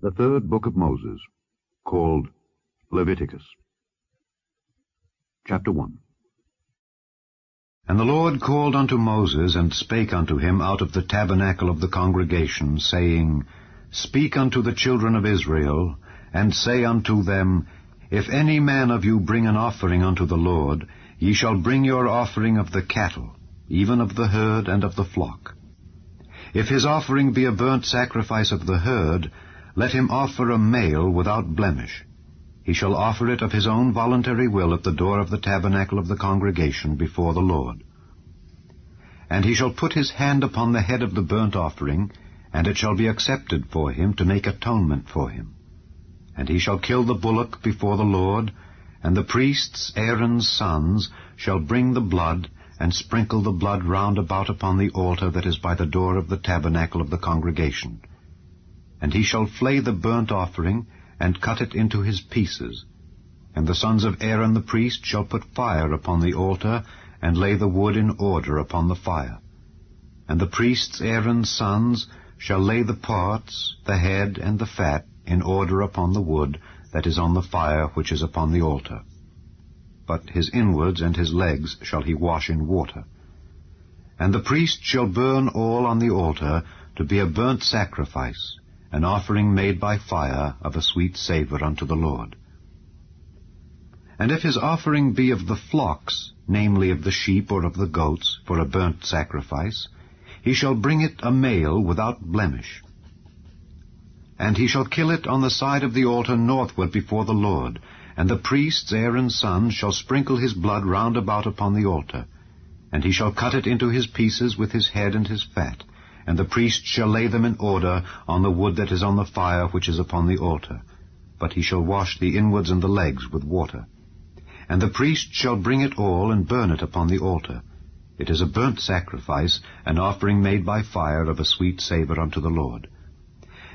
The third book of Moses, called Leviticus. Chapter 1. And the Lord called unto Moses, and spake unto him out of the tabernacle of the congregation, saying, Speak unto the children of Israel, and say unto them, If any man of you bring an offering unto the Lord, ye shall bring your offering of the cattle, even of the herd and of the flock. If his offering be a burnt sacrifice of the herd, let him offer a male without blemish. He shall offer it of his own voluntary will at the door of the tabernacle of the congregation before the Lord. And he shall put his hand upon the head of the burnt offering, and it shall be accepted for him to make atonement for him. And he shall kill the bullock before the Lord, and the priests, Aaron's sons, shall bring the blood, and sprinkle the blood round about upon the altar that is by the door of the tabernacle of the congregation. And he shall flay the burnt offering, and cut it into his pieces. And the sons of Aaron the priest shall put fire upon the altar, and lay the wood in order upon the fire. And the priests, Aaron's sons, shall lay the parts, the head, and the fat, in order upon the wood that is on the fire which is upon the altar. But his inwards and his legs shall he wash in water. And the priest shall burn all on the altar to be a burnt sacrifice, an offering made by fire of a sweet savour unto the Lord. And if his offering be of the flocks, namely of the sheep or of the goats, for a burnt sacrifice, he shall bring it a male without blemish. And he shall kill it on the side of the altar northward before the Lord, and the priests, Aaron's sons, shall sprinkle his blood round about upon the altar. And he shall cut it into his pieces with his head and his fat, and the priest shall lay them in order on the wood that is on the fire which is upon the altar. But he shall wash the inwards and the legs with water. And the priest shall bring it all and burn it upon the altar. It is a burnt sacrifice, an offering made by fire of a sweet savour unto the Lord.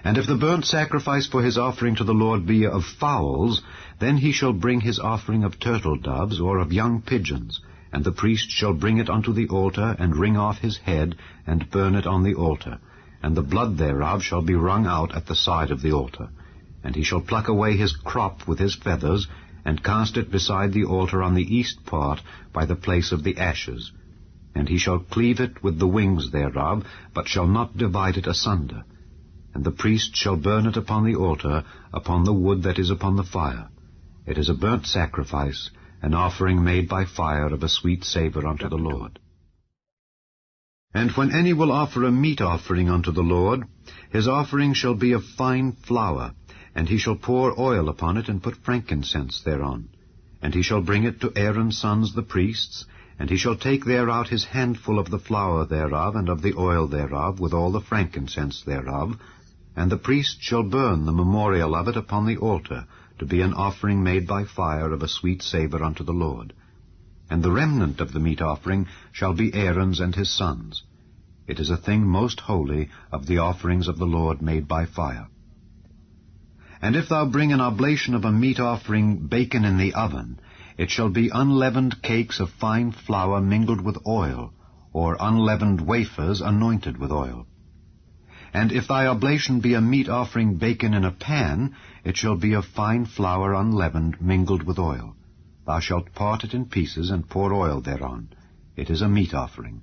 And if the burnt sacrifice for his offering to the Lord be of fowls, then he shall bring his offering of turtle doves or of young pigeons, and the priest shall bring it unto the altar, and wring off his head, and burn it on the altar. And the blood thereof shall be wrung out at the side of the altar. And he shall pluck away his crop with his feathers, and cast it beside the altar on the east part, by the place of the ashes. And he shall cleave it with the wings thereof, but shall not divide it asunder. And the priest shall burn it upon the altar, upon the wood that is upon the fire. It is a burnt sacrifice, an offering made by fire of a sweet savour unto the Lord. And when any will offer a meat offering unto the Lord, his offering shall be of fine flour, and he shall pour oil upon it, and put frankincense thereon. And he shall bring it to Aaron's sons the priests, and he shall take thereout his handful of the flour thereof, and of the oil thereof, with all the frankincense thereof, and the priest shall burn the memorial of it upon the altar, to be an offering made by fire of a sweet savour unto the Lord. And the remnant of the meat offering shall be Aaron's and his sons. It is a thing most holy of the offerings of the Lord made by fire. And if thou bring an oblation of a meat offering baken in the oven, it shall be unleavened cakes of fine flour mingled with oil, or unleavened wafers anointed with oil. And if thy oblation be a meat offering baken in a pan, it shall be of fine flour unleavened, mingled with oil. Thou shalt part it in pieces, and pour oil thereon. It is a meat offering.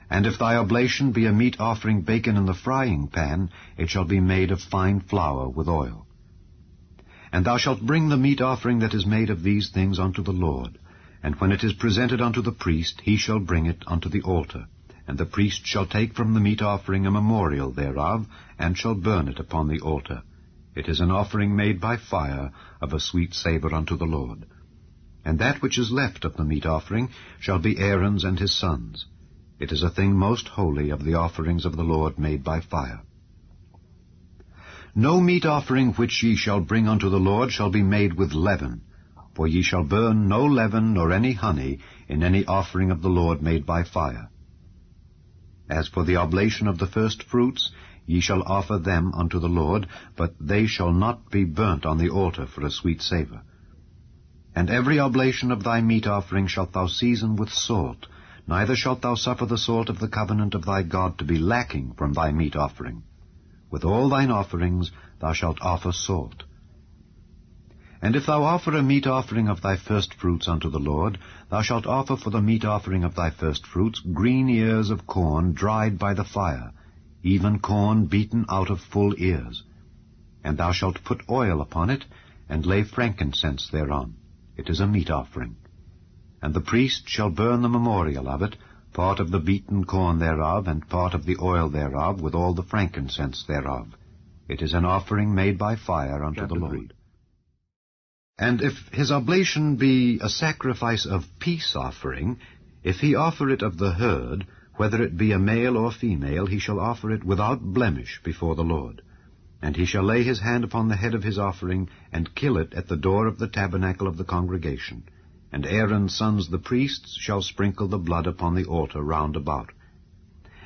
And if thy oblation be a meat offering baken in the frying pan, it shall be made of fine flour with oil. And thou shalt bring the meat offering that is made of these things unto the Lord. And when it is presented unto the priest, he shall bring it unto the altar. And the priest shall take from the meat offering a memorial thereof, and shall burn it upon the altar. It is an offering made by fire of a sweet savour unto the Lord. And that which is left of the meat offering shall be Aaron's and his sons. It is a thing most holy of the offerings of the Lord made by fire. No meat offering which ye shall bring unto the Lord shall be made with leaven, for ye shall burn no leaven nor any honey in any offering of the Lord made by fire. As for the oblation of the first fruits, ye shall offer them unto the Lord, but they shall not be burnt on the altar for a sweet savour. And every oblation of thy meat offering shalt thou season with salt, neither shalt thou suffer the salt of the covenant of thy God to be lacking from thy meat offering. With all thine offerings thou shalt offer salt. And if thou offer a meat offering of thy firstfruits unto the Lord, thou shalt offer for the meat offering of thy firstfruits green ears of corn dried by the fire, even corn beaten out of full ears. And thou shalt put oil upon it, and lay frankincense thereon. It is a meat offering. And the priest shall burn the memorial of it, part of the beaten corn thereof, and part of the oil thereof, with all the frankincense thereof. It is an offering made by fire unto the Lord. And if his oblation be a sacrifice of peace offering, if he offer it of the herd, whether it be a male or female, he shall offer it without blemish before the Lord. And he shall lay his hand upon the head of his offering, and kill it at the door of the tabernacle of the congregation. And Aaron's sons the priests shall sprinkle the blood upon the altar round about.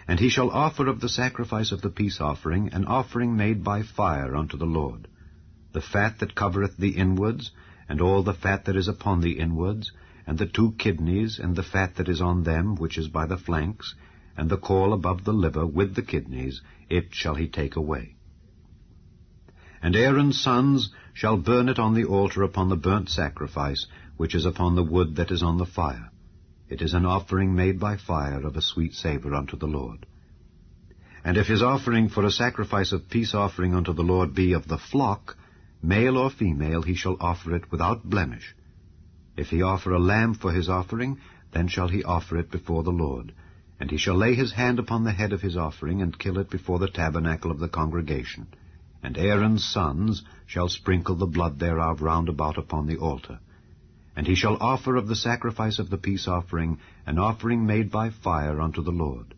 And he shall offer of the sacrifice of the peace offering an offering made by fire unto the Lord, the fat that covereth the inwards, and all the fat that is upon the inwards, and the 2 kidneys, and the fat that is on them, which is by the flanks, and the caul above the liver with the kidneys, it shall he take away. And Aaron's sons shall burn it on the altar upon the burnt sacrifice, which is upon the wood that is on the fire. It is an offering made by fire of a sweet savour unto the Lord. And if his offering for a sacrifice of peace offering unto the Lord be of the flock, male or female, he shall offer it without blemish. If he offer a lamb for his offering, then shall he offer it before the Lord. And he shall lay his hand upon the head of his offering, and kill it before the tabernacle of the congregation. And Aaron's sons shall sprinkle the blood thereof round about upon the altar. And he shall offer of the sacrifice of the peace offering an offering made by fire unto the Lord.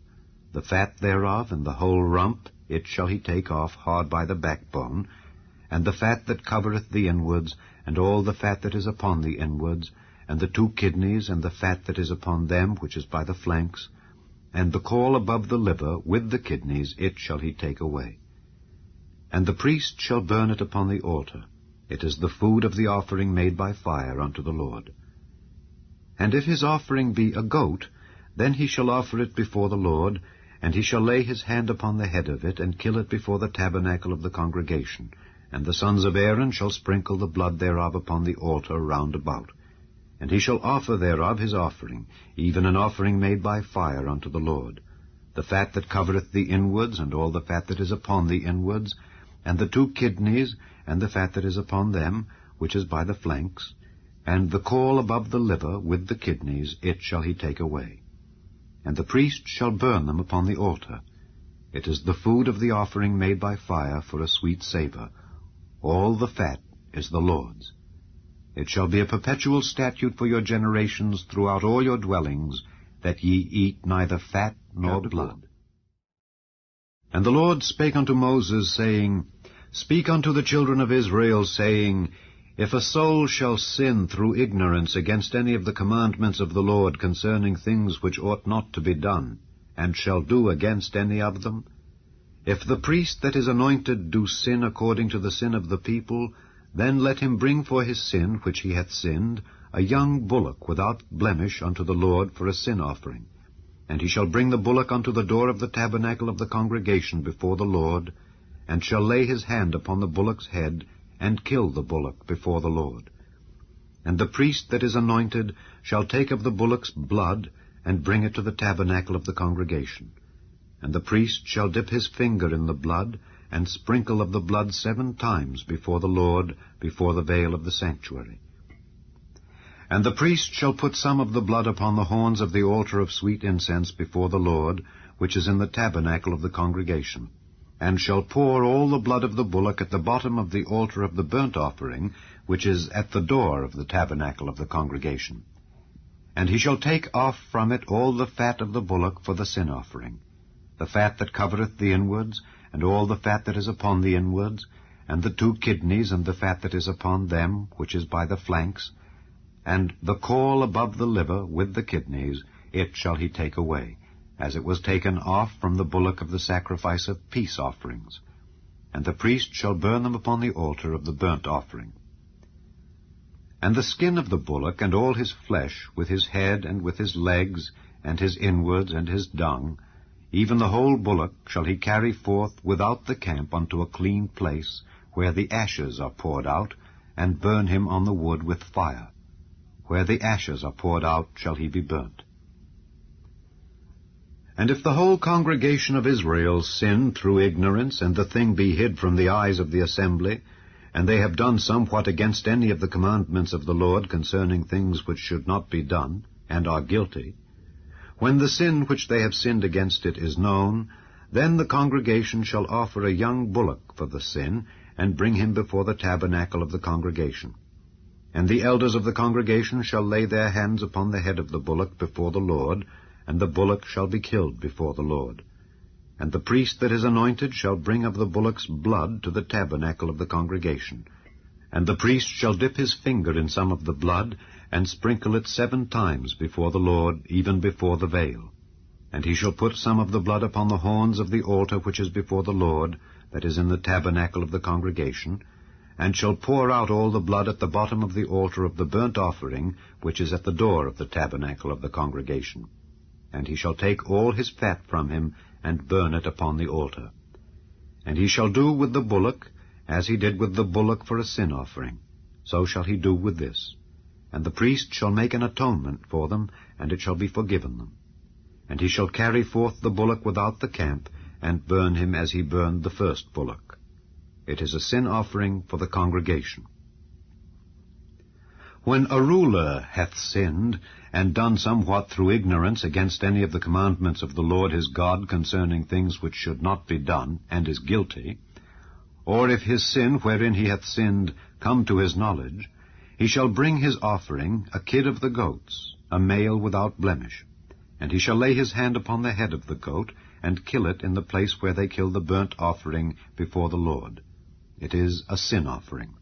The fat thereof and the whole rump, it shall he take off hard by the backbone, and the fat that covereth the inwards, and all the fat that is upon the inwards, and the 2 kidneys, and the fat that is upon them, which is by the flanks, and the caul above the liver with the kidneys, it shall he take away. And the priest shall burn it upon the altar. It is the food of the offering made by fire unto the Lord. And if his offering be a goat, then he shall offer it before the Lord, and he shall lay his hand upon the head of it, and kill it before the tabernacle of the congregation. And the sons of Aaron shall sprinkle the blood thereof upon the altar round about. And he shall offer thereof his offering, even an offering made by fire unto the Lord. The fat that covereth the inwards, and all the fat that is upon the inwards, and the 2 kidneys, and the fat that is upon them, which is by the flanks, and the caul above the liver with the kidneys, it shall he take away. And the priest shall burn them upon the altar. It is the food of the offering made by fire for a sweet savour. All the fat is the Lord's. It shall be a perpetual statute for your generations throughout all your dwellings, that ye eat neither fat nor blood. And the Lord spake unto Moses, saying, Speak unto the children of Israel, saying, If a soul shall sin through ignorance against any of the commandments of the Lord concerning things which ought not to be done, and shall do against any of them, if the priest that is anointed do sin according to the sin of the people, then let him bring for his sin which he hath sinned a young bullock without blemish unto the Lord for a sin offering. And he shall bring the bullock unto the door of the tabernacle of the congregation before the Lord, and shall lay his hand upon the bullock's head, and kill the bullock before the Lord. And the priest that is anointed shall take of the bullock's blood, and bring it to the tabernacle of the congregation. And the priest shall dip his finger in the blood, and sprinkle of the blood 7 times before the Lord, before the veil of the sanctuary. And the priest shall put some of the blood upon the horns of the altar of sweet incense before the Lord, which is in the tabernacle of the congregation, and shall pour all the blood of the bullock at the bottom of the altar of the burnt offering, which is at the door of the tabernacle of the congregation. And he shall take off from it all the fat of the bullock for the sin offering, the fat that covereth the inwards, and all the fat that is upon the inwards, and the 2 kidneys, and the fat that is upon them, which is by the flanks, and the caul above the liver with the kidneys, it shall he take away, as it was taken off from the bullock of the sacrifice of peace offerings. And the priest shall burn them upon the altar of the burnt offering. And the skin of the bullock, and all his flesh, with his head, and with his legs, and his inwards, and his dung, even the whole bullock shall he carry forth without the camp unto a clean place, where the ashes are poured out, and burn him on the wood with fire. Where the ashes are poured out shall he be burnt. And if the whole congregation of Israel sin through ignorance, and the thing be hid from the eyes of the assembly, and they have done somewhat against any of the commandments of the Lord concerning things which should not be done, and are guilty, when the sin which they have sinned against it is known, then the congregation shall offer a young bullock for the sin, and bring him before the tabernacle of the congregation. And the elders of the congregation shall lay their hands upon the head of the bullock before the Lord, and the bullock shall be killed before the Lord. And the priest that is anointed shall bring of the bullock's blood to the tabernacle of the congregation. And the priest shall dip his finger in some of the blood, and sprinkle it 7 times before the Lord, even before the veil. And he shall put some of the blood upon the horns of the altar which is before the Lord, that is in the tabernacle of the congregation, and shall pour out all the blood at the bottom of the altar of the burnt offering, which is at the door of the tabernacle of the congregation. And he shall take all his fat from him, and burn it upon the altar. And he shall do with the bullock, as he did with the bullock for a sin offering. So shall he do with this. And the priest shall make an atonement for them, and it shall be forgiven them. And he shall carry forth the bullock without the camp, and burn him as he burned the first bullock. It is a sin offering for the congregation. When a ruler hath sinned, and done somewhat through ignorance against any of the commandments of the Lord his God concerning things which should not be done, and is guilty, or if his sin wherein he hath sinned come to his knowledge, he shall bring his offering, a kid of the goats, a male without blemish. And he shall lay his hand upon the head of the goat, and kill it in the place where they kill the burnt offering before the Lord. It is a sin offering.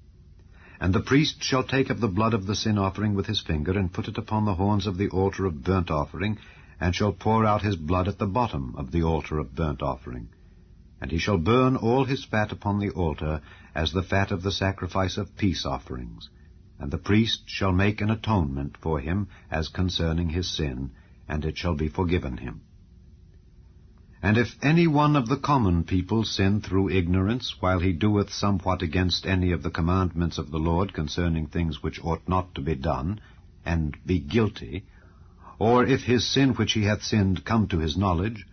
And the priest shall take of the blood of the sin offering with his finger, and put it upon the horns of the altar of burnt offering, and shall pour out his blood at the bottom of the altar of burnt offering. And he shall burn all his fat upon the altar, as the fat of the sacrifice of peace offerings. And the priest shall make an atonement for him as concerning his sin, and it shall be forgiven him. And if any one of the common people sin through ignorance, while he doeth somewhat against any of the commandments of the Lord concerning things which ought not to be done, and be guilty, or if his sin which he hath sinned come to his knowledge,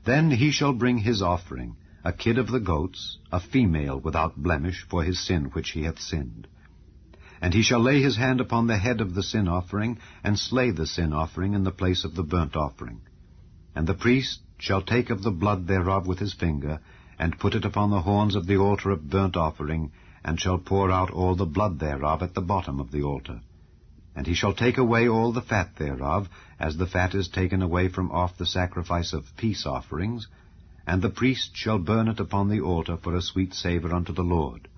then he shall bring his offering, a kid of the goats, a female without blemish, for his sin which he hath sinned. And he shall lay his hand upon the head of the sin offering, and slay the sin offering in the place of the burnt offering. And the priest shall take of the blood thereof with his finger, and put it upon the horns of the altar of burnt offering, and shall pour out all the blood thereof at the bottom of the altar. And he shall take away all the fat thereof, as the fat is taken away from off the sacrifice of peace offerings, and the priest shall burn it upon the altar for a sweet savour unto the Lord.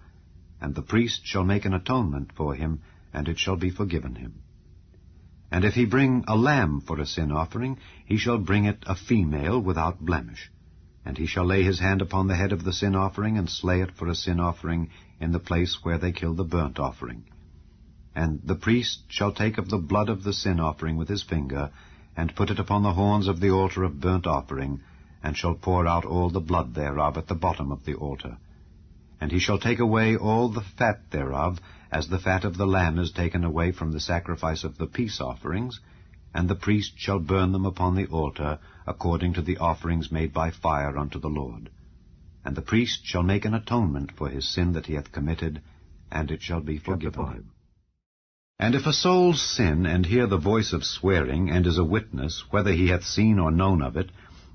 And the priest shall make an atonement for him, and it shall be forgiven him. And if he bring a lamb for a sin offering, he shall bring it a female without blemish. And he shall lay his hand upon the head of the sin offering, and slay it for a sin offering in the place where they kill the burnt offering. And the priest shall take of the blood of the sin offering with his finger, and put it upon the horns of the altar of burnt offering, and shall pour out all the blood thereof at the bottom of the altar. And he shall take away all the fat thereof, as the fat of the lamb is taken away from the sacrifice of the peace offerings, and the priest shall burn them upon the altar, according to the offerings made by fire unto the Lord. And the priest shall make an atonement for his sin that he hath committed, and it shall be forgiven him. And if a soul sin, and hear the voice of swearing, and is a witness, whether he hath seen or known of it,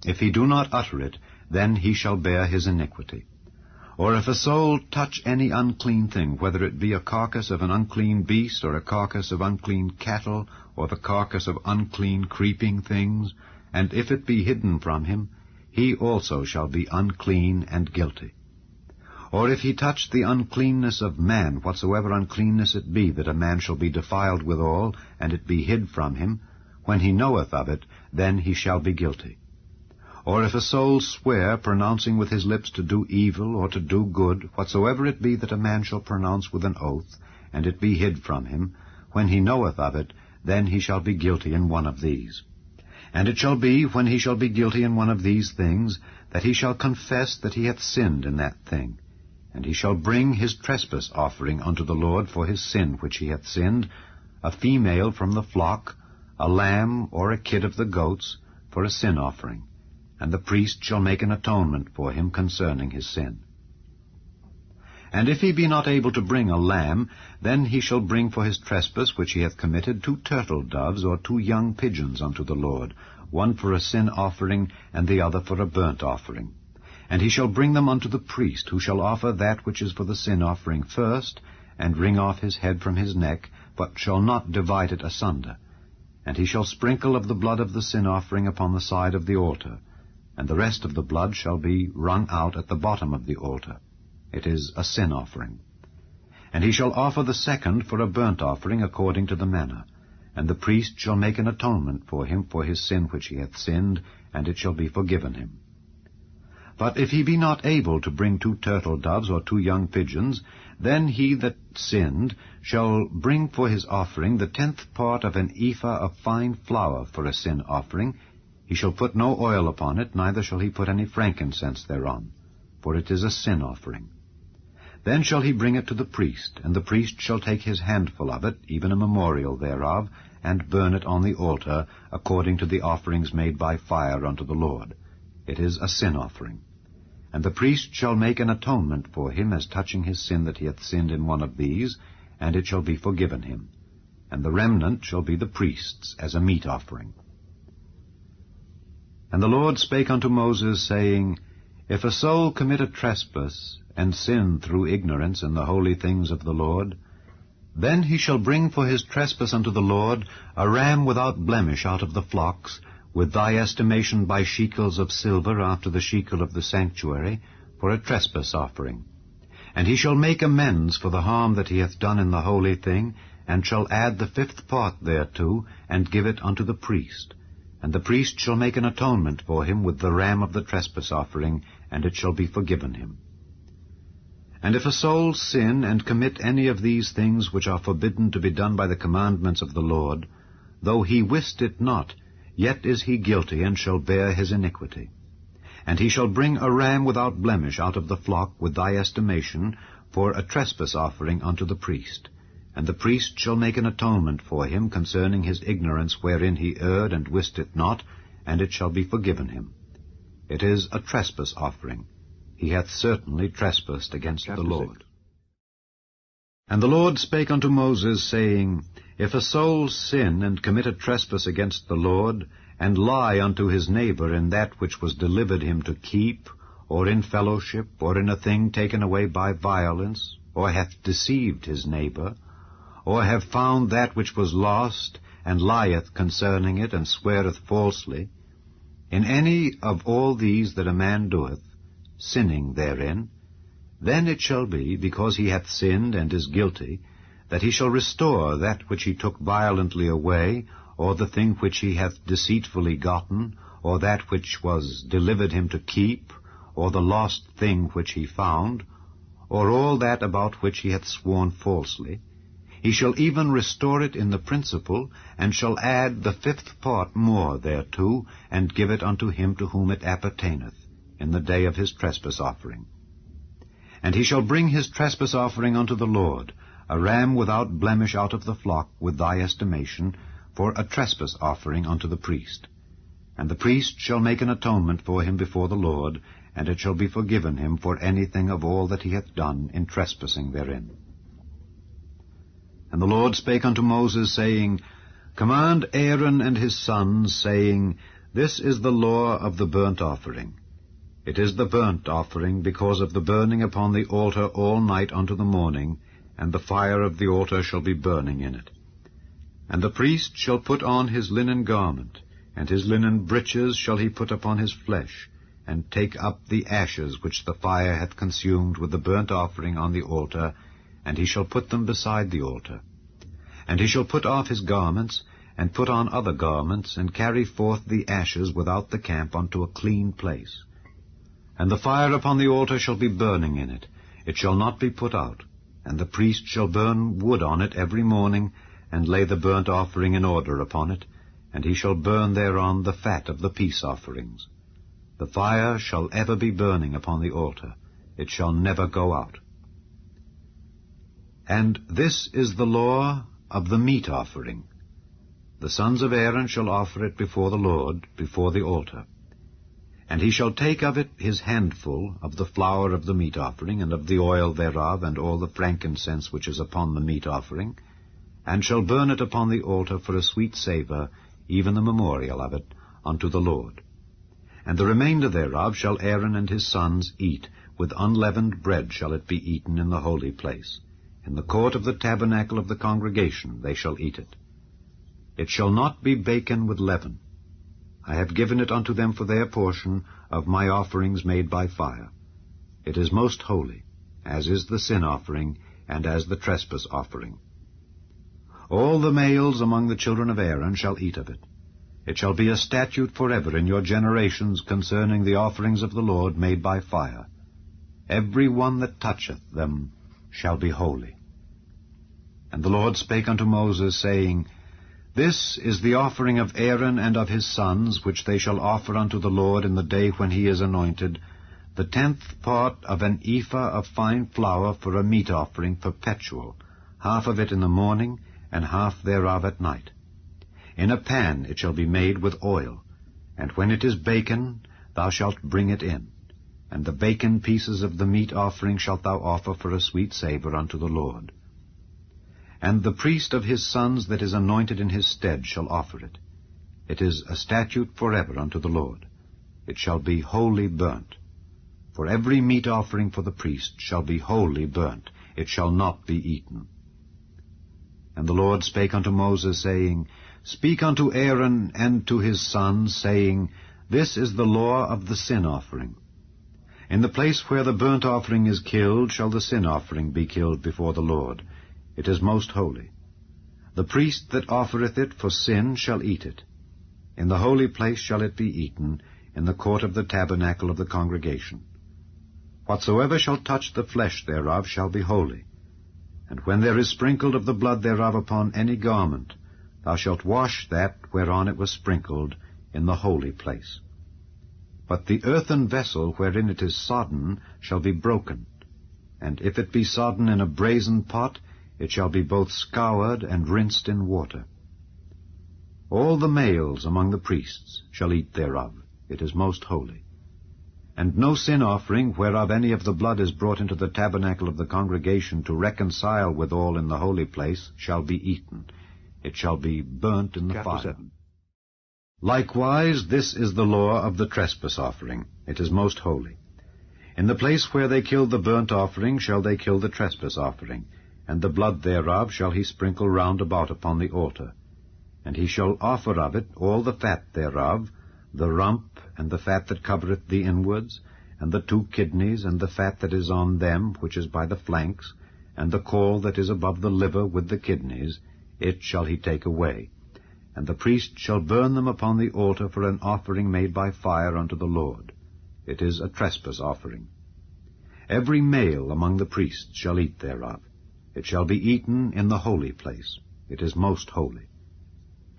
if he do not utter it, then he shall bear his iniquity. Or if a soul touch any unclean thing, whether it be a carcass of an unclean beast, or a carcass of unclean cattle, or the carcass of unclean creeping things, and if it be hidden from him, he also shall be unclean and guilty. Or if he touch the uncleanness of man, whatsoever uncleanness it be, that a man shall be defiled withal, and it be hid from him, when he knoweth of it, then he shall be guilty. Or if a soul swear, pronouncing with his lips to do evil or to do good, whatsoever it be that a man shall pronounce with an oath, and it be hid from him, when he knoweth of it, then he shall be guilty in one of these. And it shall be, when he shall be guilty in one of these things, that he shall confess that he hath sinned in that thing. And he shall bring his trespass offering unto the Lord for his sin which he hath sinned, a female from the flock, a lamb or a kid of the goats, for a sin offering. And the priest shall make an atonement for him concerning his sin. And if he be not able to bring a lamb, then he shall bring for his trespass which he hath committed 2 turtle doves or 2 young pigeons unto the Lord, one for a sin offering, and the other for a burnt offering. And he shall bring them unto the priest, who shall offer that which is for the sin offering first, and wring off his head from his neck, but shall not divide it asunder. And he shall sprinkle of the blood of the sin offering upon the side of the altar, and the rest of the blood shall be wrung out at the bottom of the altar. It is a sin offering. And he shall offer the second for a burnt offering according to the manner. And the priest shall make an atonement for him for his sin which he hath sinned, and it shall be forgiven him. But if he be not able to bring 2 turtle doves or 2 young pigeons, then he that sinned shall bring for his offering the 10th part of an ephah of fine flour for a sin offering. He shall put no oil upon it, neither shall he put any frankincense thereon, for it is a sin offering. Then shall he bring it to the priest, and the priest shall take his handful of it, even a memorial thereof, and burn it on the altar, according to the offerings made by fire unto the Lord. It is a sin offering. And the priest shall make an atonement for him as touching his sin that he hath sinned in one of these, and it shall be forgiven him. And the remnant shall be the priest's as a meat offering. And the Lord spake unto Moses, saying, If a soul commit a trespass, and sin through ignorance in the holy things of the Lord, then he shall bring for his trespass unto the Lord a ram without blemish out of the flocks, with thy estimation by shekels of silver after the shekel of the sanctuary, for a trespass offering. And he shall make amends for the harm that he hath done in the holy thing, and shall add the 5th part thereto, and give it unto the priest. And the priest shall make an atonement for him with the ram of the trespass offering, and it shall be forgiven him. And if a soul sin and commit any of these things which are forbidden to be done by the commandments of the Lord, though he wist it not, yet is he guilty, and shall bear his iniquity. And he shall bring a ram without blemish out of the flock with thy estimation, for a trespass offering unto the priest. And the priest shall make an atonement for him concerning his ignorance wherein he erred and wist it not, and it shall be forgiven him. It is a trespass offering. He hath certainly trespassed against the Lord. And the Lord spake unto Moses, saying, If a soul sin and commit a trespass against the Lord, and lie unto his neighbor in that which was delivered him to keep, or in fellowship, or in a thing taken away by violence, or hath deceived his neighbor, or have found that which was lost, and lieth concerning it, and sweareth falsely, in any of all these that a man doeth, sinning therein, then it shall be, because he hath sinned and is guilty, that he shall restore that which he took violently away, or the thing which he hath deceitfully gotten, or that which was delivered him to keep, or the lost thing which he found, or all that about which he hath sworn falsely. He shall even restore it in the principal, and shall add the 5th part more thereto, and give it unto him to whom it appertaineth, in the day of his trespass offering. And he shall bring his trespass offering unto the Lord, a ram without blemish out of the flock with thy estimation, for a trespass offering unto the priest. And the priest shall make an atonement for him before the Lord, and it shall be forgiven him for anything of all that he hath done in trespassing therein. And the Lord spake unto Moses, saying, Command Aaron and his sons, saying, This is the law of the burnt offering. It is the burnt offering because of the burning upon the altar all night unto the morning, and the fire of the altar shall be burning in it. And the priest shall put on his linen garment, and his linen breeches shall he put upon his flesh, and take up the ashes which the fire hath consumed with the burnt offering on the altar, and he shall put them beside the altar. And he shall put off his garments, and put on other garments, and carry forth the ashes without the camp unto a clean place. And the fire upon the altar shall be burning in it. It shall not be put out. And the priest shall burn wood on it every morning, and lay the burnt offering in order upon it, and he shall burn thereon the fat of the peace offerings. The fire shall ever be burning upon the altar. it shall never go out. And this is the law of the meat offering. The sons of Aaron shall offer it before the Lord, before the altar. And he shall take of it his handful of the flour of the meat offering, and of the oil thereof, and all the frankincense which is upon the meat offering, and shall burn it upon the altar for a sweet savour, even the memorial of it, unto the Lord. And the remainder thereof shall Aaron and his sons eat, with unleavened bread shall it be eaten in the holy place. In the court of the tabernacle of the congregation they shall eat it. It shall not be baken with leaven. I have given it unto them for their portion of my offerings made by fire. It is most holy, as is the sin offering, and as the trespass offering. All the males among the children of Aaron shall eat of it. It shall be a statute forever in your generations concerning the offerings of the Lord made by fire. Every one that toucheth them shall be holy. And the Lord spake unto Moses, saying, This is the offering of Aaron and of his sons, which they shall offer unto the Lord in the day when he is anointed, the 10th part of an ephah of fine flour for a meat offering perpetual, half of it in the morning, and half thereof at night. In a pan it shall be made with oil, and when it is baken, thou shalt bring it in. And the baken pieces of the meat offering shalt thou offer for a sweet savour unto the Lord. And the priest of his sons that is anointed in his stead shall offer it. It is a statute forever unto the Lord. It shall be wholly burnt. For every meat offering for the priest shall be wholly burnt. It shall not be eaten. And the Lord spake unto Moses, saying, Speak unto Aaron and to his sons, saying, This is the law of the sin offering. In the place where the burnt offering is killed shall the sin offering be killed before the Lord. It is most holy. The priest that offereth it for sin shall eat it. In the holy place shall it be eaten, in the court of the tabernacle of the congregation. Whatsoever shall touch the flesh thereof shall be holy. And when there is sprinkled of the blood thereof upon any garment, thou shalt wash that whereon it was sprinkled in the holy place. But the earthen vessel wherein it is sodden shall be broken, and if it be sodden in a brazen pot, it shall be both scoured and rinsed in water. All the males among the priests shall eat thereof. It is most holy. And no sin offering, whereof any of the blood is brought into the tabernacle of the congregation to reconcile withal in the holy place, shall be eaten. It shall be burnt in the fire. 7. Likewise, this is the law of the trespass offering. It is most holy. In the place where they kill the burnt offering shall they kill the trespass offering, and the blood thereof shall he sprinkle round about upon the altar. And he shall offer of it all the fat thereof, the rump, and the fat that covereth the inwards, and the 2 kidneys, and the fat that is on them, which is by the flanks, and the caul that is above the liver with the kidneys, it shall he take away. And the priest shall burn them upon the altar for an offering made by fire unto the Lord. It is a trespass offering. Every male among the priests shall eat thereof. It shall be eaten in the holy place. It is most holy.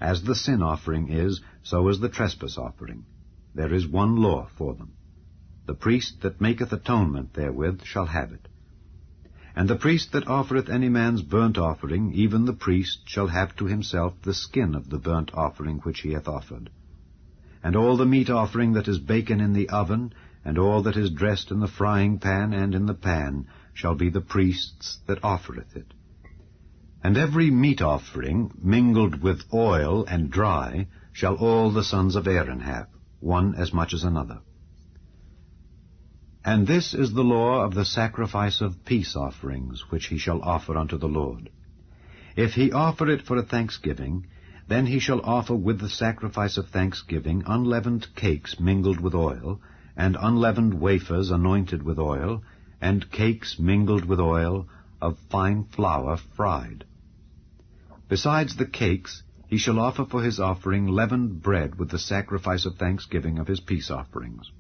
As the sin offering is, so is the trespass offering. There is one law for them. The priest that maketh atonement therewith shall have it. And the priest that offereth any man's burnt offering, even the priest shall have to himself the skin of the burnt offering which he hath offered. And all the meat offering that is baken in the oven, and all that is dressed in the frying pan and in the pan, shall be the priest's that offereth it. And every meat offering, mingled with oil and dry, shall all the sons of Aaron have, one as much as another. And this is the law of the sacrifice of peace offerings, which he shall offer unto the Lord. If he offer it for a thanksgiving, then he shall offer with the sacrifice of thanksgiving unleavened cakes mingled with oil, and unleavened wafers anointed with oil, and cakes mingled with oil of fine flour fried. Besides the cakes, he shall offer for his offering leavened bread with the sacrifice of thanksgiving of his peace offerings.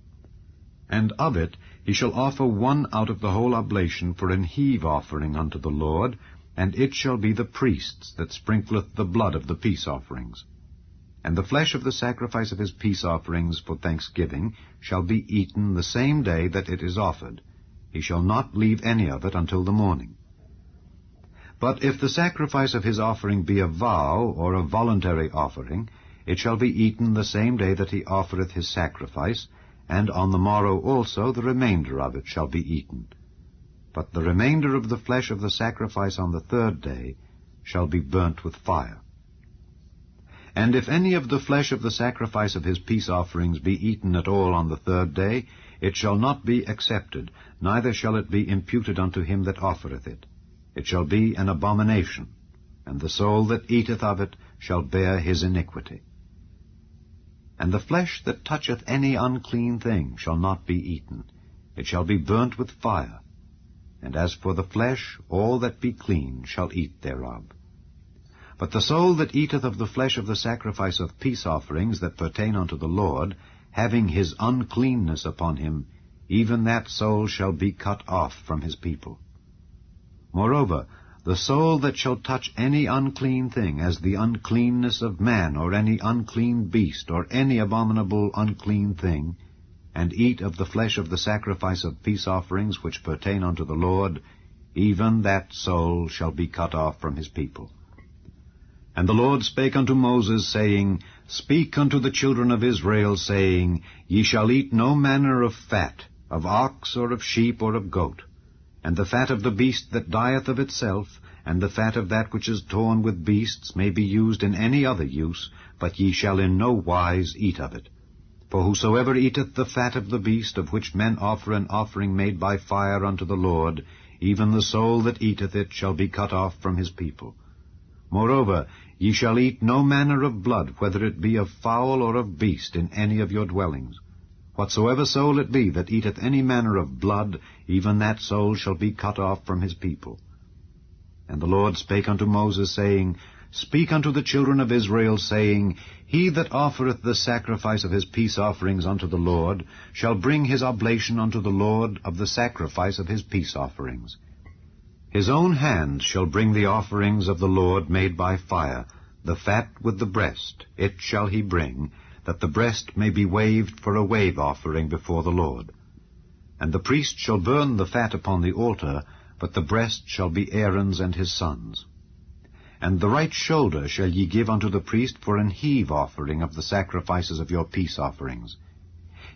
And of it he shall offer one out of the whole oblation for an heave offering unto the Lord, and it shall be the priest's that sprinkleth the blood of the peace offerings. And the flesh of the sacrifice of his peace offerings for thanksgiving shall be eaten the same day that it is offered. He shall not leave any of it until the morning. But if the sacrifice of his offering be a vow or a voluntary offering, it shall be eaten the same day that he offereth his sacrifice, and on the morrow also the remainder of it shall be eaten. But the remainder of the flesh of the sacrifice on the third day shall be burnt with fire. And if any of the flesh of the sacrifice of his peace offerings be eaten at all on the third day, it shall not be accepted, neither shall it be imputed unto him that offereth it. It shall be an abomination, and the soul that eateth of it shall bear his iniquity. And the flesh that toucheth any unclean thing shall not be eaten. It shall be burnt with fire. And as for the flesh, all that be clean shall eat thereof. But the soul that eateth of the flesh of the sacrifice of peace offerings that pertain unto the Lord, having his uncleanness upon him, even that soul shall be cut off from his people. Moreover, the soul that shall touch any unclean thing, as the uncleanness of man, or any unclean beast, or any abominable unclean thing, and eat of the flesh of the sacrifice of peace offerings which pertain unto the Lord, even that soul shall be cut off from his people. And the Lord spake unto Moses, saying, Speak unto the children of Israel, saying, Ye shall eat no manner of fat, of ox, or of sheep, or of goat, and the fat of the beast that dieth of itself, and the fat of that which is torn with beasts may be used in any other use, but ye shall in no wise eat of it. For whosoever eateth the fat of the beast, of which men offer an offering made by fire unto the Lord, even the soul that eateth it shall be cut off from his people. Moreover, ye shall eat no manner of blood, whether it be of fowl or of beast, in any of your dwellings. Whatsoever soul it be that eateth any manner of blood, even that soul shall be cut off from his people. And the Lord spake unto Moses, saying, Speak unto the children of Israel, saying, He that offereth the sacrifice of his peace offerings unto the Lord shall bring his oblation unto the Lord of the sacrifice of his peace offerings. His own hand shall bring the offerings of the Lord made by fire, the fat with the breast, it shall he bring, that the breast may be waved for a wave offering before the Lord. And the priest shall burn the fat upon the altar, but the breast shall be Aaron's and his sons'. And the right shoulder shall ye give unto the priest for an heave offering of the sacrifices of your peace offerings.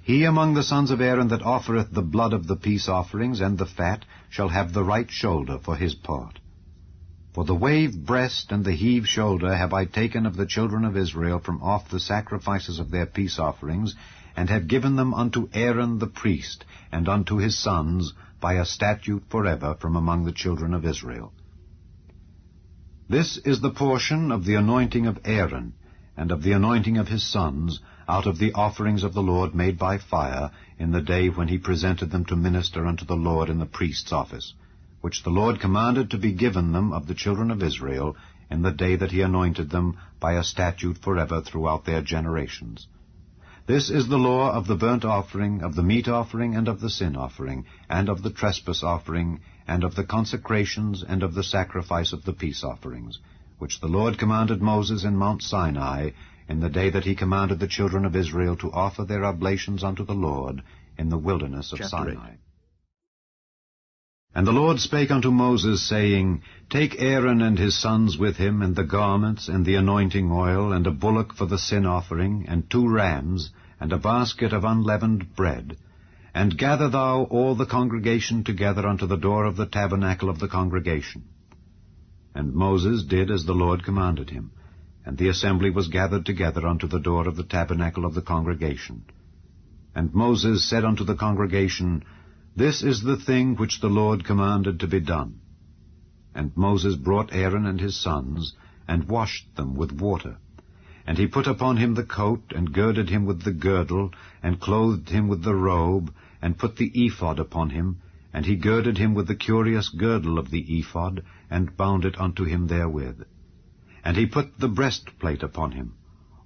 He among the sons of Aaron that offereth the blood of the peace offerings and the fat shall have the right shoulder for his part. For the wave breast and the heave shoulder have I taken of the children of Israel from off the sacrifices of their peace offerings, and have given them unto Aaron the priest, and unto his sons, by a statute forever from among the children of Israel. This is the portion of the anointing of Aaron, and of the anointing of his sons, out of the offerings of the Lord made by fire, in the day when he presented them to minister unto the Lord in the priest's office, which the Lord commanded to be given them of the children of Israel, in the day that he anointed them, by a statute forever throughout their generations. This is the law of the burnt offering, of the meat offering, and of the sin offering, and of the trespass offering, and of the consecrations, and of the sacrifice of the peace offerings, which the Lord commanded Moses in Mount Sinai, in the day that he commanded the children of Israel to offer their oblations unto the Lord in the wilderness of Sinai. 8. And the Lord spake unto Moses, saying, Take Aaron and his sons with him, and the garments, and the anointing oil, and a bullock for the sin offering, and 2 rams, and a basket of unleavened bread, and gather thou all the congregation together unto the door of the tabernacle of the congregation. And Moses did as the Lord commanded him, and the assembly was gathered together unto the door of the tabernacle of the congregation. And Moses said unto the congregation, This is the thing which the Lord commanded to be done. And Moses brought Aaron and his sons, and washed them with water. And he put upon him the coat, and girded him with the girdle, and clothed him with the robe, and put the ephod upon him, and he girded him with the curious girdle of the ephod, and bound it unto him therewith. And he put the breastplate upon him.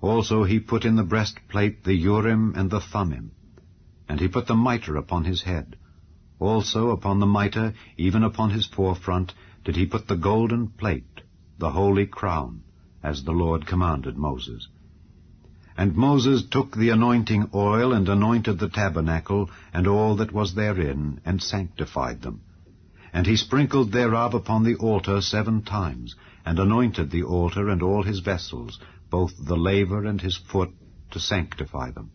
Also he put in the breastplate the Urim and the Thummim. And he put the mitre upon his head. Also upon the mitre, even upon his forefront, did he put the golden plate, the holy crown, as the Lord commanded Moses. And Moses took the anointing oil, and anointed the tabernacle, and all that was therein, and sanctified them. And he sprinkled thereof upon the altar 7 times, and anointed the altar and all his vessels, both the laver and his foot, to sanctify them.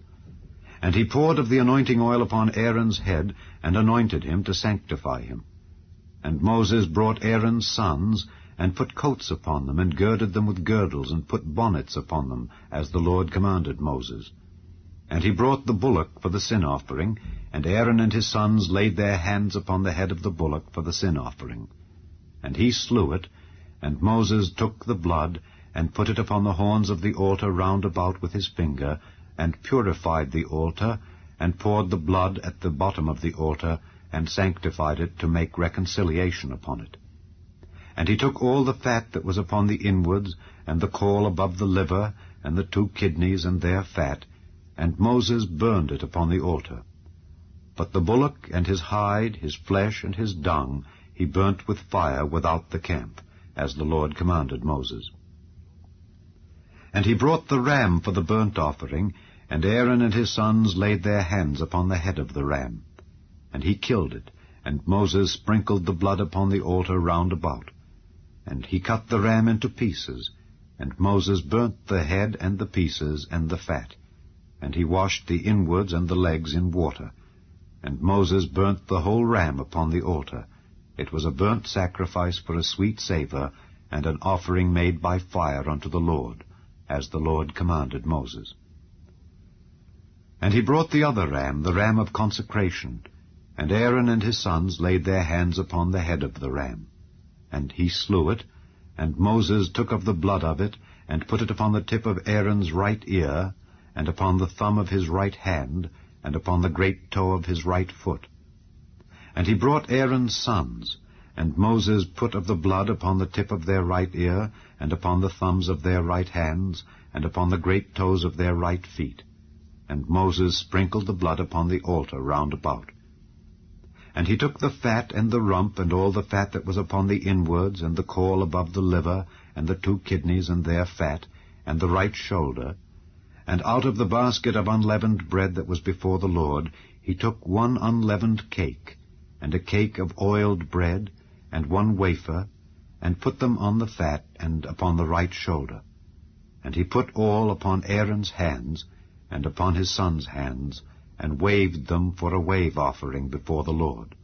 And he poured of the anointing oil upon Aaron's head, and anointed him to sanctify him. And Moses brought Aaron's sons, and put coats upon them, and girded them with girdles, and put bonnets upon them, as the Lord commanded Moses. And he brought the bullock for the sin offering, and Aaron and his sons laid their hands upon the head of the bullock for the sin offering. And he slew it, and Moses took the blood, and put it upon the horns of the altar round about with his finger, and purified the altar, and poured the blood at the bottom of the altar, and sanctified it to make reconciliation upon it. And he took all the fat that was upon the inwards, and the caul above the liver, and the 2 kidneys and their fat, and Moses burned it upon the altar. But the bullock and his hide, his flesh, and his dung, he burnt with fire without the camp, as the Lord commanded Moses. And he brought the ram for the burnt offering, and Aaron and his sons laid their hands upon the head of the ram. And he killed it, and Moses sprinkled the blood upon the altar round about. And he cut the ram into pieces, and Moses burnt the head and the pieces and the fat. And he washed the inwards and the legs in water. And Moses burnt the whole ram upon the altar. It was a burnt sacrifice for a sweet savour, and an offering made by fire unto the Lord, as the Lord commanded Moses. And he brought the other ram, the ram of consecration, and Aaron and his sons laid their hands upon the head of the ram. And he slew it, and Moses took of the blood of it, and put it upon the tip of Aaron's right ear, and upon the thumb of his right hand, and upon the great toe of his right foot. And he brought Aaron's sons, and Moses put of the blood upon the tip of their right ear, and upon the thumbs of their right hands, and upon the great toes of their right feet. And Moses sprinkled the blood upon the altar round about. And he took the fat and the rump, and all the fat that was upon the inwards, and the caul above the liver, and the 2 kidneys and their fat, and the right shoulder. And out of the basket of unleavened bread that was before the Lord, he took 1 unleavened cake, and a cake of oiled bread, and 1 wafer, and put them on the fat, and upon the right shoulder. And he put all upon Aaron's hands, and upon his sons' hands, and waved them for a wave offering before the Lord.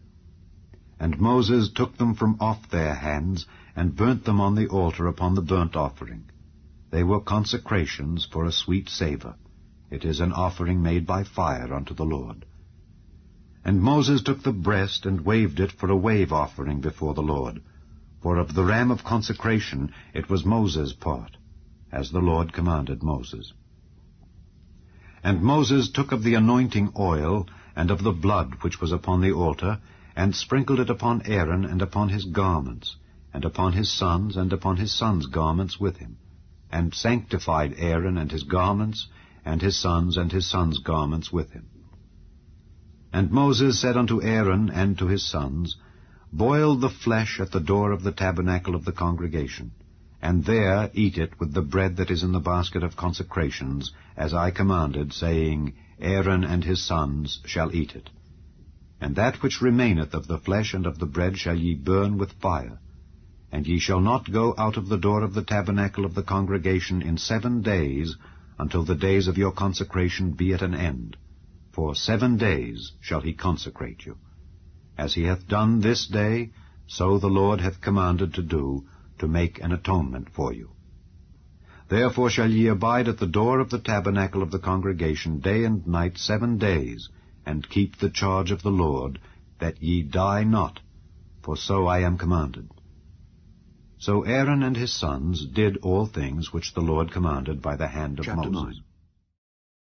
And Moses took them from off their hands, and burnt them on the altar upon the burnt offering. They were consecrations for a sweet savour. It is an offering made by fire unto the Lord. And Moses took the breast, and waved it for a wave offering before the Lord. For of the ram of consecration it was Moses' part, as the Lord commanded Moses. And Moses took of the anointing oil, and of the blood which was upon the altar, and sprinkled it upon Aaron, and upon his garments, and upon his sons, and upon his sons' garments with him, and sanctified Aaron and his garments, and his sons' garments with him. And Moses said unto Aaron and to his sons, Boil the flesh at the door of the tabernacle of the congregation, and there eat it with the bread that is in the basket of consecrations, as I commanded, saying, Aaron and his sons shall eat it. And that which remaineth of the flesh and of the bread shall ye burn with fire. And ye shall not go out of the door of the tabernacle of the congregation in 7 days, until the days of your consecration be at an end. For 7 days shall he consecrate you. As he hath done this day, so the Lord hath commanded to do, to make an atonement for you. Therefore shall ye abide at the door of the tabernacle of the congregation day and night 7 days, and keep the charge of the Lord, that ye die not, for so I am commanded. So Aaron and his sons did all things which the Lord commanded by the hand of Chapter Moses. 9.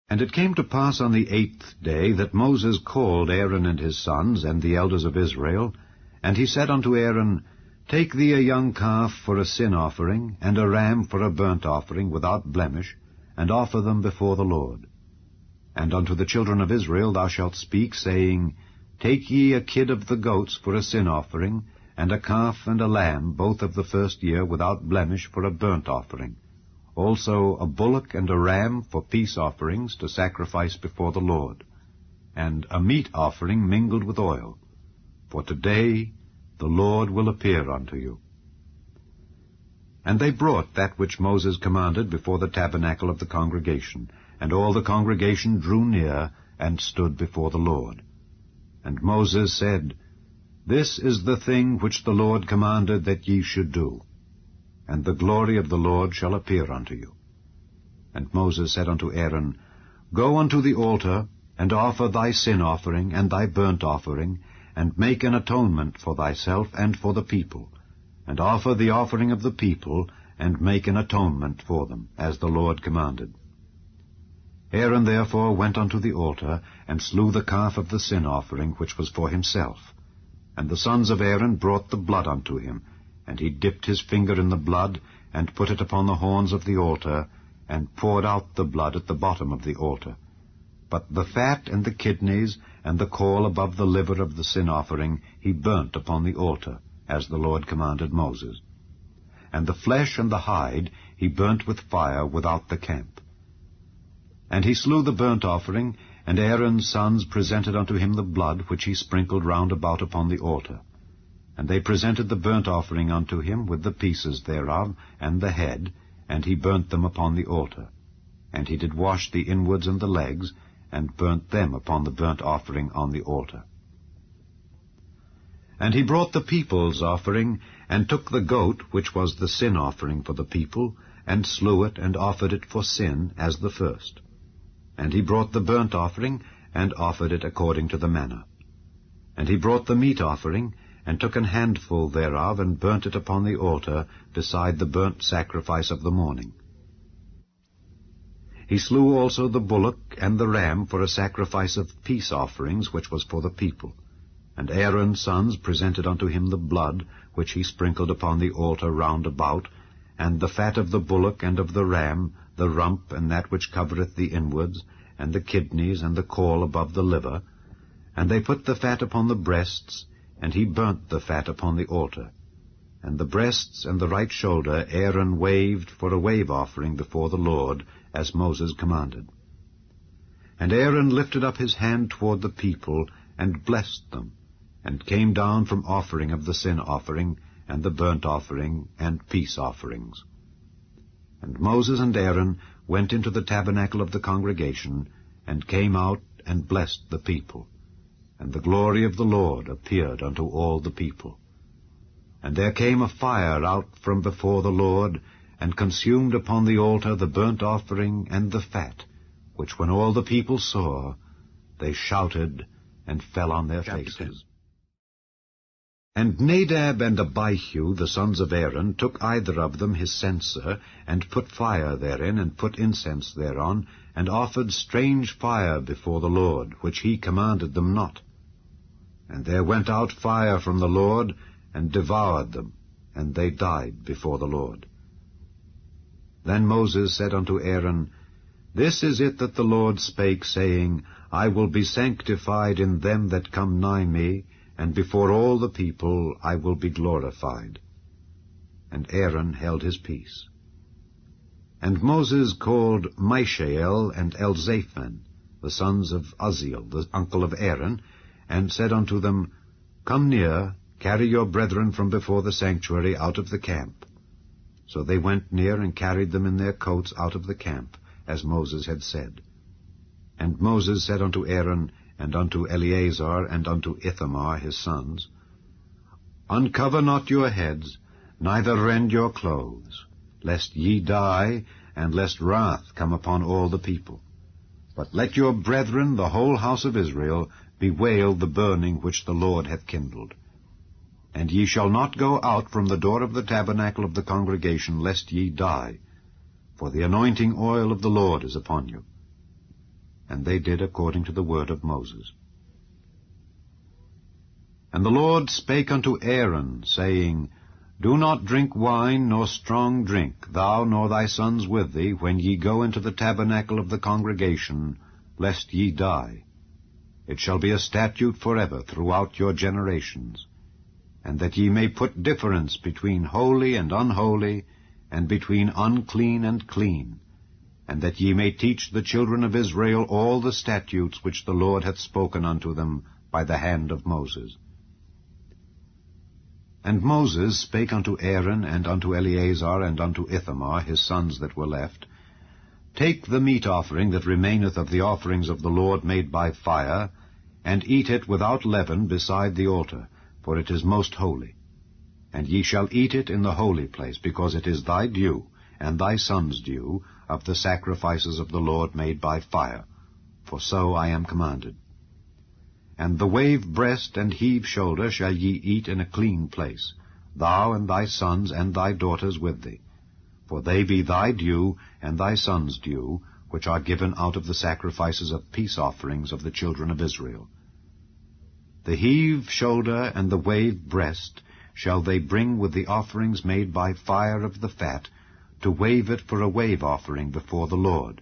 And it came to pass on the 8th day that Moses called Aaron and his sons and the elders of Israel, and he said unto Aaron, Take thee a young calf for a sin offering, and a ram for a burnt offering without blemish, and offer them before the Lord. And unto the children of Israel thou shalt speak, saying, Take ye a kid of the goats for a sin offering, and a calf and a lamb, both of the first year, without blemish, for a burnt offering. also a bullock and a ram for peace offerings to sacrifice before the Lord, and a meat offering mingled with oil. For today the Lord will appear unto you. And they brought that which Moses commanded before the tabernacle of the congregation, and all the congregation drew near and stood before the Lord. And Moses said, This is the thing which the Lord commanded that ye should do, and the glory of the Lord shall appear unto you. And Moses said unto Aaron, Go unto the altar, and offer thy sin offering and thy burnt offering, and make an atonement for thyself and for the people, and offer the offering of the people, and make an atonement for them, as the Lord commanded. Aaron therefore went unto the altar, and slew the calf of the sin offering, which was for himself. And the sons of Aaron brought the blood unto him, and he dipped his finger in the blood, and put it upon the horns of the altar, and poured out the blood at the bottom of the altar. But the fat and the kidneys, and the caul above the liver of the sin offering, he burnt upon the altar, as the Lord commanded Moses. And the flesh and the hide he burnt with fire without the camp. And he slew the burnt offering, and Aaron's sons presented unto him the blood which he sprinkled round about upon the altar. And they presented the burnt offering unto him with the pieces thereof, and the head, and he burnt them upon the altar. And he did wash the inwards and the legs, and burnt them upon the burnt offering on the altar. And he brought the people's offering, and took the goat, which was the sin offering for the people, and slew it, and offered it for sin, as the first. And he brought the burnt offering, and offered it according to the manner. And he brought the meat offering, and took an handful thereof, and burnt it upon the altar, beside the burnt sacrifice of the morning. He slew also the bullock and the ram for a sacrifice of peace offerings, which was for the people. And Aaron's sons presented unto him the blood, which he sprinkled upon the altar round about, and the fat of the bullock and of the ram, the rump, and that which covereth the inwards, and the kidneys, and the caul above the liver. And they put the fat upon the breasts, and he burnt the fat upon the altar. And the breasts and the right shoulder Aaron waved for a wave offering before the Lord, as Moses commanded. And Aaron lifted up his hand toward the people, and blessed them, and came down from offering of the sin offering, and the burnt offering, and peace offerings. And Moses and Aaron went into the tabernacle of the congregation, and came out and blessed the people. And the glory of the Lord appeared unto all the people. And there came a fire out from before the Lord, and consumed upon the altar the burnt offering and the fat, which when all the people saw, they shouted and fell on their faces. And Nadab and Abihu, the sons of Aaron, took either of them his censer, and put fire therein, and put incense thereon, and offered strange fire before the Lord, which he commanded them not. And there went out fire from the Lord, and devoured them, and they died before the Lord. Then Moses said unto Aaron, This is it that the Lord spake, saying, I will be sanctified in them that come nigh me, and before all the people I will be glorified. And Aaron held his peace. And Moses called Mishael and Elzaphan, the sons of Uzziel, the uncle of Aaron, and said unto them, Come near, carry your brethren from before the sanctuary out of the camp. So they went near and carried them in their coats out of the camp, as Moses had said. And Moses said unto Aaron, and unto Eleazar, and unto Ithamar his sons, Uncover not your heads, neither rend your clothes, lest ye die, and lest wrath come upon all the people. But let your brethren, the whole house of Israel, bewail the burning which the Lord hath kindled. And ye shall not go out from the door of the tabernacle of the congregation, lest ye die, for the anointing oil of the Lord is upon you. And they did according to the word of Moses. And the Lord spake unto Aaron, saying, Do not drink wine nor strong drink, thou nor thy sons with thee, when ye go into the tabernacle of the congregation, lest ye die. It shall be a statute forever throughout your generations, and that ye may put difference between holy and unholy, and between unclean and clean, and that ye may teach the children of Israel all the statutes which the Lord hath spoken unto them by the hand of Moses. And Moses spake unto Aaron, and unto Eleazar, and unto Ithamar, his sons that were left, Take the meat offering that remaineth of the offerings of the Lord made by fire, and eat it without leaven beside the altar, for it is most holy. And ye shall eat it in the holy place, because it is thy due, and thy son's due, of the sacrifices of the Lord made by fire, for so I am commanded. And the wave breast and heave shoulder shall ye eat in a clean place, thou and thy sons and thy daughters with thee, for they be thy due and thy son's due, which are given out of the sacrifices of peace offerings of the children of Israel. The heave shoulder and the wave breast shall they bring with the offerings made by fire of the fat, to wave it for a wave offering before the Lord.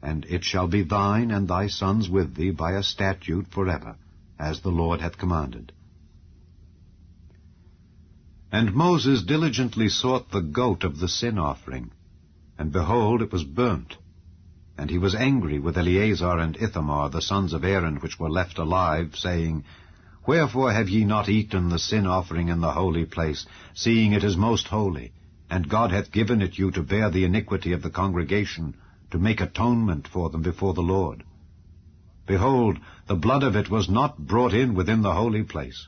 And it shall be thine and thy sons with thee by a statute forever, as the Lord hath commanded. And Moses diligently sought the goat of the sin offering, and behold, it was burnt. And he was angry with Eleazar and Ithamar, the sons of Aaron, which were left alive, saying, Wherefore have ye not eaten the sin offering in the holy place, seeing it is most holy? And God hath given it you to bear the iniquity of the congregation, to make atonement for them before the Lord. Behold, the blood of it was not brought in within the holy place.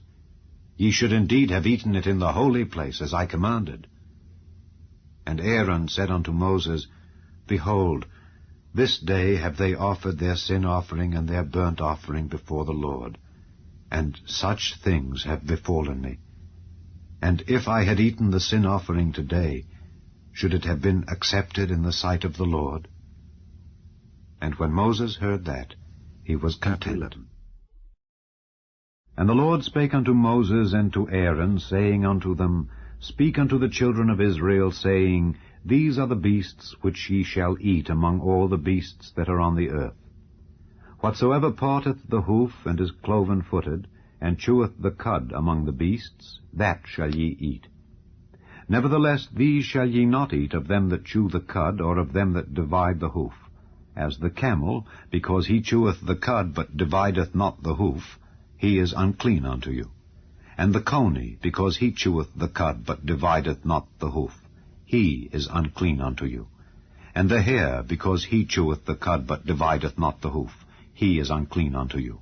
Ye should indeed have eaten it in the holy place, as I commanded. And Aaron said unto Moses, Behold, this day have they offered their sin offering and their burnt offering before the Lord, and such things have befallen me. And if I had eaten the sin offering today, should it have been accepted in the sight of the Lord? And when Moses heard that, he was content. And the Lord spake unto Moses and to Aaron, saying unto them, Speak unto the children of Israel, saying, These are the beasts which ye shall eat among all the beasts that are on the earth. Whatsoever parteth the hoof, and is cloven-footed, and cheweth the cud among the beasts, that shall ye eat. Nevertheless these shall ye not eat of them that chew the cud, or of them that divide the hoof. As the camel, because he cheweth the cud, but divideth not the hoof, he is unclean unto you. And the coney, because he cheweth the cud, but divideth not the hoof, he is unclean unto you. And the hare, because he cheweth the cud, but divideth not the hoof, he is unclean unto you.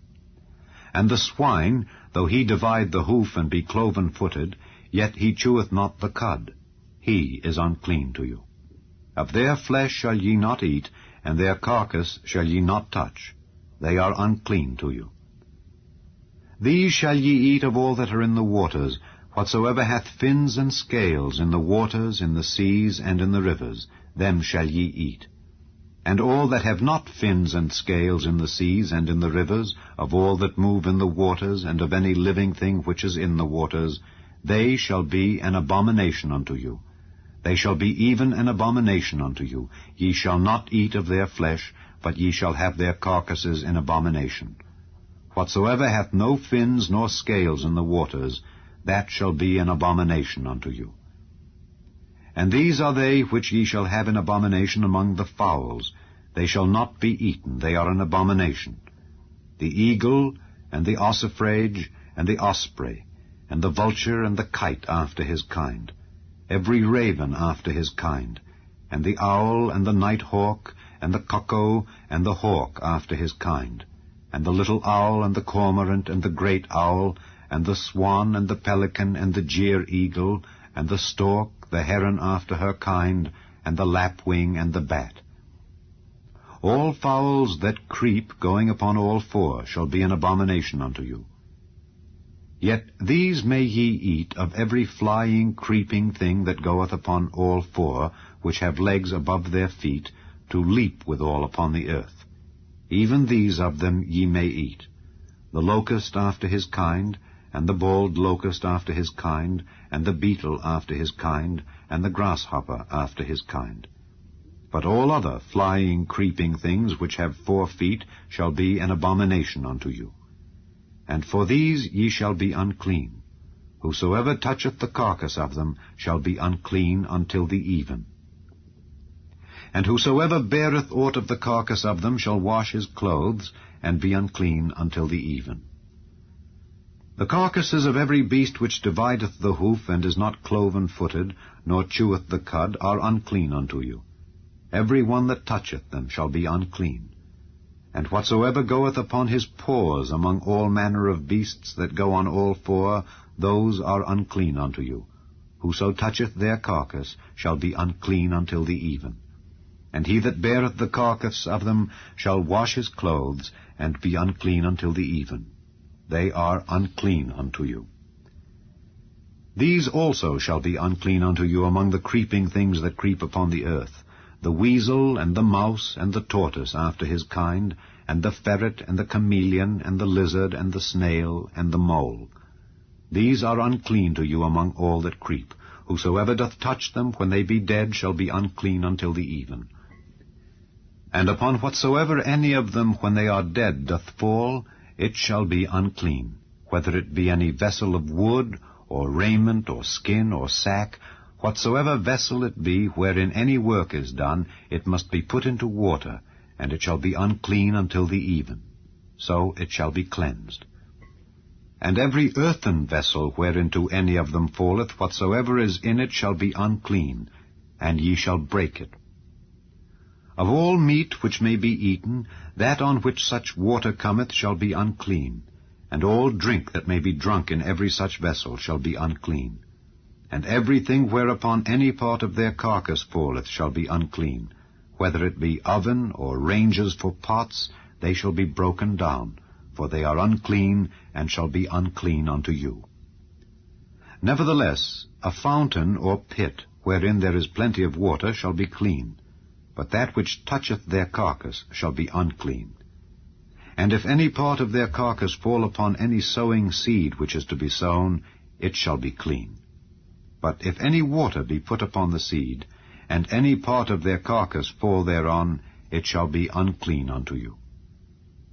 And the swine, though he divide the hoof and be cloven-footed, yet he cheweth not the cud, he is unclean to you. Of their flesh shall ye not eat, and their carcass shall ye not touch. They are unclean to you. These shall ye eat of all that are in the waters, whatsoever hath fins and scales in the waters, in the seas, and in the rivers, them shall ye eat. And all that have not fins and scales in the seas and in the rivers, of all that move in the waters, and of any living thing which is in the waters, they shall be an abomination unto you. They shall be even an abomination unto you. Ye shall not eat of their flesh, but ye shall have their carcasses in abomination. Whatsoever hath no fins nor scales in the waters, that shall be an abomination unto you. And these are they which ye shall have in abomination among the fowls. They shall not be eaten, they are an abomination. The eagle, and the ossifrage, and the osprey, and the vulture, and the kite after his kind, every raven after his kind, and the owl, and the night hawk, and the cuckoo, and the hawk after his kind, and the little owl, and the cormorant, and the great owl, and the swan, and the pelican, and the jeer eagle, and the stork, the heron after her kind, and the lapwing, and the bat. All fowls that creep, going upon all four, shall be an abomination unto you. Yet these may ye eat of every flying, creeping thing that goeth upon all four, which have legs above their feet, to leap withal upon the earth. Even these of them ye may eat. The locust after his kind, and the bald locust after his kind, and the beetle after his kind, and the grasshopper after his kind. But all other flying, creeping things which have 4 feet shall be an abomination unto you. And for these ye shall be unclean. Whosoever toucheth the carcass of them shall be unclean until the even. And whosoever beareth aught of the carcass of them shall wash his clothes, and be unclean until the even. The carcasses of every beast which divideth the hoof, and is not cloven-footed, nor cheweth the cud, are unclean unto you. Every one that toucheth them shall be unclean. And whatsoever goeth upon his paws among all manner of beasts that go on all four, those are unclean unto you. Whoso toucheth their carcass shall be unclean until the even. And he that beareth the carcass of them shall wash his clothes, and be unclean until the even. They are unclean unto you. These also shall be unclean unto you among the creeping things that creep upon the earth, the weasel, and the mouse, and the tortoise after his kind, and the ferret, and the chameleon, and the lizard, and the snail, and the mole. These are unclean to you among all that creep. Whosoever doth touch them when they be dead shall be unclean until the even. And upon whatsoever any of them when they are dead doth fall, it shall be unclean, whether it be any vessel of wood, or raiment, or skin, or sack. Whatsoever vessel it be, wherein any work is done, it must be put into water, and it shall be unclean until the even. So it shall be cleansed. And every earthen vessel whereinto any of them falleth, whatsoever is in it shall be unclean, and ye shall break it. Of all meat which may be eaten, that on which such water cometh shall be unclean, and all drink that may be drunk in every such vessel shall be unclean. And everything whereupon any part of their carcass falleth shall be unclean. Whether it be oven or ranges for pots, they shall be broken down, for they are unclean, and shall be unclean unto you. Nevertheless, a fountain or pit, wherein there is plenty of water, shall be clean, but that which toucheth their carcass shall be unclean. And if any part of their carcass fall upon any sowing seed which is to be sown, it shall be clean. But if any water be put upon the seed, and any part of their carcass fall thereon, it shall be unclean unto you.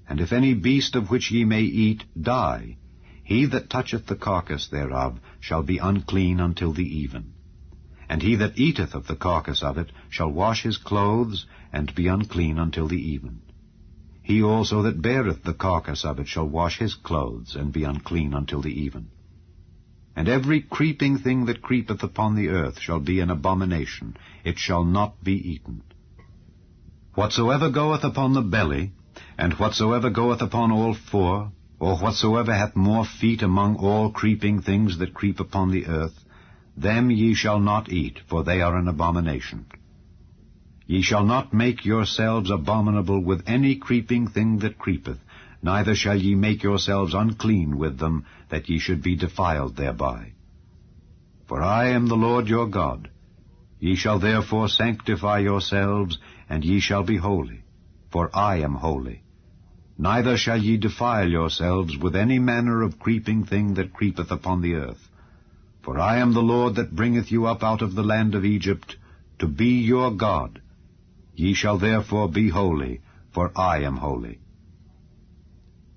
And if any beast of which ye may eat die, he that toucheth the carcass thereof shall be unclean until the even. And he that eateth of the carcass of it shall wash his clothes, and be unclean until the even. He also that beareth the carcass of it shall wash his clothes, and be unclean until the even. And every creeping thing that creepeth upon the earth shall be an abomination, it shall not be eaten. Whatsoever goeth upon the belly, and whatsoever goeth upon all four, or whatsoever hath more feet among all creeping things that creep upon the earth, them ye shall not eat, for they are an abomination. Ye shall not make yourselves abominable with any creeping thing that creepeth, neither shall ye make yourselves unclean with them, that ye should be defiled thereby. For I am the Lord your God. Ye shall therefore sanctify yourselves, and ye shall be holy, for I am holy. Neither shall ye defile yourselves with any manner of creeping thing that creepeth upon the earth. For I am the Lord that bringeth you up out of the land of Egypt, to be your God. Ye shall therefore be holy, for I am holy.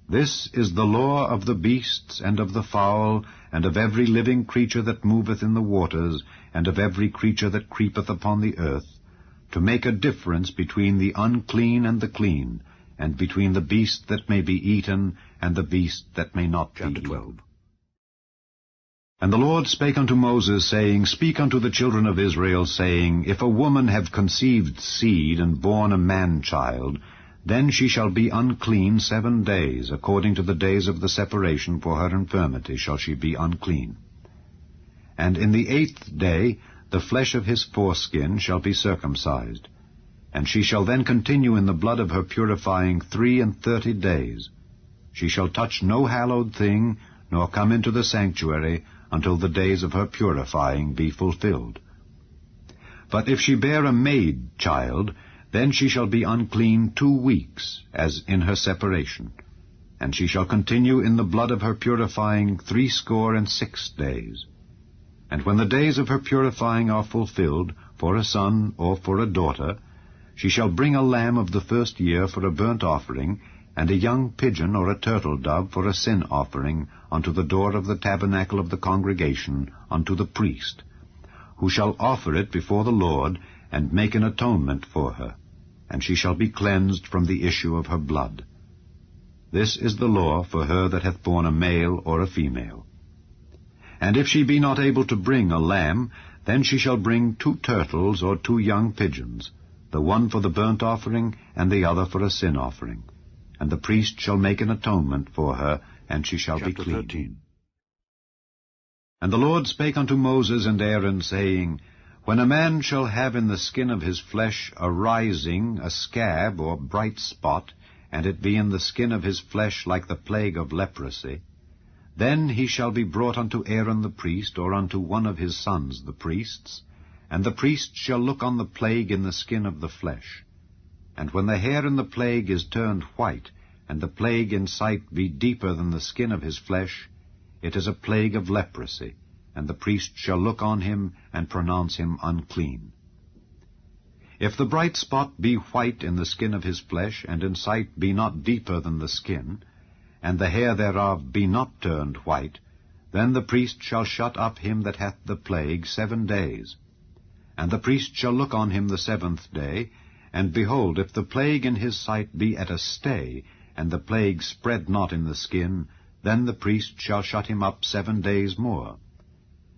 This is the law of the beasts, and of the fowl, and of every living creature that moveth in the waters, and of every creature that creepeth upon the earth, to make a difference between the unclean and the clean, and between the beast that may be eaten, and the beast that may not be eaten. Chapter 12. And the Lord spake unto Moses, saying, Speak unto the children of Israel, saying, If a woman have conceived seed, and born a man-child, then she shall be unclean 7 days, according to the days of the separation for her infirmity shall she be unclean. And in the 8th day the flesh of his foreskin shall be circumcised, and she shall then continue in the blood of her purifying 33 days. She shall touch no hallowed thing, nor come into the sanctuary, until the days of her purifying be fulfilled. But if she bear a maid child, then she shall be unclean 2 weeks, as in her separation, and she shall continue in the blood of her purifying 66 days. And when the days of her purifying are fulfilled, for a son or for a daughter, she shall bring a lamb of the first year for a burnt offering, and a young pigeon or a turtle dove for a sin offering unto the door of the tabernacle of the congregation unto the priest, who shall offer it before the Lord, and make an atonement for her, and she shall be cleansed from the issue of her blood. This is the law for her that hath borne a male or a female. And if she be not able to bring a lamb, then she shall bring 2 turtles or 2 young pigeons, the one for the burnt offering, and the other for a sin offering. And the priest shall make an atonement for her, and she shall be clean. 13. And the Lord spake unto Moses and Aaron, saying, When a man shall have in the skin of his flesh a rising, a scab, or bright spot, and it be in the skin of his flesh like the plague of leprosy, then he shall be brought unto Aaron the priest, or unto one of his sons the priests, and the priest shall look on the plague in the skin of the flesh. And when the hair in the plague is turned white, and the plague in sight be deeper than the skin of his flesh, it is a plague of leprosy, and the priest shall look on him and pronounce him unclean. If the bright spot be white in the skin of his flesh, and in sight be not deeper than the skin, and the hair thereof be not turned white, then the priest shall shut up him that hath the plague 7 days. And the priest shall look on him the 7th day, and behold, if the plague in his sight be at a stay, and the plague spread not in the skin, then the priest shall shut him up 7 days more.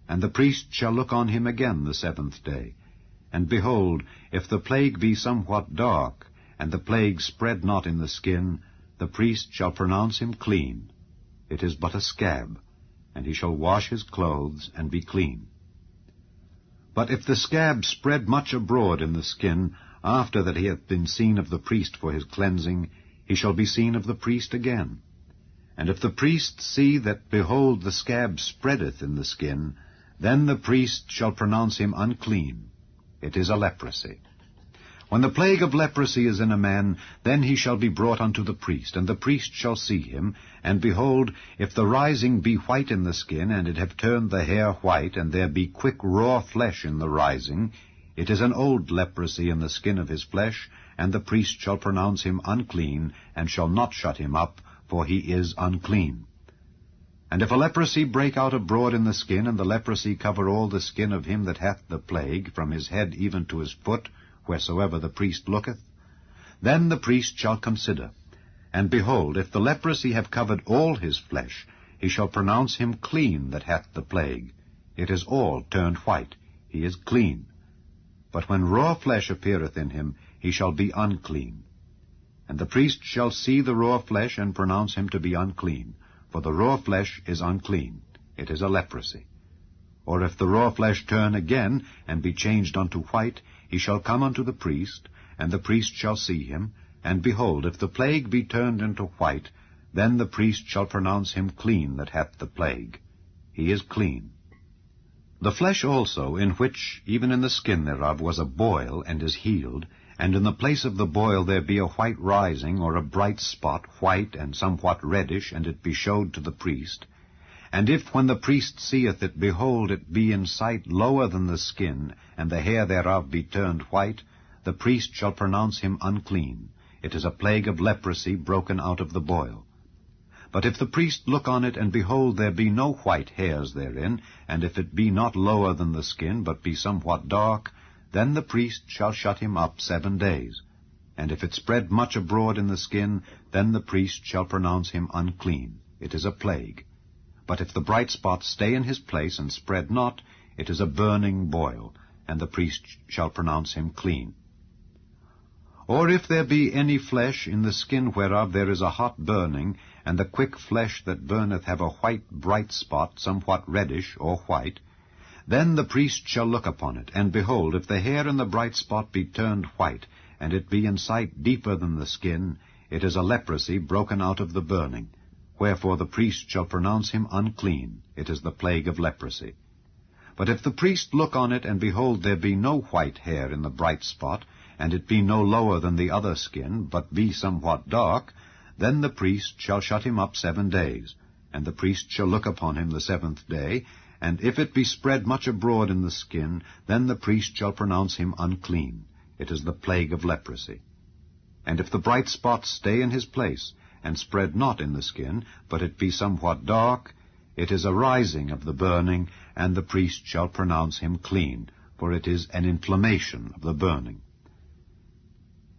And the priest shall look on him again the 7th day. And behold, if the plague be somewhat dark, and the plague spread not in the skin, the priest shall pronounce him clean. It is but a scab, and he shall wash his clothes and be clean. But if the scab spread much abroad in the skin, after that he hath been seen of the priest for his cleansing, he shall be seen of the priest again. And if the priest see that, behold, the scab spreadeth in the skin, then the priest shall pronounce him unclean. It is a leprosy. When the plague of leprosy is in a man, then he shall be brought unto the priest, and the priest shall see him, and behold, if the rising be white in the skin, and it have turned the hair white, and there be quick raw flesh in the rising, it is an old leprosy in the skin of his flesh, and the priest shall pronounce him unclean, and shall not shut him up, for he is unclean. And if a leprosy break out abroad in the skin, and the leprosy cover all the skin of him that hath the plague, from his head even to his foot, wheresoever the priest looketh, then the priest shall consider. And behold, if the leprosy have covered all his flesh, he shall pronounce him clean that hath the plague. It is all turned white. He is clean. But when raw flesh appeareth in him, he shall be unclean. And the priest shall see the raw flesh, and pronounce him to be unclean. For the raw flesh is unclean. It is a leprosy. Or if the raw flesh turn again, and be changed unto white, he shall come unto the priest, and the priest shall see him, and behold, if the plague be turned into white, then the priest shall pronounce him clean that hath the plague. He is clean. The flesh also, in which, even in the skin thereof, was a boil, and is healed, and in the place of the boil there be a white rising, or a bright spot, white and somewhat reddish, and it be showed to the priest, and if, when the priest seeth it, behold, it be in sight lower than the skin, and the hair thereof be turned white, the priest shall pronounce him unclean. It is a plague of leprosy broken out of the boil. But if the priest look on it, and behold, there be no white hairs therein, and if it be not lower than the skin, but be somewhat dark, then the priest shall shut him up 7 days. And if it spread much abroad in the skin, then the priest shall pronounce him unclean. It is a plague. But if the bright spot stay in his place, and spread not, it is a burning boil, and the priest shall pronounce him clean. Or if there be any flesh in the skin whereof there is a hot burning, and the quick flesh that burneth have a white bright spot, somewhat reddish or white, then the priest shall look upon it, and behold, if the hair in the bright spot be turned white, and it be in sight deeper than the skin, it is a leprosy broken out of the burning. Wherefore the priest shall pronounce him unclean. It is the plague of leprosy. But if the priest look on it, and behold, there be no white hair in the bright spot, and it be no lower than the other skin, but be somewhat dark, then the priest shall shut him up 7 days. And the priest shall look upon him the 7th day, and if it be spread much abroad in the skin, then the priest shall pronounce him unclean. It is the plague of leprosy. And if the bright spot stay in his place, and spread not in the skin, but it be somewhat dark, it is a rising of the burning, and the priest shall pronounce him clean, for it is an inflammation of the burning.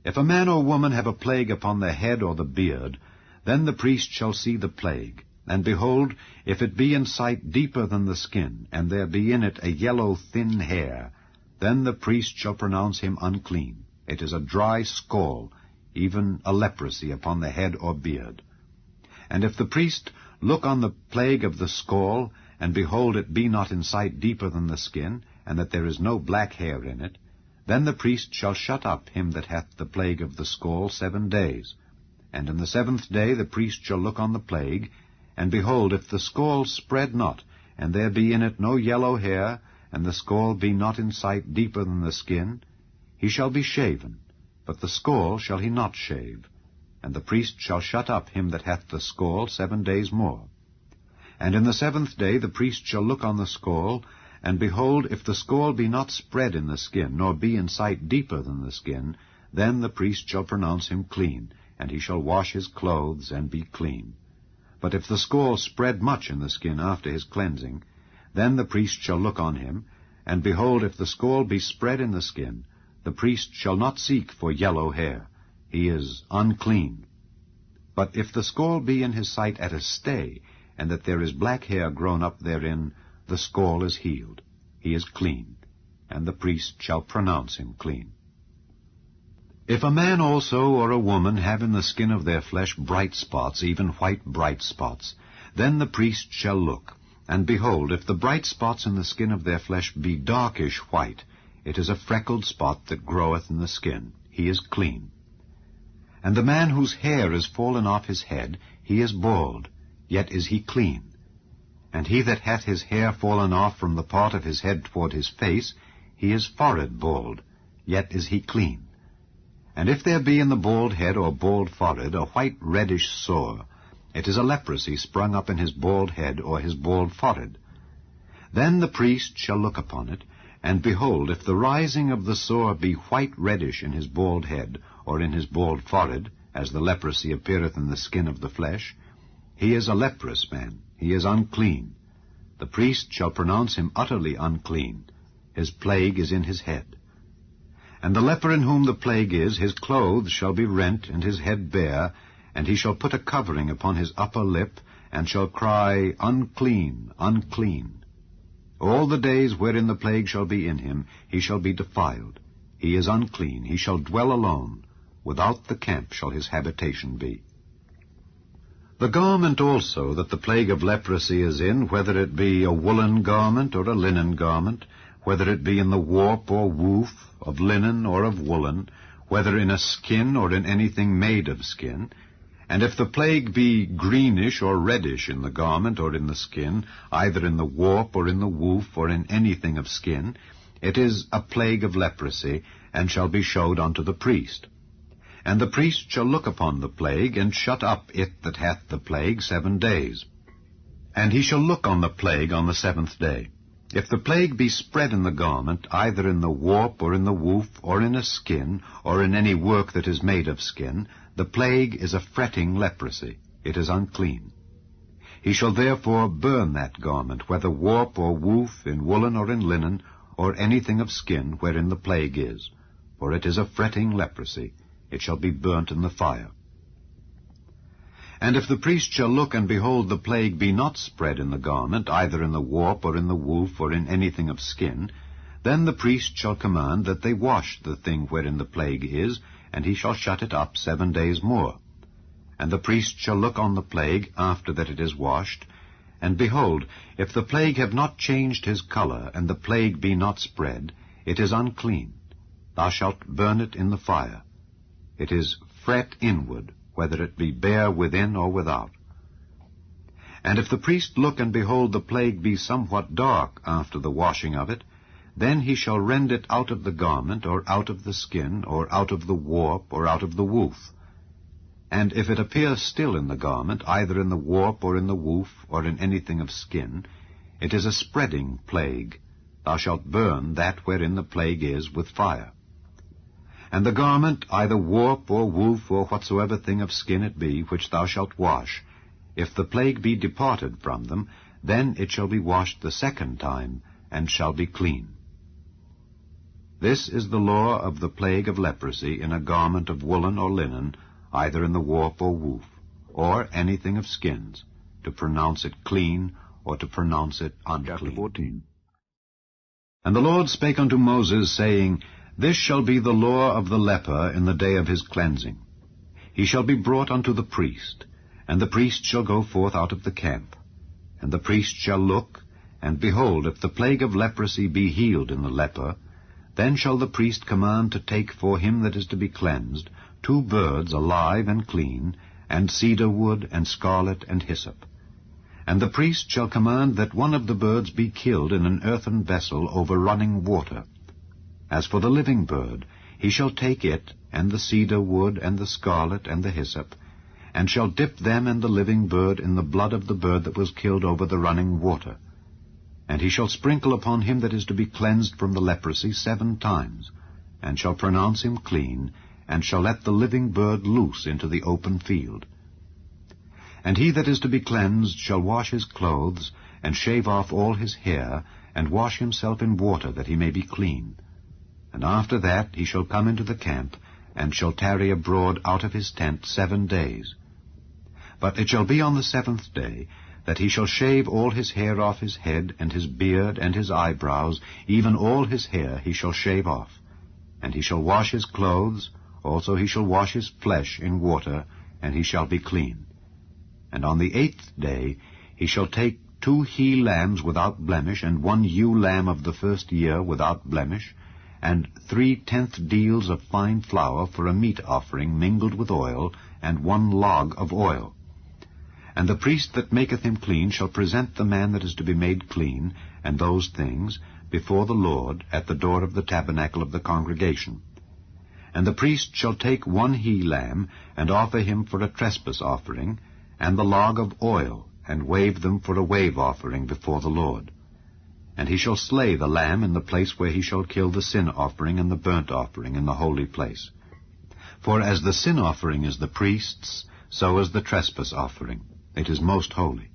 If a man or woman have a plague upon the head or the beard, then the priest shall see the plague. And behold, if it be in sight deeper than the skin, and there be in it a yellow thin hair, then the priest shall pronounce him unclean. It is a dry scall, even a leprosy upon the head or beard. And if the priest look on the plague of the scall, and behold, it be not in sight deeper than the skin, and that there is no black hair in it, then the priest shall shut up him that hath the plague of the scall 7 days. And in the 7th day the priest shall look on the plague, and behold, if the scall spread not, and there be in it no yellow hair, and the scall be not in sight deeper than the skin, he shall be shaven, but the scall shall he not shave. And the priest shall shut up him that hath the scall 7 days more. And in the 7th day the priest shall look on the scall, and behold, if the scall be not spread in the skin, nor be in sight deeper than the skin, then the priest shall pronounce him clean, and he shall wash his clothes, and be clean. But if the scall spread much in the skin after his cleansing, then the priest shall look on him, and behold, if the scall be spread in the skin, the priest shall not seek for yellow hair. He is unclean. But if the scall be in his sight at a stay, and that there is black hair grown up therein, the scall is healed. He is clean, and the priest shall pronounce him clean. If a man also or a woman have in the skin of their flesh bright spots, even white bright spots, then the priest shall look, and behold, if the bright spots in the skin of their flesh be darkish white, it is a freckled spot that groweth in the skin. He is clean. And the man whose hair is fallen off his head, he is bald, yet is he clean. And he that hath his hair fallen off from the part of his head toward his face, he is forehead bald, yet is he clean. And if there be in the bald head or bald forehead a white reddish sore, it is a leprosy sprung up in his bald head or his bald forehead. Then the priest shall look upon it, and behold, if the rising of the sore be white reddish in his bald head or in his bald forehead, as the leprosy appeareth in the skin of the flesh, he is a leprous man, he is unclean. The priest shall pronounce him utterly unclean. His plague is in his head. And the leper in whom the plague is, his clothes shall be rent, and his head bare, and he shall put a covering upon his upper lip, and shall cry, Unclean, unclean. All the days wherein the plague shall be in him, he shall be defiled. He is unclean, he shall dwell alone. Without the camp shall his habitation be. The garment also that the plague of leprosy is in, whether it be a woolen garment or a linen garment, whether it be in the warp or woof, of linen or of woolen, whether in a skin or in anything made of skin, and if the plague be greenish or reddish in the garment or in the skin, either in the warp or in the woof or in anything of skin, it is a plague of leprosy, and shall be showed unto the priest. And the priest shall look upon the plague, and shut up it that hath the plague 7 days. And he shall look on the plague on the 7th day. If the plague be spread in the garment, either in the warp or in the woof, or in a skin, or in any work that is made of skin, the plague is a fretting leprosy. It is unclean. He shall therefore burn that garment, whether warp or woof, in woolen or in linen, or anything of skin wherein the plague is. For it is a fretting leprosy. It shall be burnt in the fire. And if the priest shall look, and behold, the plague be not spread in the garment, either in the warp or in the woof, or in anything of skin, then the priest shall command that they wash the thing wherein the plague is, and he shall shut it up 7 days more. And the priest shall look on the plague after that it is washed, and behold, if the plague have not changed his color, and the plague be not spread, it is unclean. Thou shalt burn it in the fire. It is fret inward, whether it be bare within or without. And if the priest look, and behold, the plague be somewhat dark after the washing of it, then he shall rend it out of the garment, or out of the skin, or out of the warp, or out of the woof. And if it appear still in the garment, either in the warp, or in the woof, or in anything of skin, it is a spreading plague. Thou shalt burn that wherein the plague is with fire. And the garment, either warp or woof, or whatsoever thing of skin it be, which thou shalt wash, if the plague be departed from them, then it shall be washed the second time, and shall be clean. This is the law of the plague of leprosy in a garment of woolen or linen, either in the warp or woof, or anything of skins, to pronounce it clean, or to pronounce it unclean. Chapter 14. And the Lord spake unto Moses, saying, This shall be the law of the leper in the day of his cleansing. He shall be brought unto the priest, and the priest shall go forth out of the camp. And the priest shall look, and behold, if the plague of leprosy be healed in the leper, then shall the priest command to take for him that is to be cleansed 2 birds alive and clean, and cedar wood, and scarlet, and hyssop. And the priest shall command that one of the birds be killed in an earthen vessel over running water. As for the living bird, he shall take it, and the cedar wood, and the scarlet, and the hyssop, and shall dip them and the living bird in the blood of the bird that was killed over the running water. And he shall sprinkle upon him that is to be cleansed from the leprosy 7 times, and shall pronounce him clean, and shall let the living bird loose into the open field. And he that is to be cleansed shall wash his clothes, and shave off all his hair, and wash himself in water, that he may be clean. And after that he shall come into the camp, and shall tarry abroad out of his tent 7 days. But it shall be on the 7th day, that he shall shave all his hair off his head, and his beard, and his eyebrows, even all his hair he shall shave off. And he shall wash his clothes, also he shall wash his flesh in water, and he shall be clean. And on the 8th day he shall take 2 he-lambs without blemish, and 1 ewe lamb of the first year without blemish, and 3/10 deals of fine flour for a meat offering mingled with oil, and 1 log of oil. And the priest that maketh him clean shall present the man that is to be made clean, and those things, before the Lord, at the door of the tabernacle of the congregation. And the priest shall take 1 he-lamb, and offer him for a trespass offering, and the log of oil, and wave them for a wave offering before the Lord. And he shall slay the lamb in the place where he shall kill the sin offering and the burnt offering in the holy place. For as the sin offering is the priest's, so is the trespass offering. It is most holy.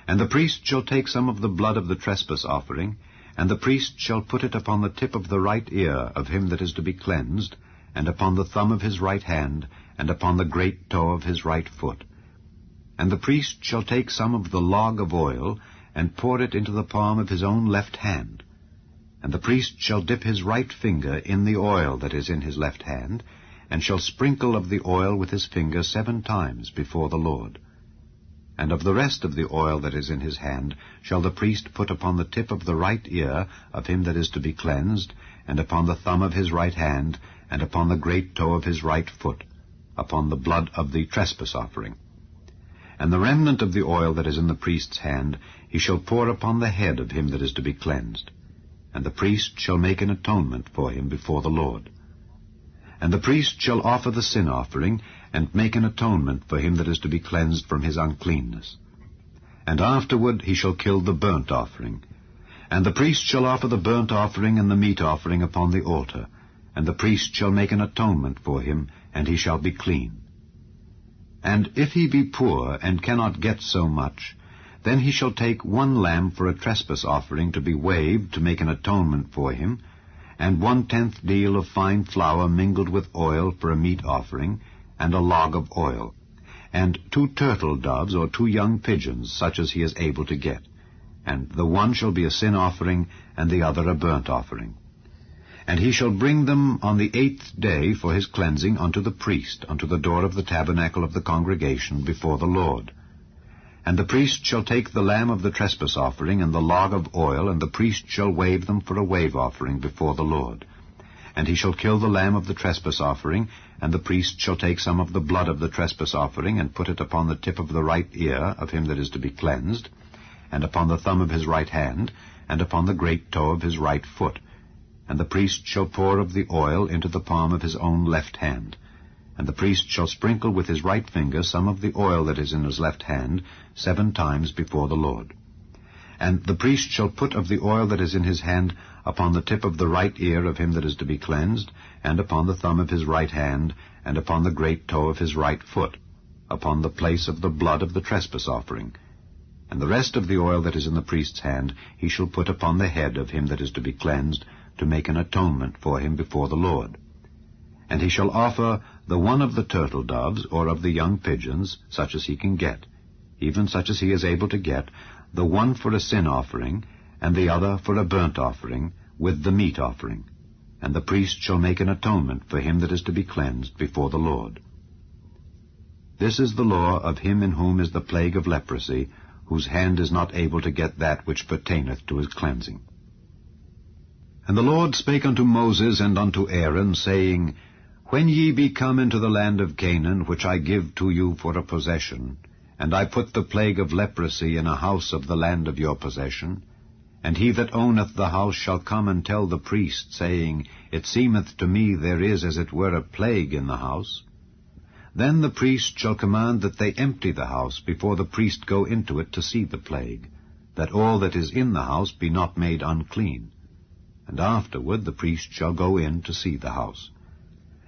And the priest shall take some of the blood of the trespass offering, and the priest shall put it upon the tip of the right ear of him that is to be cleansed, and upon the thumb of his right hand, and upon the great toe of his right foot. And the priest shall take some of the log of oil, and pour it into the palm of his own left hand. And the priest shall dip his right finger in the oil that is in his left hand, and shall sprinkle of the oil with his finger 7 times before the Lord. And of the rest of the oil that is in his hand shall the priest put upon the tip of the right ear of him that is to be cleansed, and upon the thumb of his right hand, and upon the great toe of his right foot, upon the blood of the trespass offering. And the remnant of the oil that is in the priest's hand he shall pour upon the head of him that is to be cleansed. And the priest shall make an atonement for him before the Lord. And the priest shall offer the sin offering, and make an atonement for him that is to be cleansed from his uncleanness. And afterward he shall kill the burnt offering. And the priest shall offer the burnt offering and the meat offering upon the altar. And the priest shall make an atonement for him, and he shall be clean. And if he be poor, and cannot get so much, then he shall take 1 lamb for a trespass offering to be waved to make an atonement for him, and 1/10 deal of fine flour mingled with oil for a meat offering, and a log of oil, and 2 turtle doves or 2 young pigeons, such as he is able to get. And the one shall be a sin offering, and the other a burnt offering. And he shall bring them on the 8th day for his cleansing unto the priest, unto the door of the tabernacle of the congregation before the Lord. And the priest shall take the lamb of the trespass offering and the log of oil, and the priest shall wave them for a wave offering before the Lord. And he shall kill the lamb of the trespass offering, and the priest shall take some of the blood of the trespass offering, and put it upon the tip of the right ear of him that is to be cleansed, and upon the thumb of his right hand, and upon the great toe of his right foot. And the priest shall pour of the oil into the palm of his own left hand. And the priest shall sprinkle with his right finger some of the oil that is in his left hand 7 times before the Lord. And the priest shall put of the oil that is in his hand upon the tip of the right ear of him that is to be cleansed, and upon the thumb of his right hand, and upon the great toe of his right foot, upon the place of the blood of the trespass offering. And the rest of the oil that is in the priest's hand he shall put upon the head of him that is to be cleansed, to make an atonement for him before the Lord. And he shall offer the one of the turtle doves, or of the young pigeons, such as he can get, even such as he is able to get, the one for a sin offering, and the other for a burnt offering, with the meat offering. And the priest shall make an atonement for him that is to be cleansed before the Lord. This is the law of him in whom is the plague of leprosy, whose hand is not able to get that which pertaineth to his cleansing. And the Lord spake unto Moses and unto Aaron, saying, When ye be come into the land of Canaan, which I give to you for a possession, and I put the plague of leprosy in a house of the land of your possession, and he that owneth the house shall come and tell the priest, saying, It seemeth to me there is as it were a plague in the house, then the priest shall command that they empty the house before the priest go into it to see the plague, that all that is in the house be not made unclean. And afterward the priest shall go in to see the house.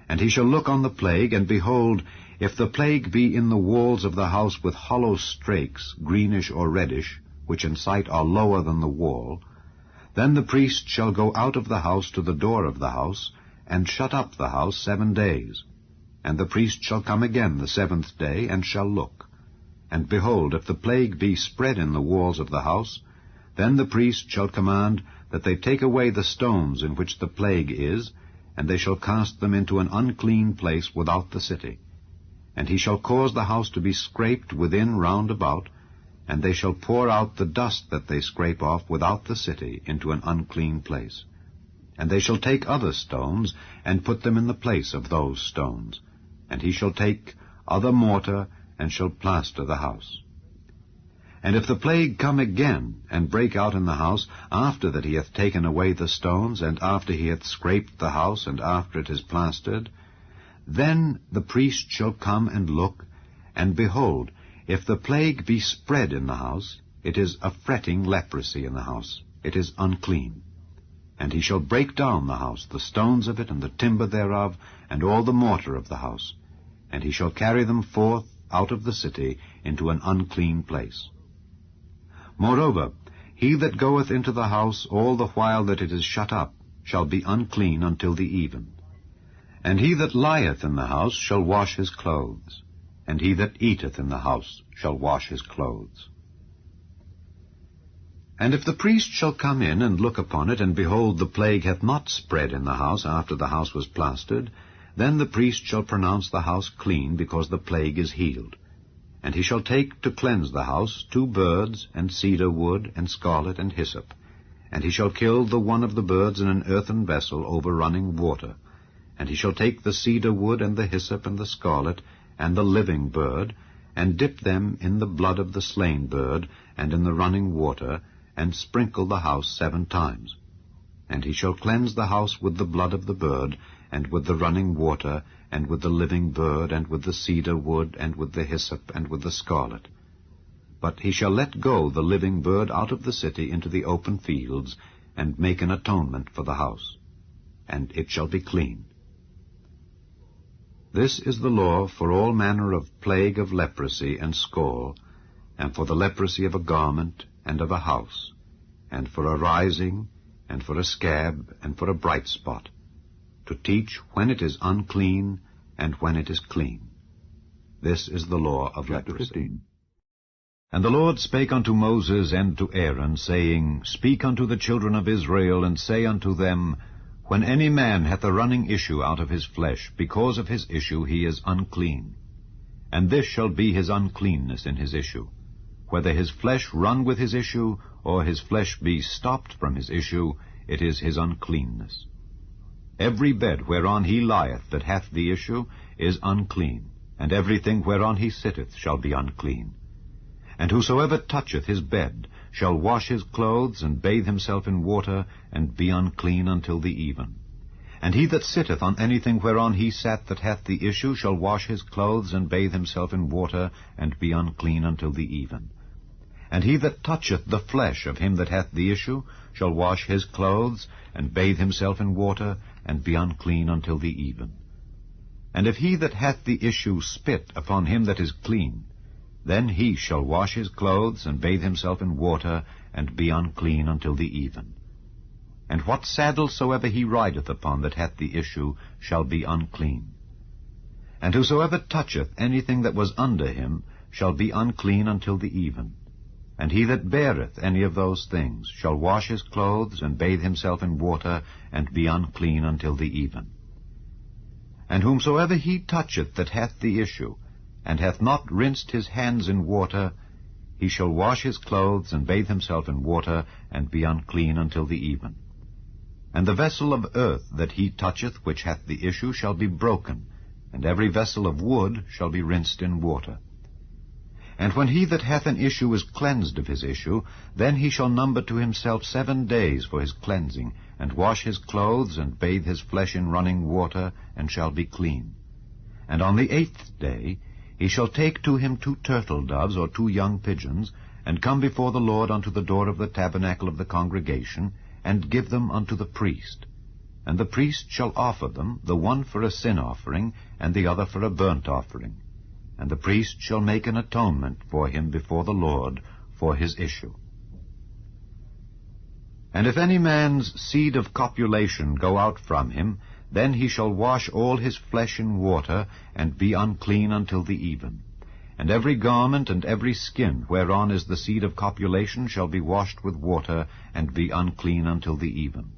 And he shall look on the plague, and behold, if the plague be in the walls of the house with hollow strakes, greenish or reddish, which in sight are lower than the wall, then the priest shall go out of the house to the door of the house, and shut up the house 7 days. And the priest shall come again the 7th day, and shall look. And behold, if the plague be spread in the walls of the house, then the priest shall command that they take away the stones in which the plague is, and they shall cast them into an unclean place without the city. And he shall cause the house to be scraped within round about, and they shall pour out the dust that they scrape off without the city into an unclean place. And they shall take other stones, and put them in the place of those stones. And he shall take other mortar, and shall plaster the house. And if the plague come again, and break out in the house, after that he hath taken away the stones, and after he hath scraped the house, and after it is plastered, then the priest shall come and look, and behold, if the plague be spread in the house, it is a fretting leprosy in the house, it is unclean. And he shall break down the house, the stones of it, and the timber thereof, and all the mortar of the house, and he shall carry them forth out of the city into an unclean place. Moreover, he that goeth into the house all the while that it is shut up shall be unclean until the even. And he that lieth in the house shall wash his clothes, and he that eateth in the house shall wash his clothes. And if the priest shall come in and look upon it, and behold, the plague hath not spread in the house after the house was plastered, then the priest shall pronounce the house clean, because the plague is healed. And he shall take to cleanse the house 2 birds, and cedar wood, and scarlet, and hyssop. And he shall kill the one of the birds in an earthen vessel over running water. And he shall take the cedar wood, and the hyssop, and the scarlet, and the living bird, and dip them in the blood of the slain bird, and in the running water, and sprinkle the house 7 times. And he shall cleanse the house with the blood of the bird, and with the running water, and with the living bird, and with the cedar wood, and with the hyssop, and with the scarlet. But he shall let go the living bird out of the city into the open fields, and make an atonement for the house, and it shall be clean. This is the law for all manner of plague of leprosy and scole, and for the leprosy of a garment, and of a house, and for a rising, and for a scab, and for a bright spot, to teach when it is unclean, and when it is clean. This is the law of leprosy. 15. And the Lord spake unto Moses and to Aaron, saying, Speak unto the children of Israel, and say unto them, When any man hath a running issue out of his flesh, because of his issue he is unclean. And this shall be his uncleanness in his issue, whether his flesh run with his issue, or his flesh be stopped from his issue, it is his uncleanness. Every bed whereon he lieth that hath the issue is unclean, and everything whereon he sitteth shall be unclean. And whosoever toucheth his bed shall wash his clothes, and bathe himself in water, and be unclean until the even. And he that sitteth on anything whereon he sat that hath the issue shall wash his clothes, and bathe himself in water, and be unclean until the even. And he that toucheth the flesh of him that hath the issue shall wash his clothes, and bathe himself in water, and be unclean until the even. And if he that hath the issue spit upon him that is clean, then he shall wash his clothes, and bathe himself in water, and be unclean until the even. And what saddle soever he rideth upon that hath the issue shall be unclean. And whosoever toucheth anything that was under him shall be unclean until the even. And he that beareth any of those things shall wash his clothes, and bathe himself in water, and be unclean until the even. And whomsoever he toucheth that hath the issue, and hath not rinsed his hands in water, he shall wash his clothes, and bathe himself in water, and be unclean until the even. And the vessel of earth that he toucheth which hath the issue shall be broken, and every vessel of wood shall be rinsed in water. And when he that hath an issue is cleansed of his issue, then he shall number to himself 7 days for his cleansing, and wash his clothes, and bathe his flesh in running water, and shall be clean. And on the 8th day he shall take to him 2 turtle doves or 2 young pigeons, and come before the Lord unto the door of the tabernacle of the congregation, and give them unto the priest. And the priest shall offer them, the one for a sin offering, and the other for a burnt offering. And the priest shall make an atonement for him before the Lord for his issue. And if any man's seed of copulation go out from him, then he shall wash all his flesh in water, and be unclean until the even. And every garment and every skin whereon is the seed of copulation shall be washed with water, and be unclean until the even.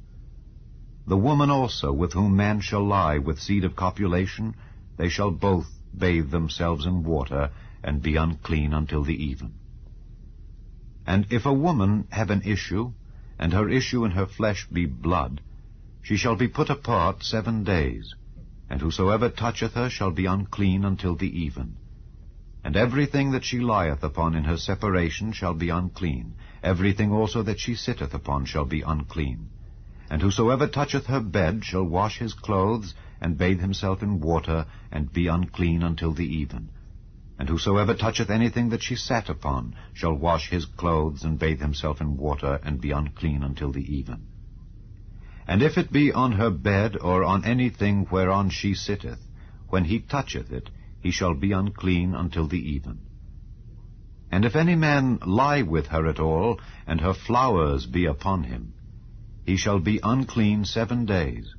The woman also with whom man shall lie with seed of copulation, they shall both bathe themselves in water, and be unclean until the even. And if a woman have an issue, and her issue in her flesh be blood, she shall be put apart 7 days, and whosoever toucheth her shall be unclean until the even. And everything that she lieth upon in her separation shall be unclean, everything also that she sitteth upon shall be unclean. And whosoever toucheth her bed shall wash his clothes, and bathe himself in water, and be unclean until the even. And whosoever toucheth anything that she sat upon shall wash his clothes, and bathe himself in water, and be unclean until the even. And if it be on her bed, or on anything whereon she sitteth, when he toucheth it, he shall be unclean until the even. And if any man lie with her at all, and her flowers be upon him, he shall be unclean 7 days,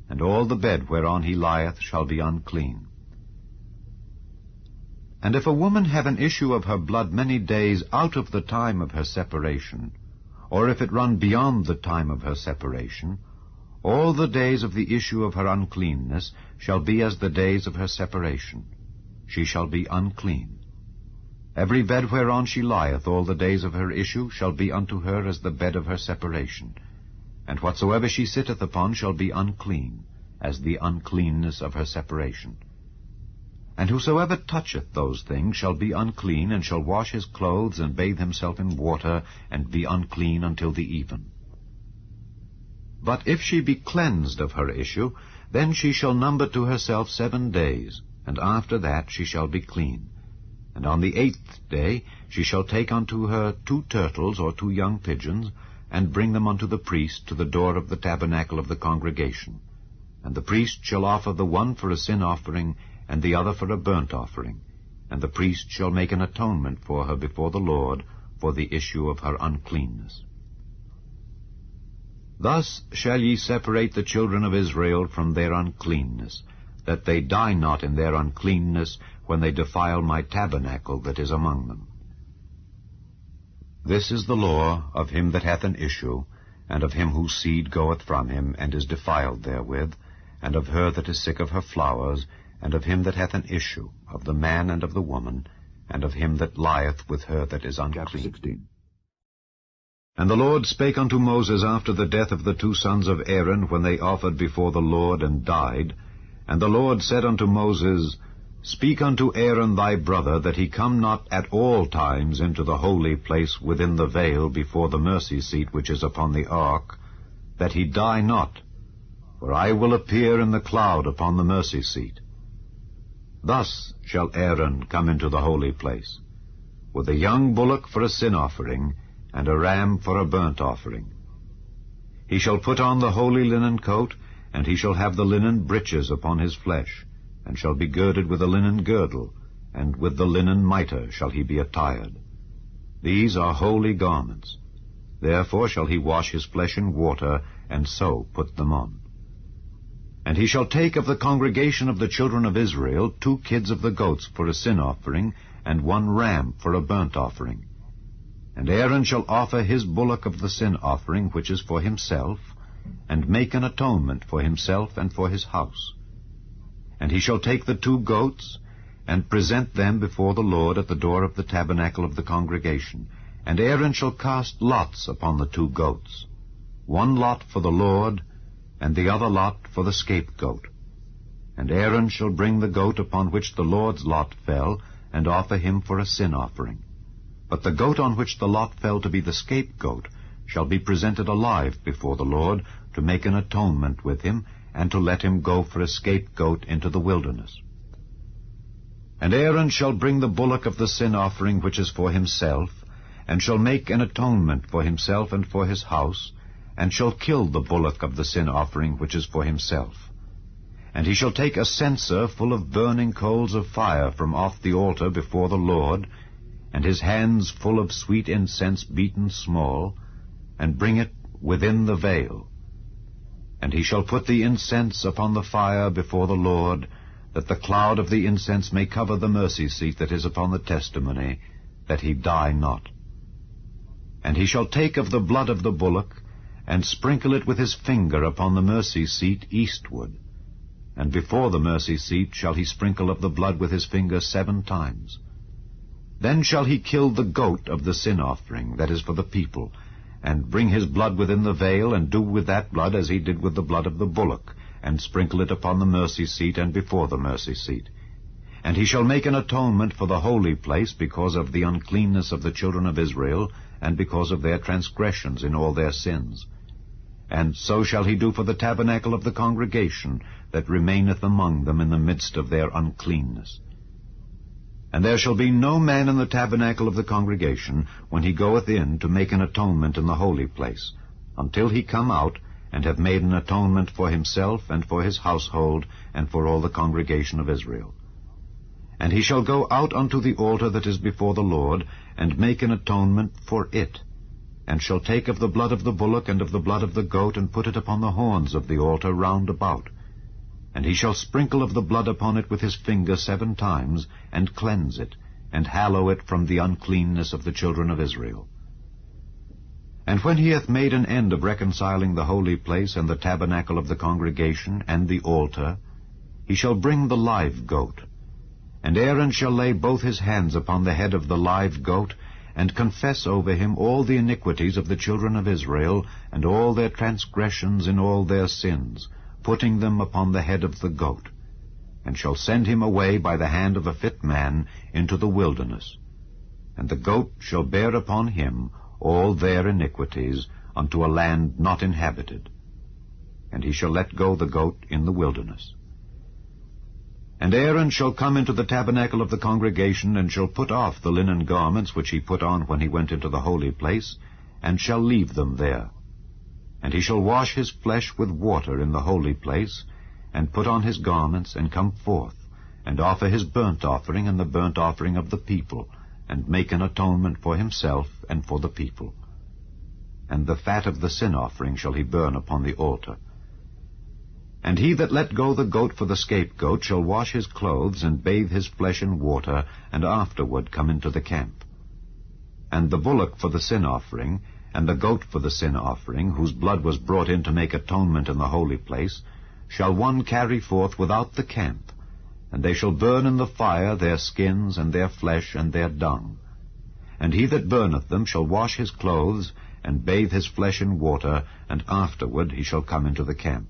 and all the bed whereon he lieth shall be unclean. And if a woman have an issue of her blood many days out of the time of her separation, or if it run beyond the time of her separation, all the days of the issue of her uncleanness shall be as the days of her separation. She shall be unclean. Every bed whereon she lieth all the days of her issue shall be unto her as the bed of her separation. And whatsoever she sitteth upon shall be unclean, as the uncleanness of her separation. And whosoever toucheth those things shall be unclean, and shall wash his clothes, and bathe himself in water, and be unclean until the even. But if she be cleansed of her issue, then she shall number to herself 7 days, and after that she shall be clean. And on the 8th day she shall take unto her 2 turtles or 2 young pigeons, and bring them unto the priest to the door of the tabernacle of the congregation. And the priest shall offer the one for a sin offering, and the other for a burnt offering. And the priest shall make an atonement for her before the Lord for the issue of her uncleanness. Thus shall ye separate the children of Israel from their uncleanness, that they die not in their uncleanness when they defile my tabernacle that is among them. This is the law of him that hath an issue, and of him whose seed goeth from him, and is defiled therewith, and of her that is sick of her flowers, and of him that hath an issue, of the man and of the woman, and of him that lieth with her that is unclean. Chapter 16. And the Lord spake unto Moses after the death of the 2 sons of Aaron, when they offered before the Lord and died. And the Lord said unto Moses, Speak unto Aaron thy brother, that he come not at all times into the holy place within the veil before the mercy seat which is upon the ark, that he die not, for I will appear in the cloud upon the mercy seat. Thus shall Aaron come into the holy place, with a young bullock for a sin offering, and a ram for a burnt offering. He shall put on the holy linen coat, and he shall have the linen breeches upon his flesh, and shall be girded with a linen girdle, and with the linen mitre shall he be attired. These are holy garments. Therefore shall he wash his flesh in water, and so put them on. And he shall take of the congregation of the children of Israel 2 kids of the goats for a sin offering, and 1 ram for a burnt offering. And Aaron shall offer his bullock of the sin offering, which is for himself, and make an atonement for himself and for his house. And he shall take the 2 goats, and present them before the Lord at the door of the tabernacle of the congregation. And Aaron shall cast lots upon the 2 goats, 1 lot for the Lord, and the other lot for the scapegoat. And Aaron shall bring the goat upon which the Lord's lot fell, and offer him for a sin offering. But the goat on which the lot fell to be the scapegoat shall be presented alive before the Lord, to make an atonement with him, and to let him go for a scapegoat into the wilderness. And Aaron shall bring the bullock of the sin offering which is for himself, and shall make an atonement for himself and for his house, and shall kill the bullock of the sin offering which is for himself. And he shall take a censer full of burning coals of fire from off the altar before the Lord, and his hands full of sweet incense beaten small, and bring it within the veil. And he shall put the incense upon the fire before the Lord, that the cloud of the incense may cover the mercy seat that is upon the testimony, that he die not. And he shall take of the blood of the bullock, and sprinkle it with his finger upon the mercy seat eastward. And before the mercy seat shall he sprinkle of the blood with his finger 7 times. Then shall he kill the goat of the sin offering, that is for the people, and bring his blood within the veil, and do with that blood as he did with the blood of the bullock, and sprinkle it upon the mercy seat and before the mercy seat. And he shall make an atonement for the holy place because of the uncleanness of the children of Israel, and because of their transgressions in all their sins. And so shall he do for the tabernacle of the congregation that remaineth among them in the midst of their uncleanness. And there shall be no man in the tabernacle of the congregation, when he goeth in to make an atonement in the holy place, until he come out, and have made an atonement for himself, and for his household, and for all the congregation of Israel. And he shall go out unto the altar that is before the Lord, and make an atonement for it, and shall take of the blood of the bullock and of the blood of the goat, and put it upon the horns of the altar round about. And he shall sprinkle of the blood upon it with his finger 7 times, and cleanse it, and hallow it from the uncleanness of the children of Israel. And when he hath made an end of reconciling the holy place, and the tabernacle of the congregation, and the altar, he shall bring the live goat. And Aaron shall lay both his hands upon the head of the live goat, and confess over him all the iniquities of the children of Israel, and all their transgressions in all their sins, putting them upon the head of the goat, and shall send him away by the hand of a fit man into the wilderness. And the goat shall bear upon him all their iniquities unto a land not inhabited. And he shall let go the goat in the wilderness. And Aaron shall come into the tabernacle of the congregation, and shall put off the linen garments which he put on when he went into the holy place, and shall leave them there. And he shall wash his flesh with water in the holy place, and put on his garments, and come forth, and offer his burnt offering and the burnt offering of the people, and make an atonement for himself and for the people. And the fat of the sin offering shall he burn upon the altar. And he that let go the goat for the scapegoat shall wash his clothes, and bathe his flesh in water, and afterward come into the camp. And the bullock for the sin offering, and the goat for the sin offering, whose blood was brought in to make atonement in the holy place, shall one carry forth without the camp, and they shall burn in the fire their skins, and their flesh, and their dung. And he that burneth them shall wash his clothes, and bathe his flesh in water, and afterward he shall come into the camp.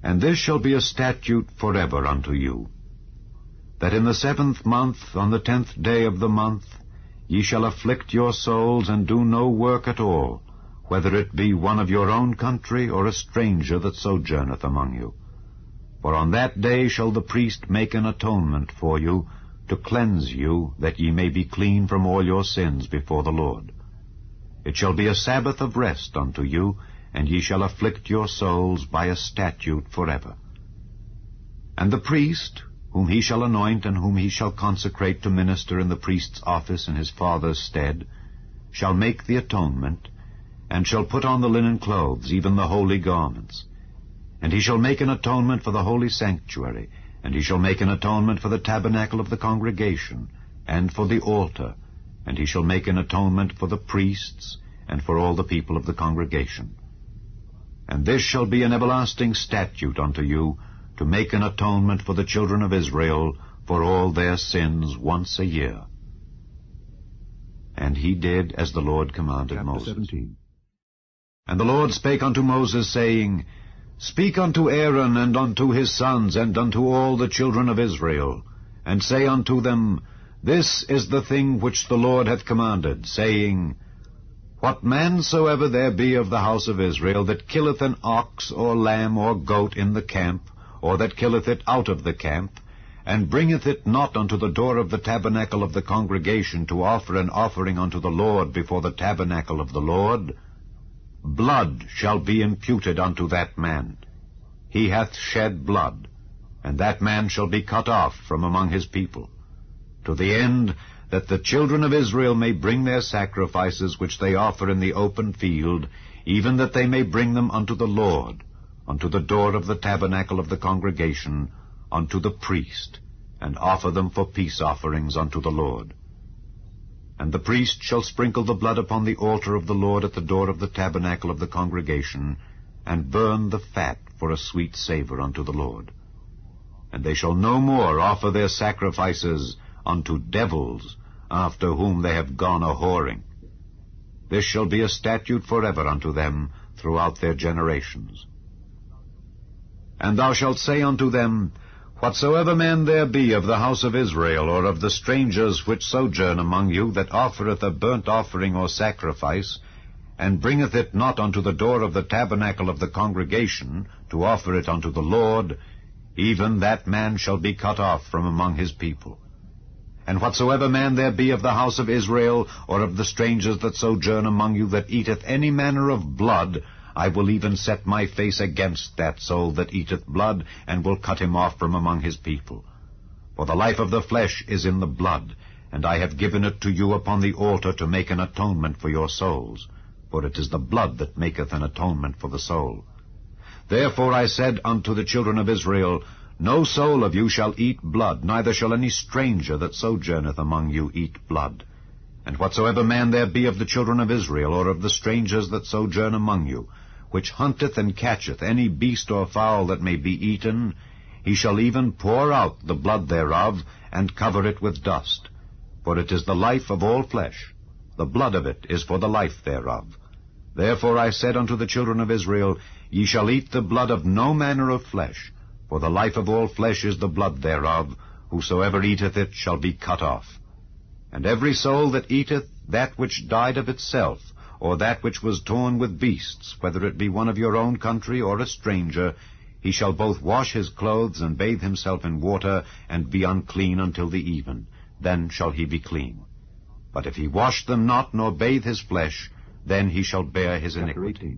And this shall be a statute forever unto you, that in the 7th month, on the 10th day of the month, ye shall afflict your souls, and do no work at all, whether it be one of your own country, or a stranger that sojourneth among you. For on that day shall the priest make an atonement for you, to cleanse you, that ye may be clean from all your sins before the Lord. It shall be a Sabbath of rest unto you, and ye shall afflict your souls by a statute forever. And the priest, whom he shall anoint, and whom he shall consecrate to minister in the priest's office in his father's stead, shall make the atonement, and shall put on the linen clothes, even the holy garments. And he shall make an atonement for the holy sanctuary, and he shall make an atonement for the tabernacle of the congregation, and for the altar, and he shall make an atonement for the priests, and for all the people of the congregation. And this shall be an everlasting statute unto you, to make an atonement for the children of Israel for all their sins once a year. And he did as the Lord commanded Chapter Moses. 17. And the Lord spake unto Moses, saying, Speak unto Aaron, and unto his sons, and unto all the children of Israel, and say unto them, This is the thing which the Lord hath commanded, saying, What man soever there be of the house of Israel that killeth an ox or lamb or goat in the camp, or that killeth it out of the camp, and bringeth it not unto the door of the tabernacle of the congregation to offer an offering unto the Lord before the tabernacle of the Lord, blood shall be imputed unto that man. He hath shed blood, and that man shall be cut off from among his people, to the end that the children of Israel may bring their sacrifices which they offer in the open field, even that they may bring them unto the Lord, unto the door of the tabernacle of the congregation, unto the priest, and offer them for peace offerings unto the Lord. And the priest shall sprinkle the blood upon the altar of the Lord at the door of the tabernacle of the congregation, and burn the fat for a sweet savor unto the Lord. And they shall no more offer their sacrifices unto devils, after whom they have gone a-whoring. This shall be a statute forever unto them throughout their generations. And thou shalt say unto them, Whatsoever man there be of the house of Israel, or of the strangers which sojourn among you, that offereth a burnt offering or sacrifice, and bringeth it not unto the door of the tabernacle of the congregation, to offer it unto the Lord, even that man shall be cut off from among his people. And whatsoever man there be of the house of Israel, or of the strangers that sojourn among you, that eateth any manner of blood, I will even set my face against that soul that eateth blood, and will cut him off from among his people. For the life of the flesh is in the blood, and I have given it to you upon the altar to make an atonement for your souls. For it is the blood that maketh an atonement for the soul. Therefore I said unto the children of Israel, No soul of you shall eat blood, neither shall any stranger that sojourneth among you eat blood. And whatsoever man there be of the children of Israel, or of the strangers that sojourn among you, which hunteth and catcheth any beast or fowl that may be eaten, he shall even pour out the blood thereof, and cover it with dust. For it is the life of all flesh. The blood of it is for the life thereof. Therefore I said unto the children of Israel, Ye shall eat the blood of no manner of flesh, for the life of all flesh is the blood thereof. Whosoever eateth it shall be cut off. And every soul that eateth that which died of itself, or that which was torn with beasts, whether it be one of your own country or a stranger, he shall both wash his clothes and bathe himself in water, and be unclean until the even. Then shall he be clean. But if he wash them not, nor bathe his flesh, then he shall bear his iniquity.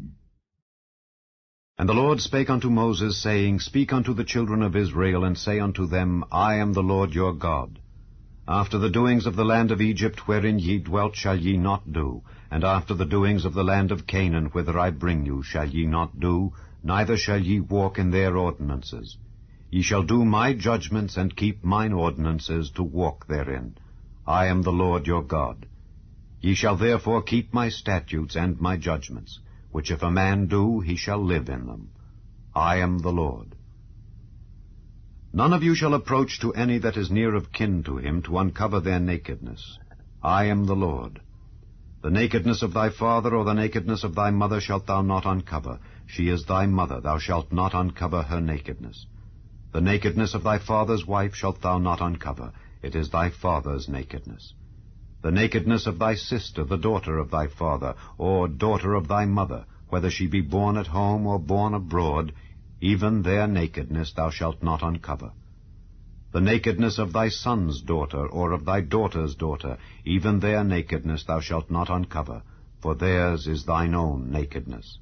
And the Lord spake unto Moses, saying, Speak unto the children of Israel, and say unto them, I am the Lord your God. After the doings of the land of Egypt, wherein ye dwelt, shall ye not do, and after the doings of the land of Canaan, whither I bring you, shall ye not do, neither shall ye walk in their ordinances. Ye shall do my judgments, and keep mine ordinances, to walk therein. I am the Lord your God. Ye shall therefore keep my statutes and my judgments, which if a man do, he shall live in them. I am the Lord. None of you shall approach to any that is near of kin to him, to uncover their nakedness. I am the Lord. The nakedness of thy father or the nakedness of thy mother shalt thou not uncover. She is thy mother, thou shalt not uncover her nakedness. The nakedness of thy father's wife shalt thou not uncover. It is thy father's nakedness. The nakedness of thy sister, the daughter of thy father, or daughter of thy mother, whether she be born at home or born abroad, even their nakedness thou shalt not uncover. The nakedness of thy son's daughter, or of thy daughter's daughter, even their nakedness thou shalt not uncover, for theirs is thine own nakedness.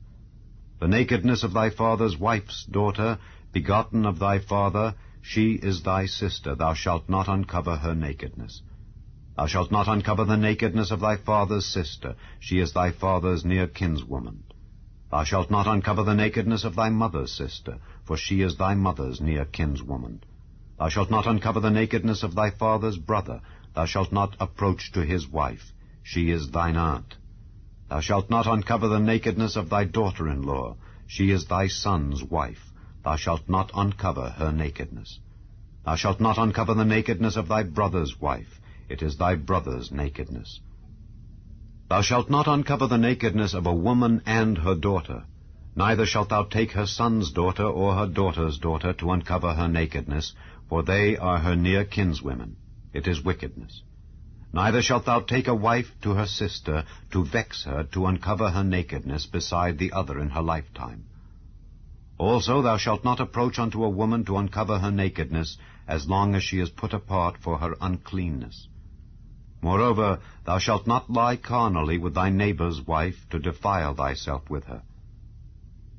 The nakedness of thy father's wife's daughter, begotten of thy father, she is thy sister, thou shalt not uncover her nakedness. Thou shalt not uncover the nakedness of thy father's sister, she is thy father's near kinswoman. Thou shalt not uncover the nakedness of thy mother's sister, for she is thy mother's near kinswoman. Thou shalt not uncover the nakedness of thy father's brother, thou shalt not approach to his wife, she is thine aunt. Thou shalt not uncover the nakedness of thy daughter-in-law, she is thy son's wife, thou shalt not uncover her nakedness. Thou shalt not uncover the nakedness of thy brother's wife, it is thy brother's nakedness. Thou shalt not uncover the nakedness of a woman and her daughter, neither shalt thou take her son's daughter or her daughter's daughter to uncover her nakedness, for they are her near kinswomen. It is wickedness. Neither shalt thou take a wife to her sister, to vex her, to uncover her nakedness beside the other in her lifetime. Also thou shalt not approach unto a woman to uncover her nakedness, as long as she is put apart for her uncleanness. Moreover, thou shalt not lie carnally with thy neighbor's wife, to defile thyself with her.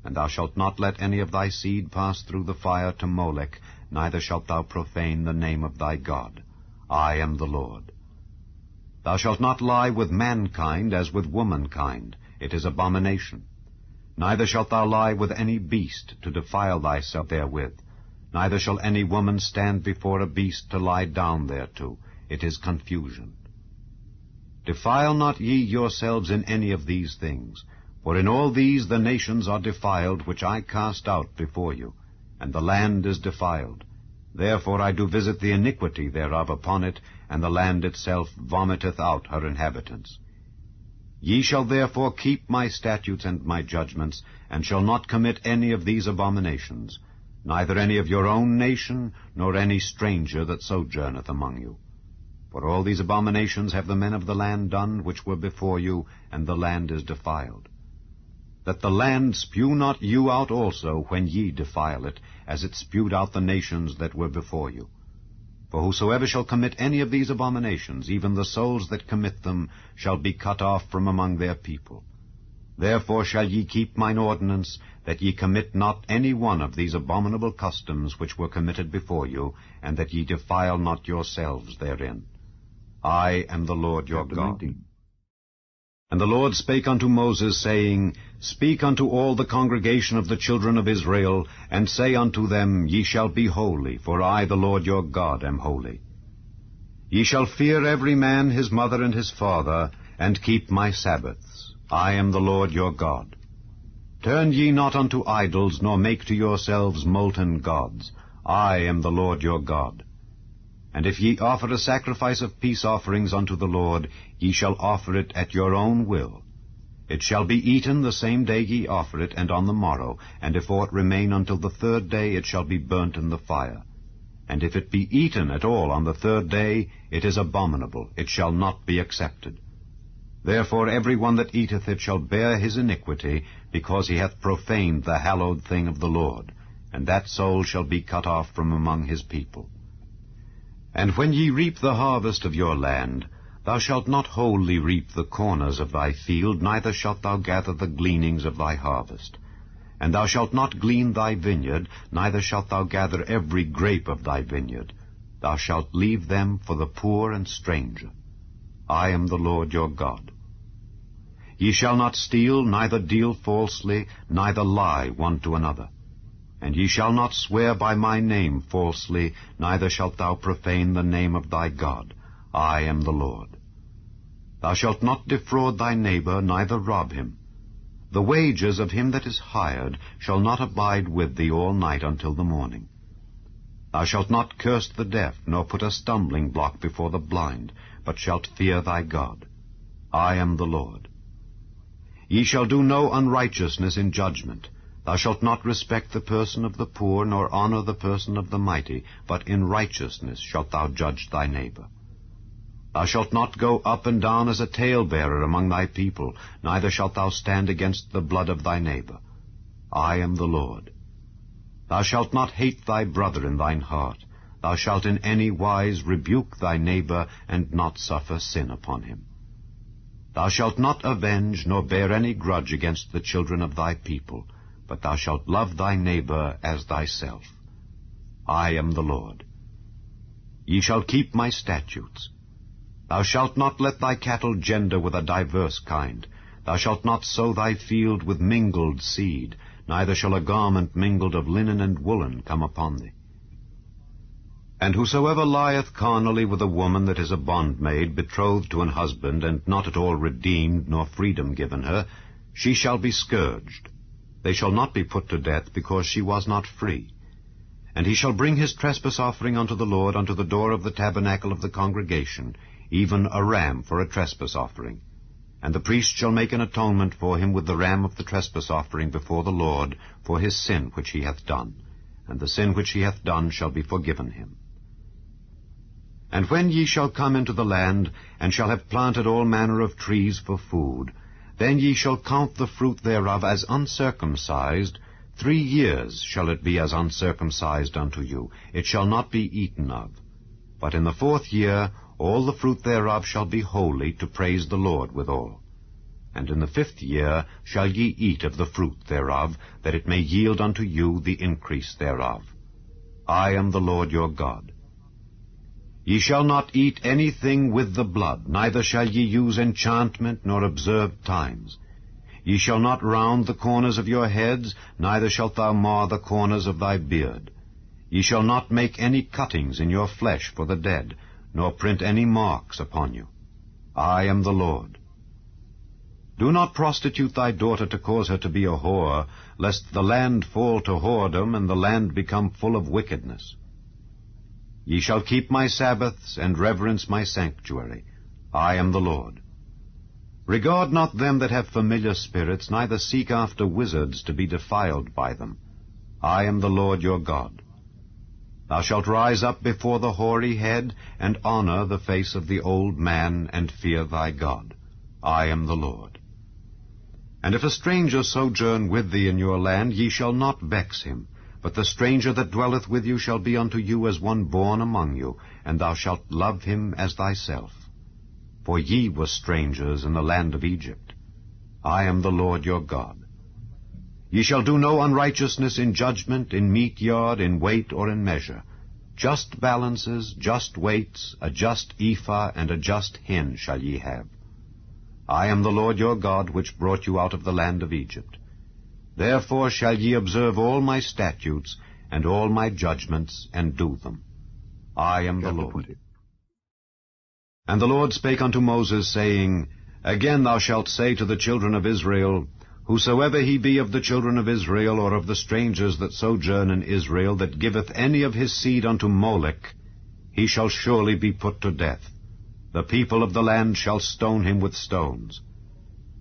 And thou shalt not let any of thy seed pass through the fire to Molech, neither shalt thou profane the name of thy God. I am the Lord. Thou shalt not lie with mankind as with womankind, it is abomination. Neither shalt thou lie with any beast, to defile thyself therewith. Neither shall any woman stand before a beast to lie down thereto, it is confusion. Defile not ye yourselves in any of these things, for in all these the nations are defiled, which I cast out before you, and the land is defiled. Therefore I do visit the iniquity thereof upon it, and the land itself vomiteth out her inhabitants. Ye shall therefore keep my statutes and my judgments, and shall not commit any of these abominations, neither any of your own nation, nor any stranger that sojourneth among you. For all these abominations have the men of the land done, which were before you, and the land is defiled. That the land spew not you out also when ye defile it, as it spewed out the nations that were before you. For whosoever shall commit any of these abominations, even the souls that commit them, shall be cut off from among their people. Therefore shall ye keep mine ordinance, that ye commit not any one of these abominable customs which were committed before you, and that ye defile not yourselves therein. I am the Lord your God. 19. And the Lord spake unto Moses, saying, Speak unto all the congregation of the children of Israel, and say unto them, Ye shall be holy, for I, the Lord your God, am holy. Ye shall fear every man his mother and his father, and keep my Sabbaths. I am the Lord your God. Turn ye not unto idols, nor make to yourselves molten gods. I am the Lord your God. And if ye offer a sacrifice of peace offerings unto the Lord, ye shall offer it at your own will. It shall be eaten the same day ye offer it, and on the morrow, and if aught remain until the third day, it shall be burnt in the fire. And if it be eaten at all on the third day, it is abominable, it shall not be accepted. Therefore every one that eateth it shall bear his iniquity, because he hath profaned the hallowed thing of the Lord, and that soul shall be cut off from among his people. And when ye reap the harvest of your land, thou shalt not wholly reap the corners of thy field, neither shalt thou gather the gleanings of thy harvest. And thou shalt not glean thy vineyard, neither shalt thou gather every grape of thy vineyard. Thou shalt leave them for the poor and stranger. I am the Lord your God. Ye shall not steal, neither deal falsely, neither lie one to another. And ye shall not swear by my name falsely, neither shalt thou profane the name of thy God. I am the Lord. Thou shalt not defraud thy neighbor, neither rob him. The wages of him that is hired shall not abide with thee all night until the morning. Thou shalt not curse the deaf, nor put a stumbling block before the blind, but shalt fear thy God. I am the Lord. Ye shall do no unrighteousness in judgment. Thou shalt not respect the person of the poor, nor honor the person of the mighty, but in righteousness shalt thou judge thy neighbor. Thou shalt not go up and down as a talebearer among thy people, neither shalt thou stand against the blood of thy neighbor. I am the Lord. Thou shalt not hate thy brother in thine heart. Thou shalt in any wise rebuke thy neighbor, and not suffer sin upon him. Thou shalt not avenge, nor bear any grudge against the children of thy people, but thou shalt love thy neighbor as thyself. I am the Lord. Ye shall keep my statutes. Thou shalt not let thy cattle gender with a diverse kind. Thou shalt not sow thy field with mingled seed, neither shall a garment mingled of linen and woolen come upon thee. And whosoever lieth carnally with a woman that is a bondmaid, betrothed to an husband, and not at all redeemed, nor freedom given her, she shall be scourged. They shall not be put to death, because she was not free. And he shall bring his trespass offering unto the Lord unto the door of the tabernacle of the congregation, even a ram for a trespass offering. And the priest shall make an atonement for him with the ram of the trespass offering before the Lord for his sin which he hath done, and the sin which he hath done shall be forgiven him. And when ye shall come into the land, and shall have planted all manner of trees for food, then ye shall count the fruit thereof as uncircumcised. 3 years shall it be as uncircumcised unto you. It shall not be eaten of. But in the 4th year all the fruit thereof shall be holy, to praise the Lord withal. And in the 5th year shall ye eat of the fruit thereof, that it may yield unto you the increase thereof. I am the Lord your God. Ye shall not eat anything with the blood, neither shall ye use enchantment, nor observe times. Ye shall not round the corners of your heads, neither shalt thou mar the corners of thy beard. Ye shall not make any cuttings in your flesh for the dead, nor print any marks upon you. I am the Lord. Do not prostitute thy daughter to cause her to be a whore, lest the land fall to whoredom, and the land become full of wickedness. Ye shall keep my Sabbaths, and reverence my sanctuary. I am the Lord. Regard not them that have familiar spirits, neither seek after wizards to be defiled by them. I am the Lord your God. Thou shalt rise up before the hoary head, and honor the face of the old man, and fear thy God. I am the Lord. And if a stranger sojourn with thee in your land, ye shall not vex him. But the stranger that dwelleth with you shall be unto you as one born among you, and thou shalt love him as thyself. For ye were strangers in the land of Egypt. I am the Lord your God. Ye shall do no unrighteousness in judgment, in meat yard, in weight, or in measure. Just balances, just weights, a just ephah, and a just hin shall ye have. I am the Lord your God, which brought you out of the land of Egypt. Therefore shall ye observe all my statutes, and all my judgments, and do them. I am the Lord. And the Lord spake unto Moses, saying, Again thou shalt say to the children of Israel, Whosoever he be of the children of Israel, or of the strangers that sojourn in Israel, that giveth any of his seed unto Molech, he shall surely be put to death. The people of the land shall stone him with stones.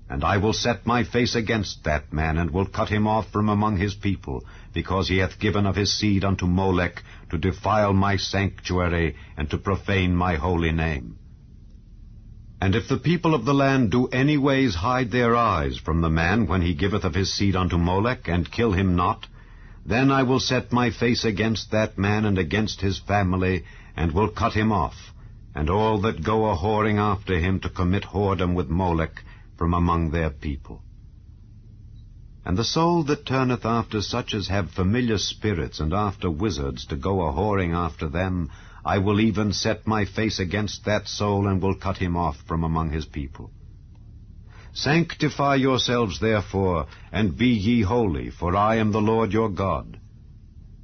And I will set my face against that man, and will cut him off from among his people, because he hath given of his seed unto Molech, to defile my sanctuary, and to profane my holy name. And if the people of the land do any ways hide their eyes from the man when he giveth of his seed unto Molech, and kill him not, then I will set my face against that man and against his family, and will cut him off, and all that go a-whoring after him to commit whoredom with Molech, from among their people. And the soul that turneth after such as have familiar spirits, and after wizards, to go a-whoring after them, I will even set my face against that soul, and will cut him off from among his people. Sanctify yourselves therefore, and be ye holy, for I am the Lord your God.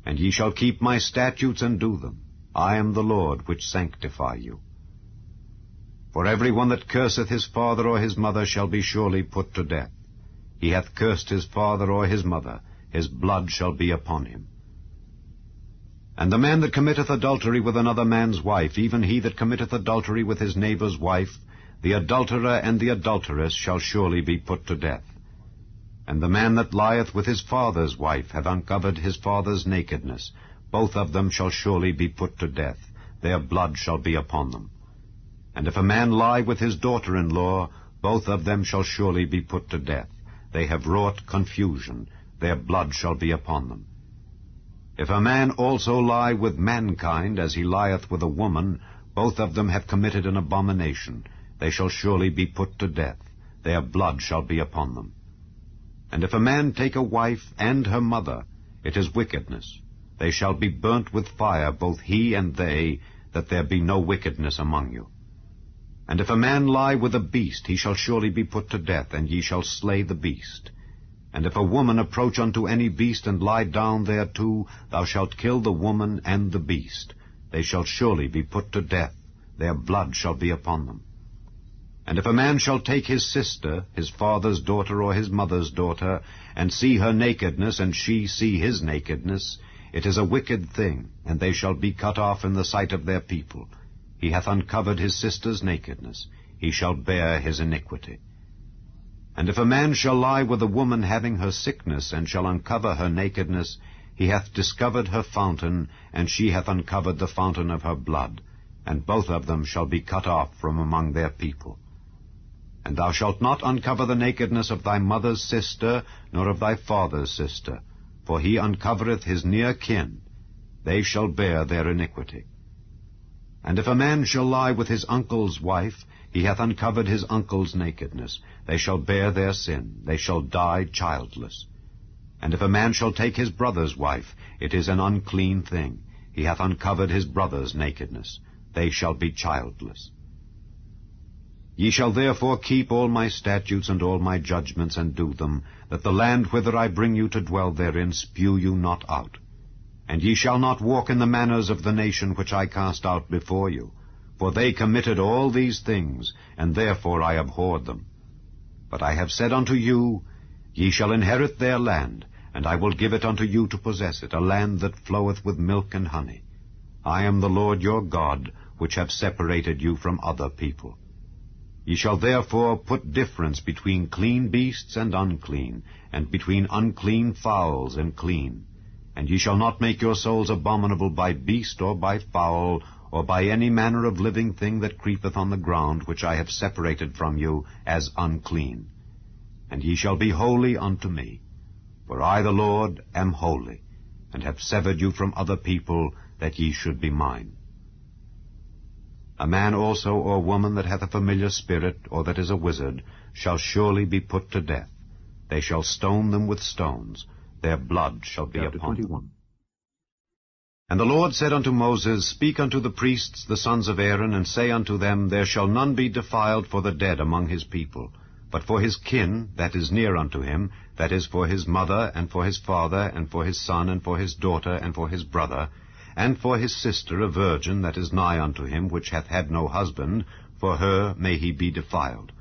And ye shall keep my statutes and do them. I am the Lord which sanctify you. For every one that curseth his father or his mother shall be surely put to death. He hath cursed his father or his mother, his blood shall be upon him. And the man that committeth adultery with another man's wife, even he that committeth adultery with his neighbour's wife, the adulterer and the adulteress shall surely be put to death. And the man that lieth with his father's wife hath uncovered his father's nakedness. Both of them shall surely be put to death. Their blood shall be upon them. And if a man lie with his daughter-in-law, both of them shall surely be put to death. They have wrought confusion. Their blood shall be upon them. If a man also lie with mankind as he lieth with a woman, both of them have committed an abomination. They shall surely be put to death. Their blood shall be upon them. And if a man take a wife and her mother, it is wickedness. They shall be burnt with fire, both he and they, that there be no wickedness among you. And if a man lie with a beast, he shall surely be put to death, and ye shall slay the beast. And if a woman approach unto any beast, and lie down thereto, thou shalt kill the woman and the beast. They shall surely be put to death. Their blood shall be upon them. And if a man shall take his sister, his father's daughter or his mother's daughter, and see her nakedness, and she see his nakedness, it is a wicked thing, and they shall be cut off in the sight of their people. He hath uncovered his sister's nakedness. He shall bear his iniquity. And if a man shall lie with a woman having her sickness, and shall uncover her nakedness, he hath discovered her fountain, and she hath uncovered the fountain of her blood, and both of them shall be cut off from among their people. And thou shalt not uncover the nakedness of thy mother's sister, nor of thy father's sister, for he uncovereth his near kin. They shall bear their iniquity. And if a man shall lie with his uncle's wife, he hath uncovered his uncle's nakedness. They shall bear their sin. They shall die childless. And if a man shall take his brother's wife, it is an unclean thing. He hath uncovered his brother's nakedness. They shall be childless. Ye shall therefore keep all my statutes and all my judgments, and do them, that the land whither I bring you to dwell therein spew you not out. And ye shall not walk in the manners of the nation which I cast out before you, for they committed all these things, and therefore I abhorred them. But I have said unto you, Ye shall inherit their land, and I will give it unto you to possess it, a land that floweth with milk and honey. I am the Lord your God, which have separated you from other people. Ye shall therefore put difference between clean beasts and unclean, and between unclean fowls and clean. And ye shall not make your souls abominable by beast or by fowl, or by any manner of living thing that creepeth on the ground, which I have separated from you as unclean. And ye shall be holy unto me. For I the Lord am holy, and have severed you from other people, that ye should be mine. A man also or woman that hath a familiar spirit, or that is a wizard, shall surely be put to death. They shall stone them with stones. Their blood shall be upon them. And the Lord said unto Moses, Speak unto the priests, the sons of Aaron, and say unto them, There shall none be defiled for the dead among his people, but for his kin that is near unto him, that is for his mother, and for his father, and for his son, and for his daughter, and for his brother, and for his sister a virgin that is nigh unto him, which hath had no husband, for her may he be defiled.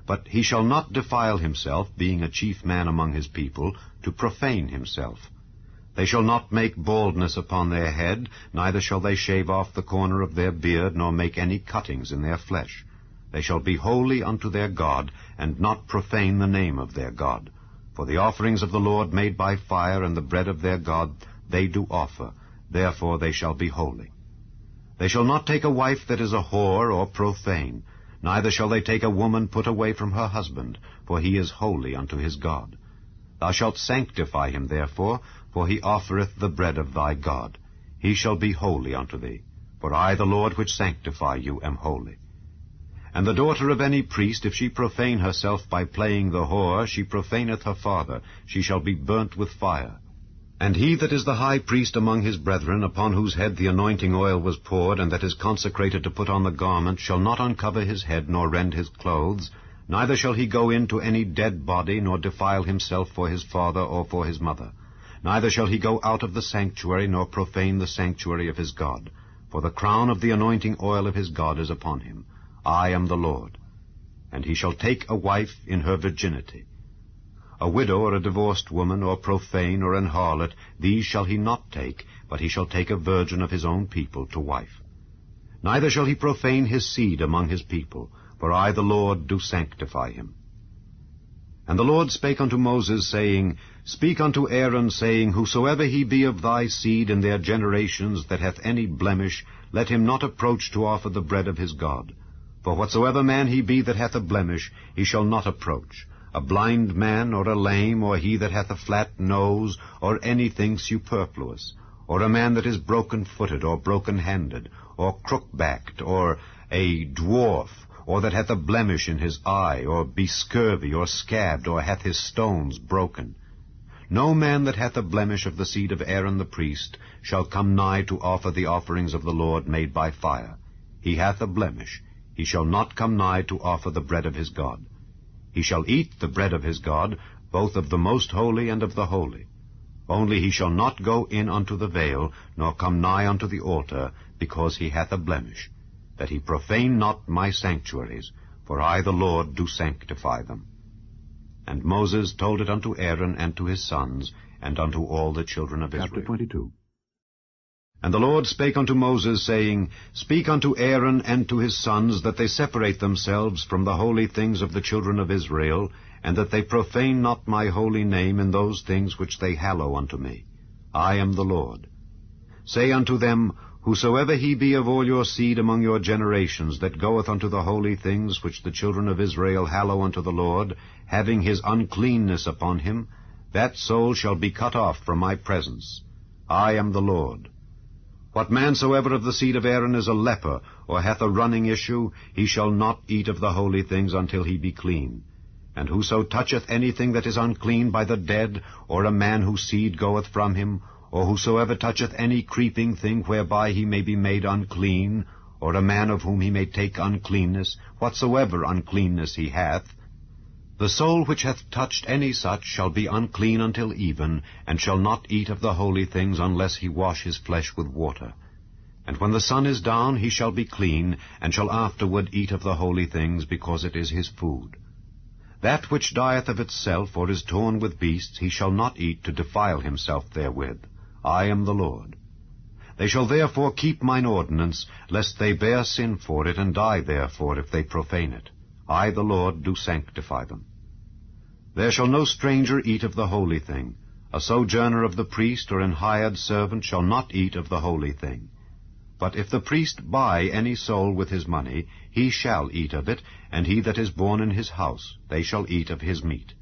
But he shall not defile himself, being a chief man among his people, to profane himself. They shall not make baldness upon their head, neither shall they shave off the corner of their beard, nor make any cuttings in their flesh. They shall be holy unto their God, and not profane the name of their God. For the offerings of the Lord made by fire, and the bread of their God, they do offer. Therefore they shall be holy. They shall not take a wife that is a whore or profane, neither shall they take a woman put away from her husband, for he is holy unto his God. Thou shalt sanctify him therefore, for he offereth the bread of thy God. He shall be holy unto thee, for I the Lord which sanctify you am holy. And the daughter of any priest, if she profane herself by playing the whore, she profaneth her father, she shall be burnt with fire. And he that is the high priest among his brethren, upon whose head the anointing oil was poured, and that is consecrated to put on the garment, shall not uncover his head, nor rend his clothes, neither shall he go into any dead body, nor defile himself for his father or for his mother. Neither shall he go out of the sanctuary, nor profane the sanctuary of his God. For the crown of the anointing oil of his God is upon him. I am the Lord. And he shall take a wife in her virginity. A widow or a divorced woman, or profane, or an harlot, these shall he not take, but he shall take a virgin of his own people to wife. Neither shall he profane his seed among his people, for I the Lord do sanctify him. And the Lord spake unto Moses, saying, Speak unto Aaron, saying, Whosoever he be of thy seed in their generations that hath any blemish, let him not approach to offer the bread of his God. For whatsoever man he be that hath a blemish, he shall not approach. A blind man, or a lame, or he that hath a flat nose, or anything superfluous, or a man that is broken-footed, or broken-handed, or crook-backed, or a dwarf, or that hath a blemish in his eye, or be scurvy, or scabbed, or hath his stones broken. No man that hath a blemish of the seed of Aaron the priest shall come nigh to offer the offerings of the Lord made by fire. He hath a blemish. He shall not come nigh to offer the bread of his God. He shall eat the bread of his God, both of the most holy and of the holy. Only he shall not go in unto the veil, nor come nigh unto the altar, because he hath a blemish, that he profane not my sanctuaries, for I the Lord do sanctify them. And Moses told it unto Aaron and to his sons, and unto all the children of Israel. Chapter 22. And the Lord spake unto Moses, saying, Speak unto Aaron and to his sons, that they separate themselves from the holy things of the children of Israel, and that they profane not my holy name in those things which they hallow unto me. I am the Lord. Say unto them, Whosoever he be of all your seed among your generations, that goeth unto the holy things which the children of Israel hallow unto the Lord, having his uncleanness upon him, that soul shall be cut off from my presence. I am the Lord. What man soever of the seed of Aaron is a leper, or hath a running issue, he shall not eat of the holy things until he be clean. And whoso toucheth anything that is unclean by the dead, or a man whose seed goeth from him, or whosoever toucheth any creeping thing whereby he may be made unclean, or a man of whom he may take uncleanness, whatsoever uncleanness he hath, the soul which hath touched any such shall be unclean until even, and shall not eat of the holy things unless he wash his flesh with water. And when the sun is down he shall be clean, and shall afterward eat of the holy things, because it is his food. That which dieth of itself, or is torn with beasts, he shall not eat to defile himself therewith. I am the Lord. They shall therefore keep mine ordinance, lest they bear sin for it, and die therefore if they profane it. I, the Lord, do sanctify them. There shall no stranger eat of the holy thing. A sojourner of the priest, or an hired servant, shall not eat of the holy thing. But if the priest buy any soul with his money, he shall eat of it, and he that is born in his house, they shall eat of his meat.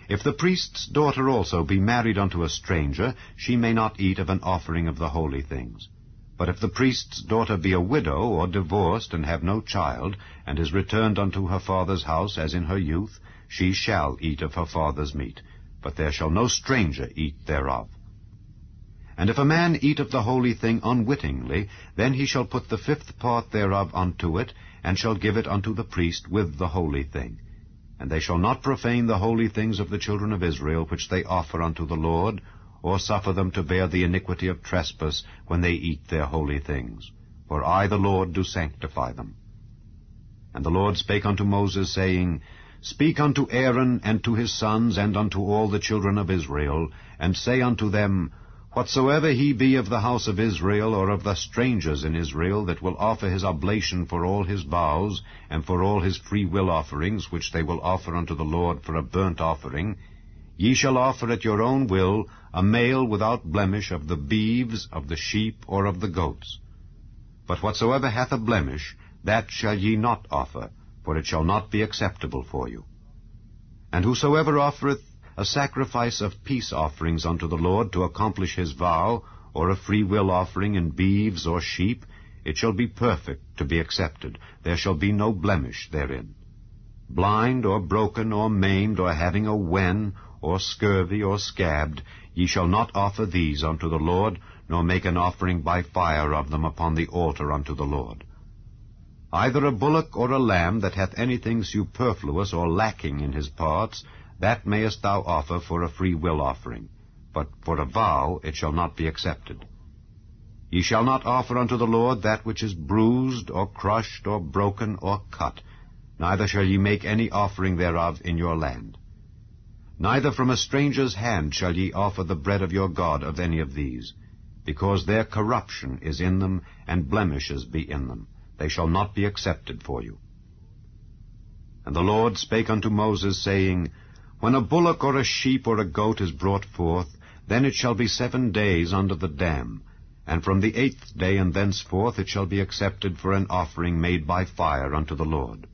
If the priest's daughter also be married unto a stranger, she may not eat of an offering of the holy things. But if the priest's daughter be a widow, or divorced, and have no child, and is returned unto her father's house as in her youth, she shall eat of her father's meat, but there shall no stranger eat thereof. And if a man eat of the holy thing unwittingly, then he shall put the 5th part thereof unto it, and shall give it unto the priest with the holy thing. And they shall not profane the holy things of the children of Israel, which they offer unto the Lord, or suffer them to bear the iniquity of trespass when they eat their holy things. For I, the Lord, do sanctify them. And the Lord spake unto Moses, saying, Speak unto Aaron and to his sons, and unto all the children of Israel, and say unto them, Whatsoever he be of the house of Israel, or of the strangers in Israel, that will offer his oblation for all his vows, and for all his free will offerings, which they will offer unto the Lord for a burnt offering, ye shall offer at your own will a male without blemish of the beeves, of the sheep, or of the goats. But whatsoever hath a blemish, that shall ye not offer, for it shall not be acceptable for you. And whosoever offereth a sacrifice of peace offerings unto the Lord to accomplish his vow, or a free will offering in beeves or sheep, it shall be perfect to be accepted. There shall be no blemish therein. Blind, or broken, or maimed, or having a wen, or scurvy, or scabbed, ye shall not offer these unto the Lord, nor make an offering by fire of them upon the altar unto the Lord. Either a bullock or a lamb that hath anything superfluous or lacking in his parts, that mayest thou offer for a free will offering, but for a vow it shall not be accepted. Ye shall not offer unto the Lord that which is bruised, or crushed, or broken, or cut, neither shall ye make any offering thereof in your land. Neither from a stranger's hand shall ye offer the bread of your God of any of these, because their corruption is in them, and blemishes be in them. They shall not be accepted for you. And the Lord spake unto Moses, saying, When a bullock or a sheep or a goat is brought forth, then it shall be 7 days under the dam, and from the 8th day and thenceforth it shall be accepted for an offering made by fire unto the Lord.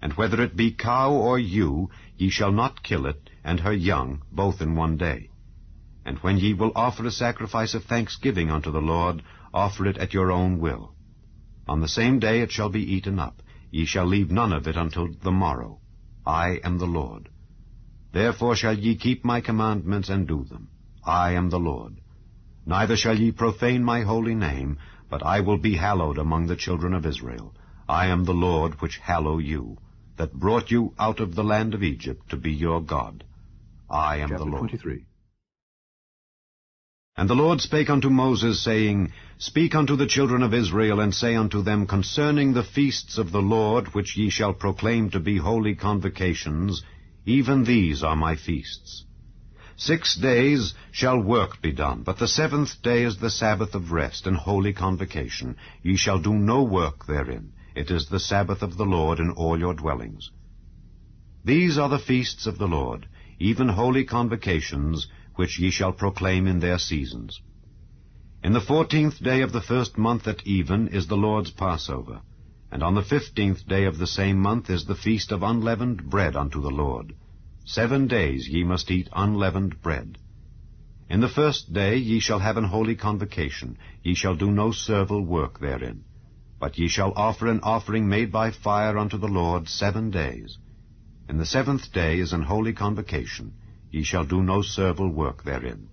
And whether it be cow or ewe, ye shall not kill it, and her young, both in 1 day. And when ye will offer a sacrifice of thanksgiving unto the Lord, offer it at your own will. On the same day it shall be eaten up. Ye shall leave none of it until the morrow. I am the Lord. Therefore shall ye keep my commandments and do them. I am the Lord. Neither shall ye profane my holy name, but I will be hallowed among the children of Israel. I am the Lord which hallow you, that brought you out of the land of Egypt to be your God. I am the Lord. 23. And the Lord spake unto Moses, saying, Speak unto the children of Israel, and say unto them concerning the feasts of the Lord, which ye shall proclaim to be holy convocations, even these are my feasts. 6 days shall work be done, but the 7th day is the Sabbath of rest and holy convocation. Ye shall do no work therein. It is the Sabbath of the Lord in all your dwellings. These are the feasts of the Lord, even holy convocations, which ye shall proclaim in their seasons. In the 14th day of the 1st month at even is the Lord's Passover, and on the 15th day of the same month is the feast of unleavened bread unto the Lord. 7 days ye must eat unleavened bread. In the 1st day ye shall have an holy convocation. Ye shall do no servile work therein. But ye shall offer an offering made by fire unto the Lord 7 days. In the 7th day is an holy convocation. Ye shall do no servile work therein.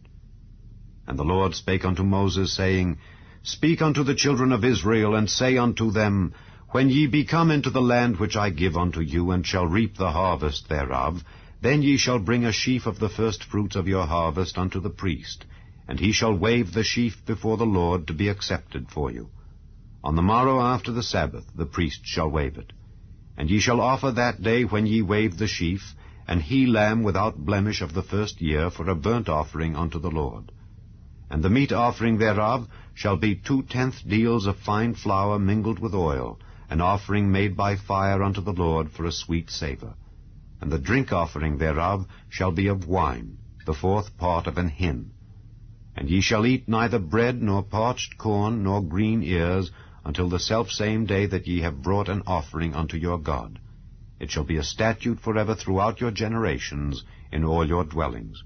And the Lord spake unto Moses, saying, Speak unto the children of Israel, and say unto them, When ye be come into the land which I give unto you, and shall reap the harvest thereof, then ye shall bring a sheaf of the firstfruits of your harvest unto the priest, and he shall wave the sheaf before the Lord to be accepted for you. On the morrow after the Sabbath the priest shall wave it. And ye shall offer that day when ye wave the sheaf, an he-lamb without blemish of the 1st year for a burnt offering unto the Lord. And the meat offering thereof shall be 2/10 deals of fine flour mingled with oil, an offering made by fire unto the Lord for a sweet savour. And the drink offering thereof shall be of wine, the 4th part of an hin. And ye shall eat neither bread, nor parched corn, nor green ears, until the selfsame day that ye have brought an offering unto your God. It shall be a statute forever throughout your generations in all your dwellings.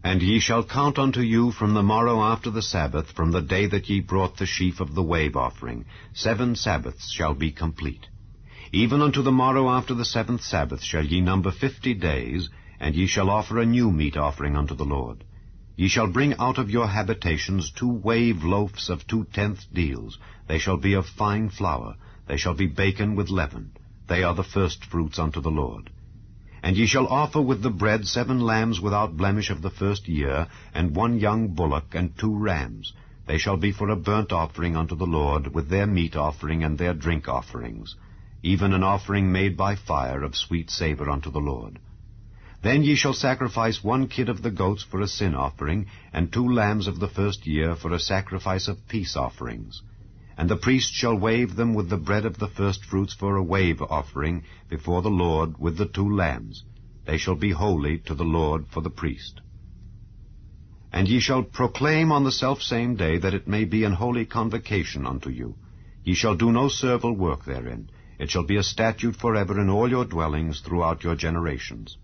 And ye shall count unto you from the morrow after the Sabbath, from the day that ye brought the sheaf of the wave offering. 7 Sabbaths shall be complete. Even unto the morrow after the 7th Sabbath shall ye number 50 days, and ye shall offer a new meat offering unto the Lord. Ye shall bring out of your habitations 2 wave loaves of 2/10 deals. They shall be of fine flour. They shall be baken with leaven. They are the firstfruits unto the Lord. And ye shall offer with the bread 7 lambs without blemish of the 1st year, and 1 young bullock, and 2 rams. They shall be for a burnt offering unto the Lord, with their meat offering and their drink offerings, even an offering made by fire of sweet savour unto the Lord. Then ye shall sacrifice 1 kid of the goats for a sin offering, and 2 lambs of the 1st year for a sacrifice of peace offerings. And the priest shall wave them with the bread of the firstfruits for a wave offering before the Lord with the 2 lambs. They shall be holy to the Lord for the priest. And ye shall proclaim on the selfsame day that it may be an holy convocation unto you. Ye shall do no servile work therein. It shall be a statute forever in all your dwellings throughout your generations.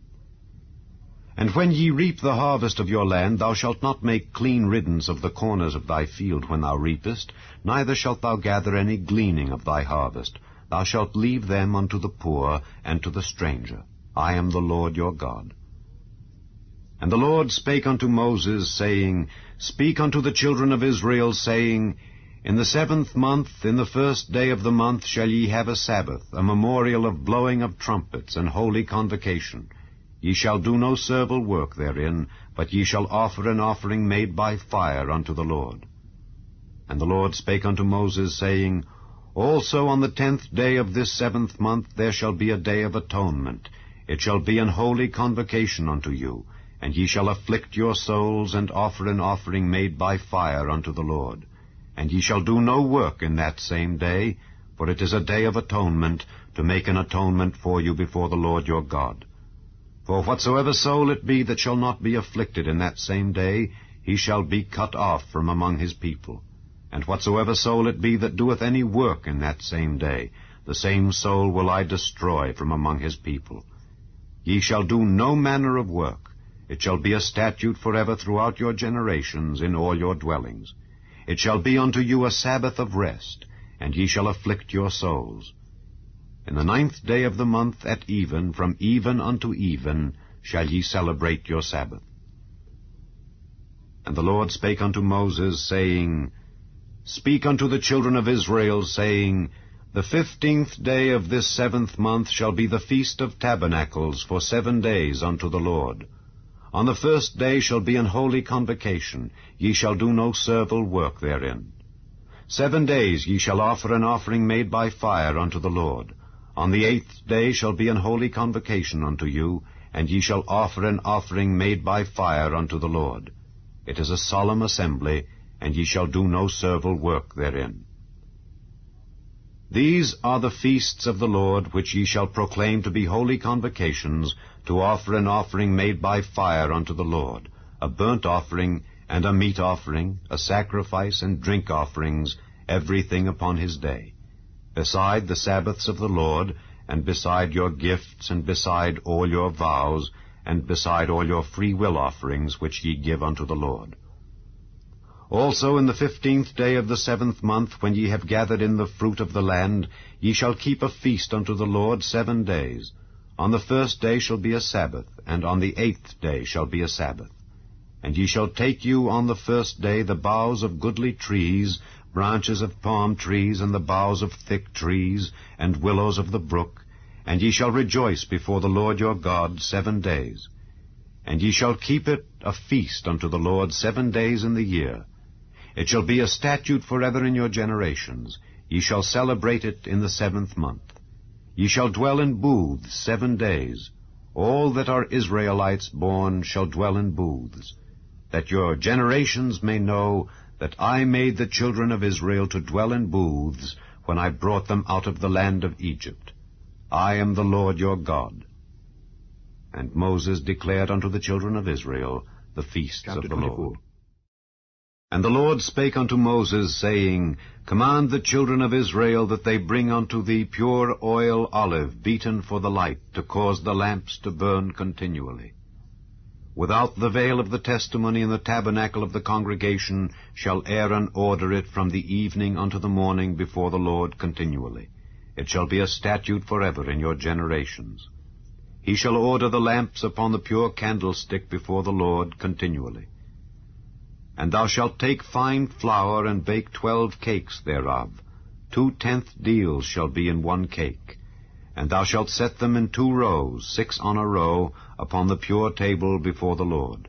And when ye reap the harvest of your land, thou shalt not make clean riddance of the corners of thy field when thou reapest, neither shalt thou gather any gleaning of thy harvest. Thou shalt leave them unto the poor and to the stranger. I am the Lord your God. And the Lord spake unto Moses, saying, Speak unto the children of Israel, saying, In the 7th month, in the 1st day of the month, shall ye have a Sabbath, a memorial of blowing of trumpets, and holy convocation. Ye shall do no servile work therein, but ye shall offer an offering made by fire unto the Lord. And the Lord spake unto Moses, saying, Also on the 10th day of this 7th month there shall be a day of atonement. It shall be an holy convocation unto you, and ye shall afflict your souls, and offer an offering made by fire unto the Lord. And ye shall do no work in that same day, for it is a day of atonement, to make an atonement for you before the Lord your God. For whatsoever soul it be that shall not be afflicted in that same day, he shall be cut off from among his people. And whatsoever soul it be that doeth any work in that same day, the same soul will I destroy from among his people. Ye shall do no manner of work, It shall be a statute forever throughout your generations in all your dwellings. It shall be unto you a Sabbath of rest, and ye shall afflict your souls. In the 9th day of the month at even, from even unto even, shall ye celebrate your Sabbath. And the Lord spake unto Moses, saying, Speak unto the children of Israel, saying, The 15th day of this 7th month shall be the Feast of Tabernacles for 7 days unto the Lord. On the 1st day shall be an holy convocation. Ye shall do no servile work therein. 7 days ye shall offer an offering made by fire unto the Lord. On the 8th day shall be an holy convocation unto you, and ye shall offer an offering made by fire unto the Lord. It is a solemn assembly, and ye shall do no servile work therein. These are the feasts of the Lord, which ye shall proclaim to be holy convocations, to offer an offering made by fire unto the Lord, a burnt offering, and a meat offering, a sacrifice, and drink offerings, everything upon his day, beside the Sabbaths of the Lord, and beside your gifts, and beside all your vows, and beside all your free will offerings which ye give unto the Lord. Also in the 15th day of the 7th month, when ye have gathered in the fruit of the land, ye shall keep a feast unto the Lord 7 days. On the 1st day shall be a Sabbath, and on the 8th day shall be a Sabbath. And ye shall take you on the 1st day the boughs of goodly trees, branches of palm trees, and the boughs of thick trees, and willows of the brook, and ye shall rejoice before the Lord your God 7 days. And ye shall keep it a feast unto the Lord 7 days in the year. It shall be a statute forever in your generations. Ye shall celebrate it in the 7th month. Ye shall dwell in booths 7 days. All that are Israelites born shall dwell in booths, that your generations may know that I made the children of Israel to dwell in booths when I brought them out of the land of Egypt. I am the Lord your God. And Moses declared unto the children of Israel the feasts Chapter of the 24. Lord. And the Lord spake unto Moses, saying, Command the children of Israel that they bring unto thee pure oil olive, beaten for the light, to cause the lamps to burn continually. Without the veil of the testimony in the tabernacle of the congregation shall Aaron order it from the evening unto the morning before the Lord continually. It shall be a statute forever in your generations. He shall order the lamps upon the pure candlestick before the Lord continually. And thou shalt take fine flour, and bake 12 cakes thereof. 2/10 deals shall be in 1 cake. And thou shalt set them in 2 rows, 6 on a row, upon the pure table before the Lord.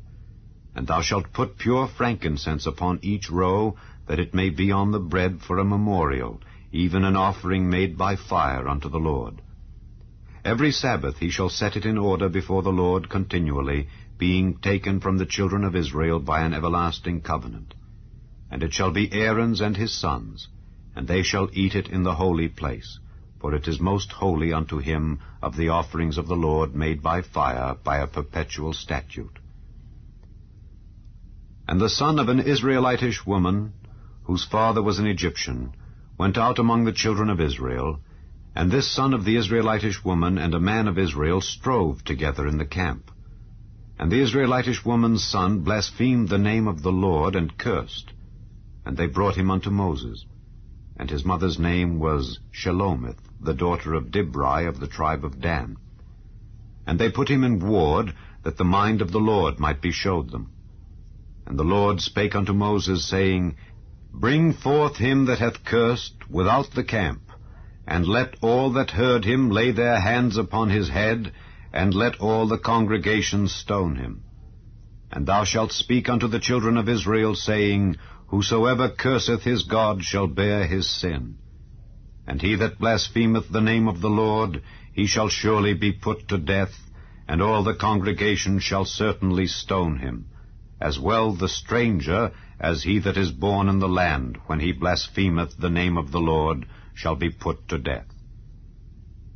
And thou shalt put pure frankincense upon each row, that it may be on the bread for a memorial, even an offering made by fire unto the Lord. Every Sabbath he shall set it in order before the Lord continually, being taken from the children of Israel by an everlasting covenant. And it shall be Aaron's and his sons, and they shall eat it in the holy place, for it is most holy unto him of the offerings of the Lord made by fire, by a perpetual statute. And the son of an Israelitish woman, whose father was an Egyptian, went out among the children of Israel, and this son of the Israelitish woman and a man of Israel strove together in the camp. And the Israelitish woman's son blasphemed the name of the Lord, and cursed. And they brought him unto Moses. And his mother's name was Shelomith, the daughter of Dibri of the tribe of Dan. And they put him in ward, that the mind of the Lord might be showed them. And the Lord spake unto Moses, saying, Bring forth him that hath cursed without the camp, and let all that heard him lay their hands upon his head, and let all the congregation stone him. And thou shalt speak unto the children of Israel, saying, Whosoever curseth his God shall bear his sin. And he that blasphemeth the name of the Lord, he shall surely be put to death, and all the congregation shall certainly stone him, as well the stranger as he that is born in the land, when he blasphemeth the name of the Lord, shall be put to death.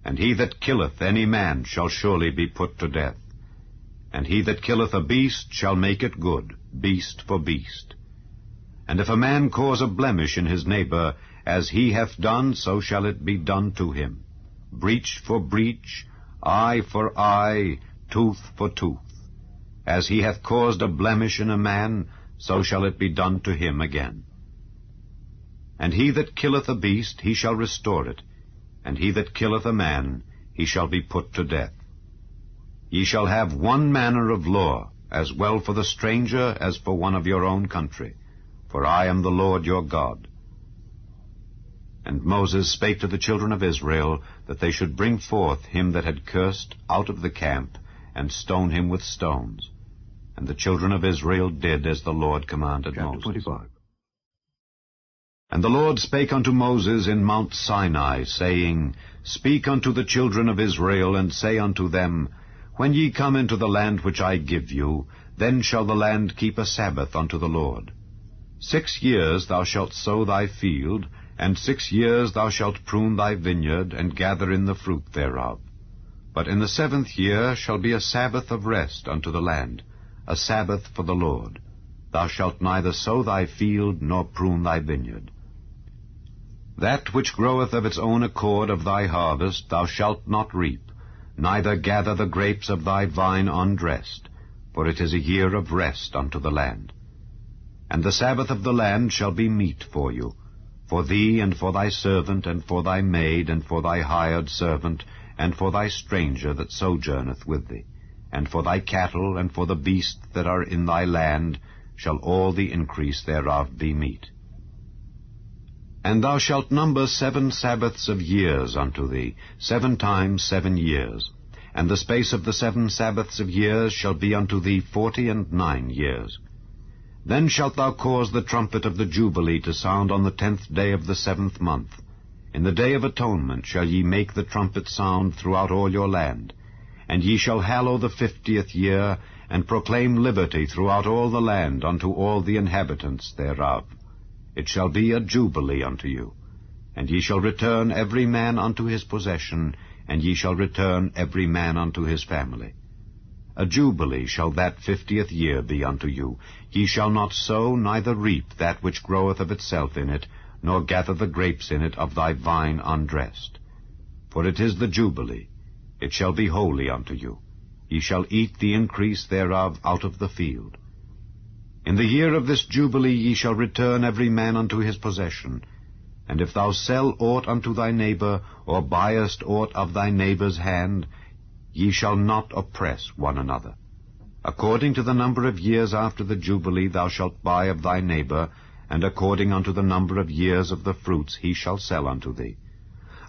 And he that killeth any man shall surely be put to death. And he that killeth a beast shall make it good, beast for beast. And if a man cause a blemish in his neighbor, as he hath done, so shall it be done to him. Breach for breach, eye for eye, tooth for tooth. As he hath caused a blemish in a man, so shall it be done to him again. And he that killeth a beast, he shall restore it, and he that killeth a man, he shall be put to death. Ye shall have one manner of law, as well for the stranger as for one of your own country, for I am the Lord your God. And Moses spake to the children of Israel, that they should bring forth him that had cursed out of the camp, and stone him with stones. And the children of Israel did as the Lord commanded Moses. 25. And the Lord spake unto Moses in Mount Sinai, saying, Speak unto the children of Israel, and say unto them, When ye come into the land which I give you, then shall the land keep a Sabbath unto the Lord. 6 years thou shalt sow thy field, and 6 years thou shalt prune thy vineyard, and gather in the fruit thereof. But in the 7th year shall be a Sabbath of rest unto the land, a Sabbath for the Lord. Thou shalt neither sow thy field, nor prune thy vineyard. That which groweth of its own accord of thy harvest thou shalt not reap, neither gather the grapes of thy vine undressed, for it is a year of rest unto the land. And the Sabbath of the land shall be meat for you, for thee, and for thy servant, and for thy maid, and for thy hired servant, and for thy stranger that sojourneth with thee, and for thy cattle, and for the beasts that are in thy land, shall all the increase thereof be meat. And thou shalt number 7 Sabbaths of years unto thee, 7 times 7 years. And the space of the 7 Sabbaths of years shall be unto thee 49 years. Then shalt thou cause the trumpet of the Jubilee to sound on the 10th day of the 7th month. In the day of atonement shall ye make the trumpet sound throughout all your land. And ye shall hallow the 50th year, and proclaim liberty throughout all the land unto all the inhabitants thereof. It shall be a jubilee unto you. And ye shall return every man unto his possession, and ye shall return every man unto his family. A jubilee shall that 50th year be unto you. Ye shall not sow, neither reap that which groweth of itself in it, nor gather the grapes in it of thy vine undressed. For it is the jubilee. It shall be holy unto you. Ye shall eat the increase thereof out of the field. In the year of this jubilee ye shall return every man unto his possession. And if thou sell aught unto thy neighbor, or buyest aught of thy neighbor's hand, ye shall not oppress one another. According to the number of years after the jubilee thou shalt buy of thy neighbor, and according unto the number of years of the fruits he shall sell unto thee.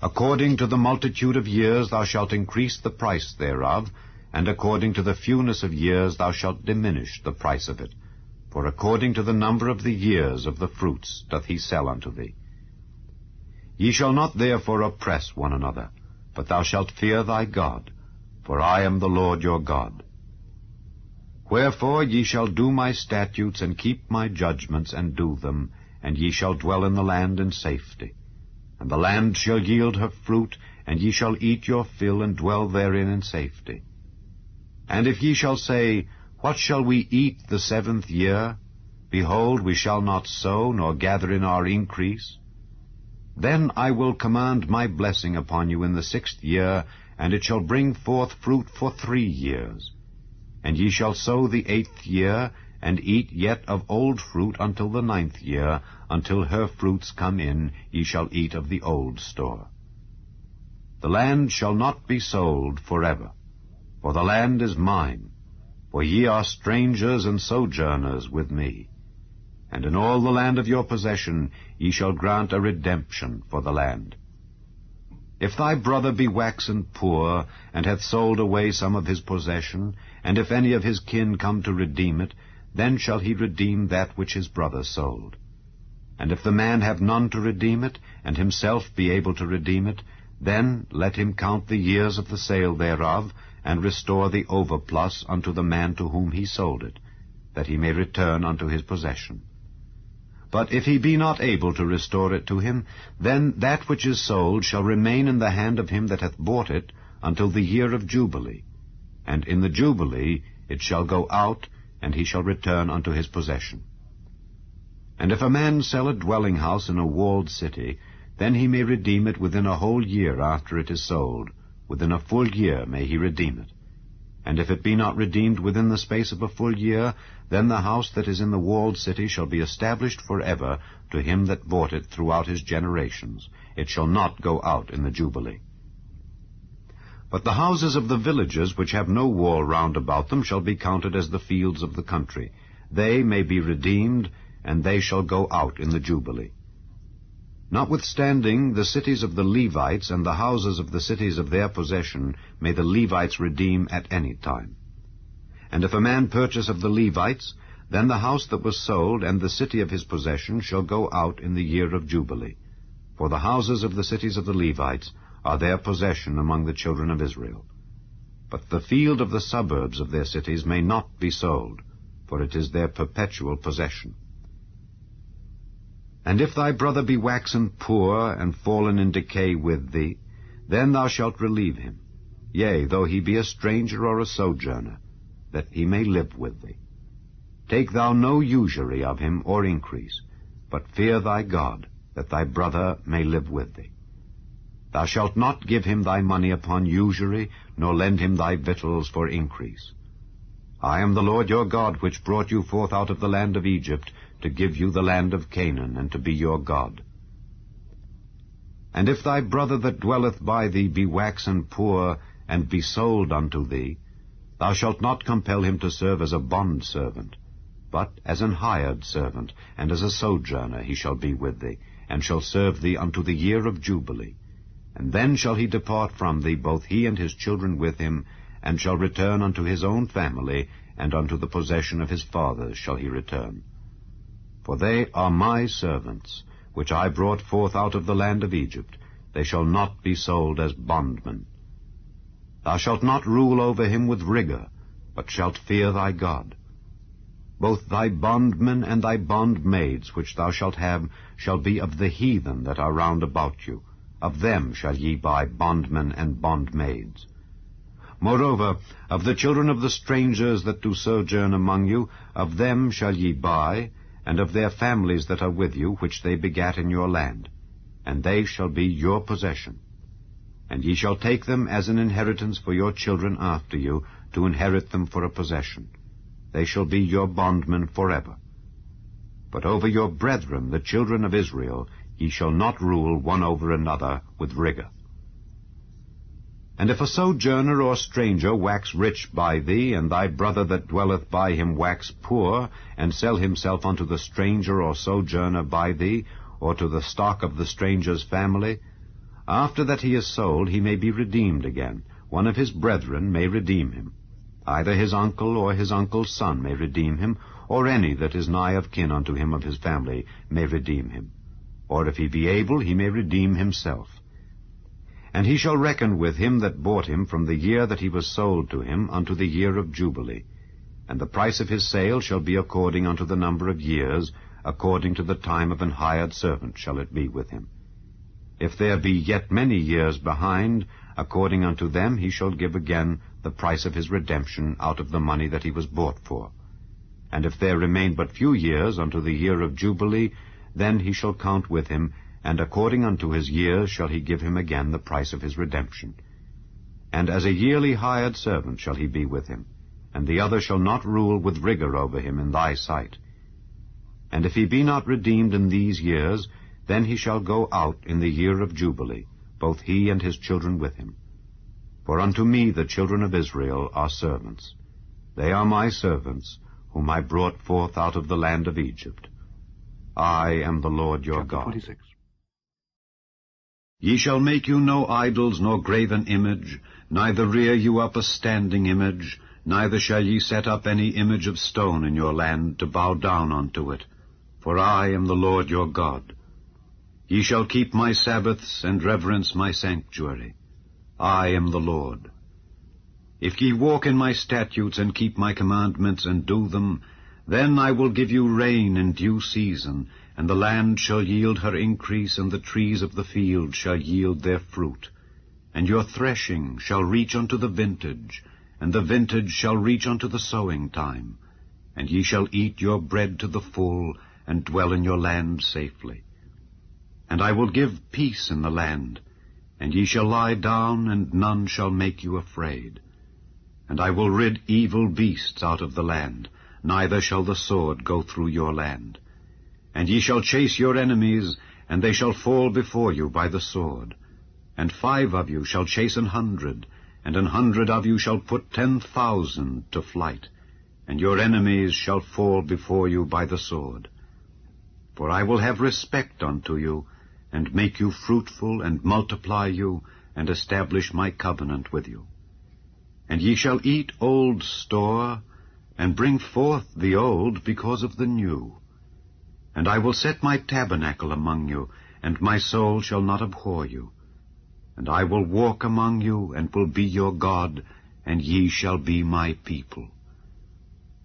According to the multitude of years thou shalt increase the price thereof, and according to the fewness of years thou shalt diminish the price of it. For according to the number of the years of the fruits doth he sell unto thee. Ye shall not therefore oppress one another, but thou shalt fear thy God, for I am the Lord your God. Wherefore ye shall do my statutes, and keep my judgments, and do them, and ye shall dwell in the land in safety. And the land shall yield her fruit, and ye shall eat your fill, and dwell therein in safety. And if ye shall say, What shall we eat the 7th year? Behold, we shall not sow, nor gather in our increase. Then I will command my blessing upon you in the 6th year, and it shall bring forth fruit for 3 years. And ye shall sow the 8th year, and eat yet of old fruit until the 9th year, until her fruits come in, ye shall eat of the old store. The land shall not be sold forever, for the land is mine, for ye are strangers and sojourners with me. And in all the land of your possession ye shall grant a redemption for the land. If thy brother be waxen poor, and hath sold away some of his possession, and if any of his kin come to redeem it, then shall he redeem that which his brother sold. And if the man have none to redeem it, and himself be able to redeem it, then let him count the years of the sale thereof, and restore the overplus unto the man to whom he sold it, that he may return unto his possession. But if he be not able to restore it to him, then that which is sold shall remain in the hand of him that hath bought it until the year of Jubilee. And in the Jubilee it shall go out, and he shall return unto his possession. And if a man sell a dwelling house in a walled city, then he may redeem it within a whole year after it is sold. Within a full year may he redeem it. And if it be not redeemed within the space of a full year, then the house that is in the walled city shall be established forever to him that bought it throughout his generations. It shall not go out in the Jubilee. But the houses of the villages which have no wall round about them shall be counted as the fields of the country. They may be redeemed, and they shall go out in the Jubilee. Notwithstanding, the cities of the Levites and the houses of the cities of their possession may the Levites redeem at any time. And if a man purchase of the Levites, then the house that was sold and the city of his possession shall go out in the year of Jubilee. For the houses of the cities of the Levites are their possession among the children of Israel. But the field of the suburbs of their cities may not be sold, for it is their perpetual possession. And if thy brother be waxen poor, and fallen in decay with thee, then thou shalt relieve him, yea, though he be a stranger or a sojourner, that he may live with thee. Take thou no usury of him or increase, but fear thy God, that thy brother may live with thee. Thou shalt not give him thy money upon usury, nor lend him thy victuals for increase. I am the Lord your God, which brought you forth out of the land of Egypt, to give you the land of Canaan, and to be your God. And if thy brother that dwelleth by thee be waxen poor, and be sold unto thee, thou shalt not compel him to serve as a bondservant, but as an hired servant, and as a sojourner he shall be with thee, and shall serve thee unto the year of Jubilee. And then shall he depart from thee, both he and his children with him, and shall return unto his own family, and unto the possession of his fathers shall he return. For they are my servants, which I brought forth out of the land of Egypt. They shall not be sold as bondmen. Thou shalt not rule over him with rigor, but shalt fear thy God. Both thy bondmen and thy bondmaids, which thou shalt have, shall be of the heathen that are round about you. Of them shall ye buy bondmen and bondmaids. Moreover, of the children of the strangers that do sojourn among you, of them shall ye buy, and of their families that are with you, which they begat in your land, and they shall be your possession. And ye shall take them as an inheritance for your children after you, to inherit them for a possession. They shall be your bondmen forever. But over your brethren, the children of Israel, ye shall not rule one over another with rigor. And if a sojourner or stranger wax rich by thee, and thy brother that dwelleth by him wax poor, and sell himself unto the stranger or sojourner by thee, or to the stock of the stranger's family, after that he is sold he may be redeemed again. One of his brethren may redeem him. Either his uncle or his uncle's son may redeem him, or any that is nigh of kin unto him of his family may redeem him. Or if he be able, he may redeem himself. And he shall reckon with him that bought him from the year that he was sold to him unto the year of Jubilee. And the price of his sale shall be according unto the number of years, according to the time of an hired servant shall it be with him. If there be yet many years behind, according unto them he shall give again the price of his redemption out of the money that he was bought for. And if there remain but few years unto the year of Jubilee, then he shall count with him, and according unto his years shall he give him again the price of his redemption. And as a yearly hired servant shall he be with him, and the other shall not rule with rigor over him in thy sight. And if he be not redeemed in these years, then he shall go out in the year of Jubilee, both he and his children with him. For unto me the children of Israel are servants. They are my servants, whom I brought forth out of the land of Egypt. I am the Lord your God. 26. Ye shall make you no idols, nor graven image, neither rear you up a standing image, neither shall ye set up any image of stone in your land, to bow down unto it. For I am the Lord your God. Ye shall keep my Sabbaths, and reverence my sanctuary. I am the Lord. If ye walk in my statutes, and keep my commandments, and do them, then I will give you rain in due season, and the land shall yield her increase, and the trees of the field shall yield their fruit. And your threshing shall reach unto the vintage, and the vintage shall reach unto the sowing time. And ye shall eat your bread to the full, and dwell in your land safely. And I will give peace in the land, and ye shall lie down, and none shall make you afraid. And I will rid evil beasts out of the land, neither shall the sword go through your land. And ye shall chase your enemies, and they shall fall before you by the sword. And 5 of you shall chase 100, and 100 of you shall put 10,000 to flight, and your enemies shall fall before you by the sword. For I will have respect unto you, and make you fruitful, and multiply you, and establish my covenant with you. And ye shall eat old store, and bring forth the old because of the new. And I will set my tabernacle among you, and my soul shall not abhor you. And I will walk among you, and will be your God, and ye shall be my people.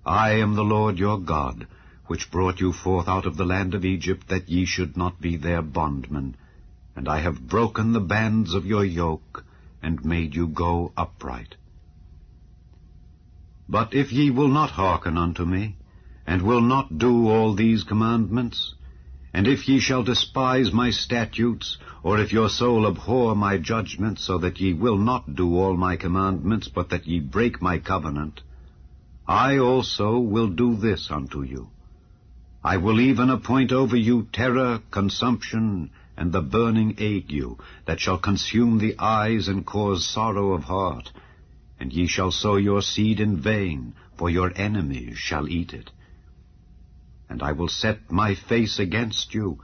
I am the Lord your God, which brought you forth out of the land of Egypt, that ye should not be their bondmen. And I have broken the bands of your yoke, and made you go upright. But if ye will not hearken unto me, and will not do all these commandments, and if ye shall despise my statutes, or if your soul abhor my judgments, so that ye will not do all my commandments, but that ye break my covenant, I also will do this unto you. I will even appoint over you terror, consumption, and the burning ague, that shall consume the eyes and cause sorrow of heart. And ye shall sow your seed in vain, for your enemies shall eat it. And I will set my face against you,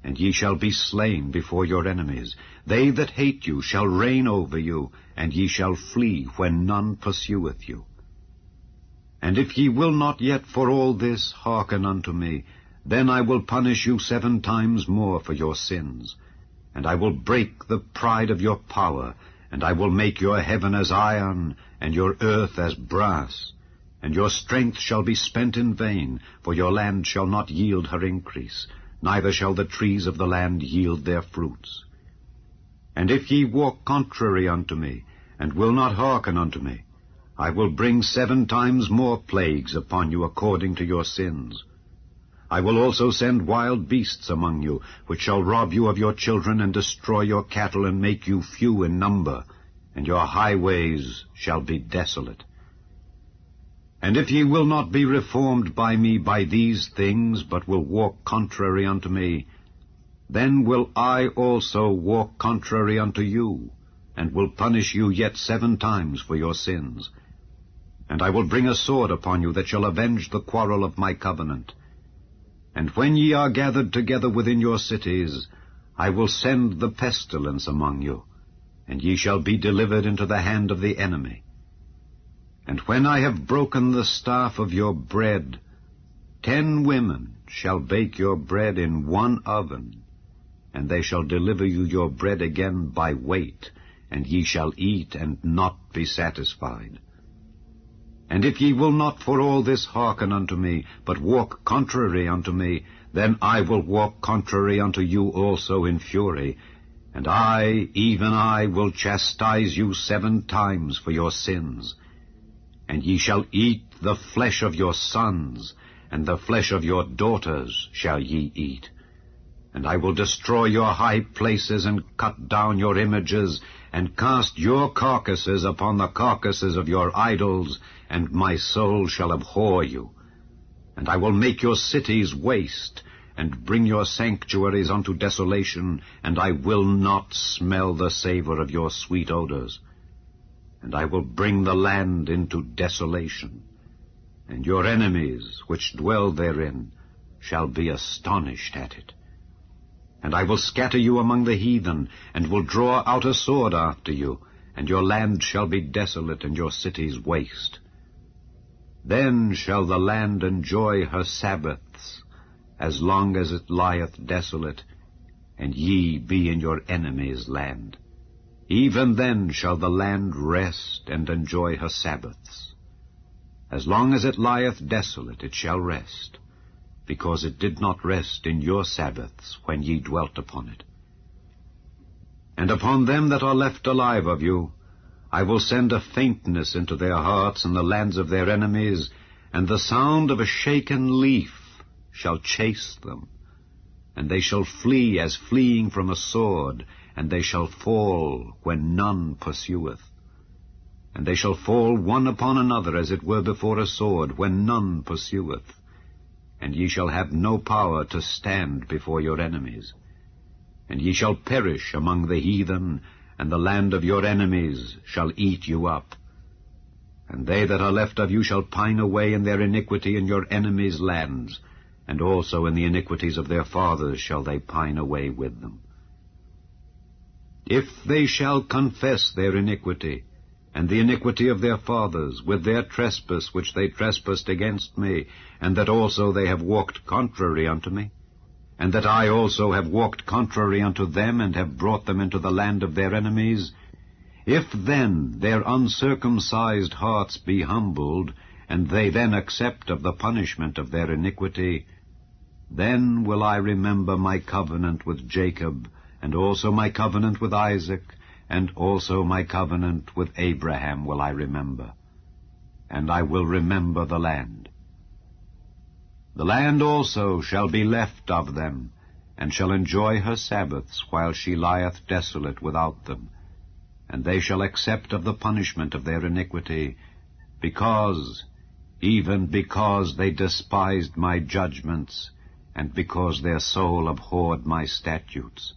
and ye shall be slain before your enemies. They that hate you shall reign over you, and ye shall flee when none pursueth you. And if ye will not yet for all this hearken unto me, then I will punish you 7 times more for your sins. And I will break the pride of your power, and I will make your heaven as iron, and your earth as brass. And your strength shall be spent in vain, for your land shall not yield her increase, neither shall the trees of the land yield their fruits. And if ye walk contrary unto me, and will not hearken unto me, I will bring 7 times more plagues upon you according to your sins. I will also send wild beasts among you, which shall rob you of your children, and destroy your cattle, and make you few in number, and your highways shall be desolate. And if ye will not be reformed by me by these things, but will walk contrary unto me, then will I also walk contrary unto you, and will punish you yet 7 times for your sins. And I will bring a sword upon you that shall avenge the quarrel of my covenant. And when ye are gathered together within your cities, I will send the pestilence among you, and ye shall be delivered into the hand of the enemy. And when I have broken the staff of your bread, 10 women shall bake your bread in 1 oven, and they shall deliver you your bread again by weight, and ye shall eat and not be satisfied. And if ye will not for all this hearken unto me, but walk contrary unto me, then I will walk contrary unto you also in fury, and I, even I, will chastise you 7 times for your sins. And ye shall eat the flesh of your sons, and the flesh of your daughters shall ye eat. And I will destroy your high places, and cut down your images, and cast your carcasses upon the carcasses of your idols, and my soul shall abhor you. And I will make your cities waste, and bring your sanctuaries unto desolation, and I will not smell the savor of your sweet odors. And I will bring the land into desolation, and your enemies which dwell therein shall be astonished at it. And I will scatter you among the heathen, and will draw out a sword after you, and your land shall be desolate, and your cities waste. Then shall the land enjoy her Sabbaths, as long as it lieth desolate, and ye be in your enemy's land. Even then shall the land rest and enjoy her Sabbaths. As long as it lieth desolate it shall rest, because it did not rest in your Sabbaths when ye dwelt upon it. And upon them that are left alive of you I will send a faintness into their hearts in the lands of their enemies, and the sound of a shaken leaf shall chase them. And they shall flee as fleeing from a sword, and they shall fall when none pursueth. and they shall fall one upon another as it were before a sword, when none pursueth. And ye shall have no power to stand before your enemies. And ye shall perish among the heathen, and the land of your enemies shall eat you up. And they that are left of you shall pine away in their iniquity in your enemies' lands, and also in the iniquities of their fathers shall they pine away with them. If they shall confess their iniquity, and the iniquity of their fathers, with their trespass which they trespassed against me, and that also they have walked contrary unto me, and that I also have walked contrary unto them, and have brought them into the land of their enemies, if then their uncircumcised hearts be humbled, and they then accept of the punishment of their iniquity, then will I remember my covenant with Jacob, and also my covenant with Isaac, and also my covenant with Abraham will I remember, and I will remember the land. The land also shall be left of them, and shall enjoy her Sabbaths, while she lieth desolate without them, and they shall accept of the punishment of their iniquity, even because they despised my judgments, and because their soul abhorred my statutes.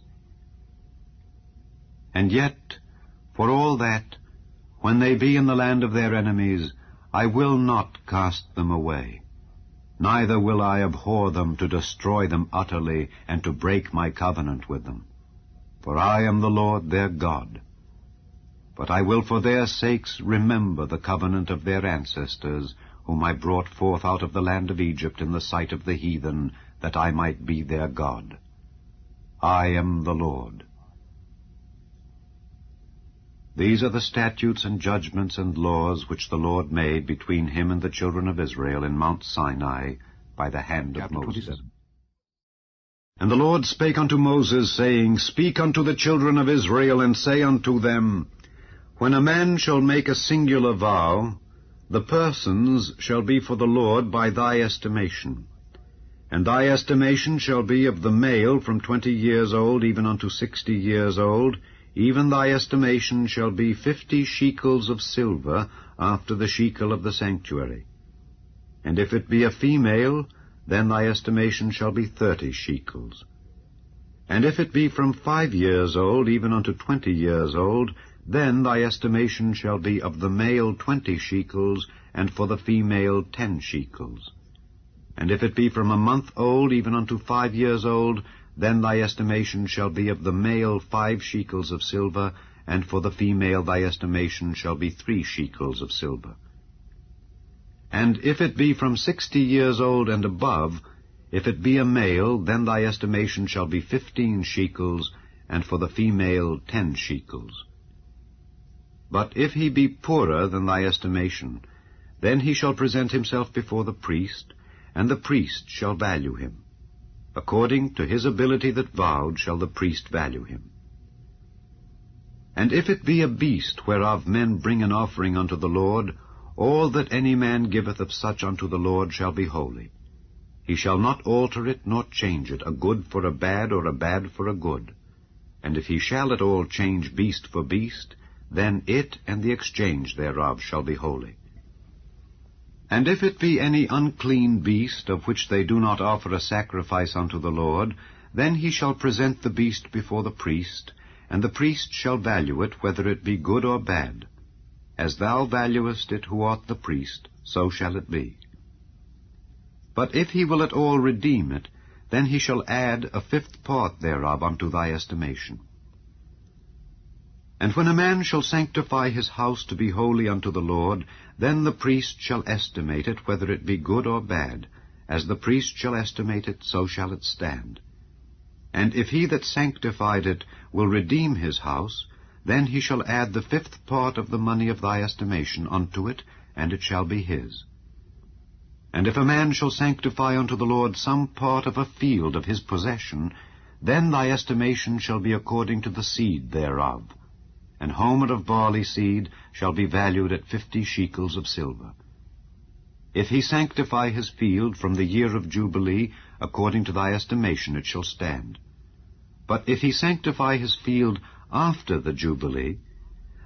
And yet, for all that, when they be in the land of their enemies, I will not cast them away, neither will I abhor them to destroy them utterly, and to break my covenant with them. For I am the Lord their God. But I will for their sakes remember the covenant of their ancestors, whom I brought forth out of the land of Egypt in the sight of the heathen, that I might be their God. I am the Lord. These are the statutes and judgments and laws which the Lord made between him and the children of Israel in Mount Sinai by the hand of Moses. 27. And the Lord spake unto Moses, saying, Speak unto the children of Israel, and say unto them, When a man shall make a singular vow, the persons shall be for the Lord by thy estimation. And thy estimation shall be of the male from 20 years old even unto 60 years old, even thy estimation shall be 50 shekels of silver after the shekel of the sanctuary. And if it be a female, then thy estimation shall be 30 shekels. And if it be from 5 years old even unto 20 years old, then thy estimation shall be of the male 20 shekels, and for the female 10 shekels. And if it be from a month old even unto 5 years old, then thy estimation shall be of the male 5 shekels of silver, and for the female thy estimation shall be 3 shekels of silver. And if it be from 60 years old and above, if it be a male, then thy estimation shall be 15 shekels, and for the female 10 shekels. But if he be poorer than thy estimation, then he shall present himself before the priest, and the priest shall value him. According to his ability that vowed shall the priest value him. And if it be a beast whereof men bring an offering unto the Lord, all that any man giveth of such unto the Lord shall be holy. He shall not alter it nor change it, a good for a bad, or a bad for a good. And if he shall at all change beast for beast, then it and the exchange thereof shall be holy. And if it be any unclean beast, of which they do not offer a sacrifice unto the Lord, then he shall present the beast before the priest, and the priest shall value it, whether it be good or bad. As thou valuest it who art the priest, so shall it be. But if he will at all redeem it, then he shall add a 5th part thereof unto thy estimation. And when a man shall sanctify his house to be holy unto the Lord, then the priest shall estimate it, whether it be good or bad. As the priest shall estimate it, so shall it stand. And if he that sanctified it will redeem his house, then he shall add the 5th part of the money of thy estimation unto it, and it shall be his. And if a man shall sanctify unto the Lord some part of a field of his possession, then thy estimation shall be according to the seed thereof. An homer of barley seed shall be valued at 50 shekels of silver. If he sanctify his field from the year of Jubilee, according to thy estimation it shall stand. But if he sanctify his field after the Jubilee,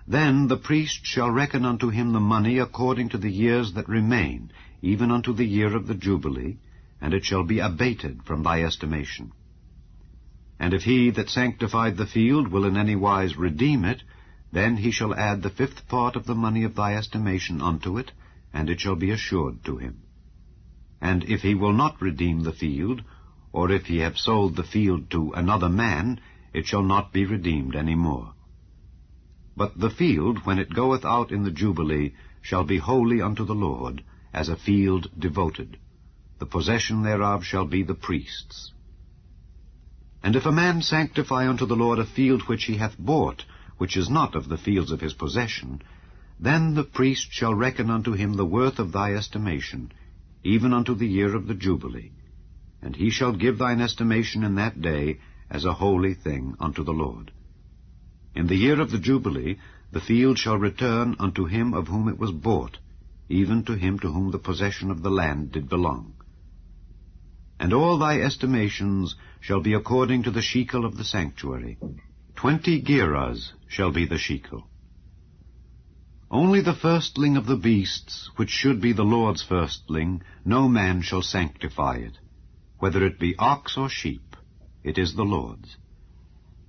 Then the priest shall reckon unto him the money according to the years that remain, even unto the year of the Jubilee, and it shall be abated from thy estimation. And if he that sanctified the field will in any wise redeem it, then he shall add the 5th part of the money of thy estimation unto it, and it shall be assured to him. And if he will not redeem the field, or if he have sold the field to another man, it shall not be redeemed any more. But the field, when it goeth out in the Jubilee, shall be holy unto the Lord, as a field devoted. The possession thereof shall be the priest's. And if a man sanctify unto the Lord a field which he hath bought, which is not of the fields of his possession, then the priest shall reckon unto him the worth of thy estimation, even unto the year of the Jubilee. And he shall give thine estimation in that day as a holy thing unto the Lord. In the year of the Jubilee the field shall return unto him of whom it was bought, even to him to whom the possession of the land did belong. And all thy estimations shall be according to the shekel of the sanctuary. 20 gerahs shall be the shekel. Only the firstling of the beasts, which should be the Lord's firstling, no man shall sanctify it. Whether it be ox or sheep, it is the Lord's.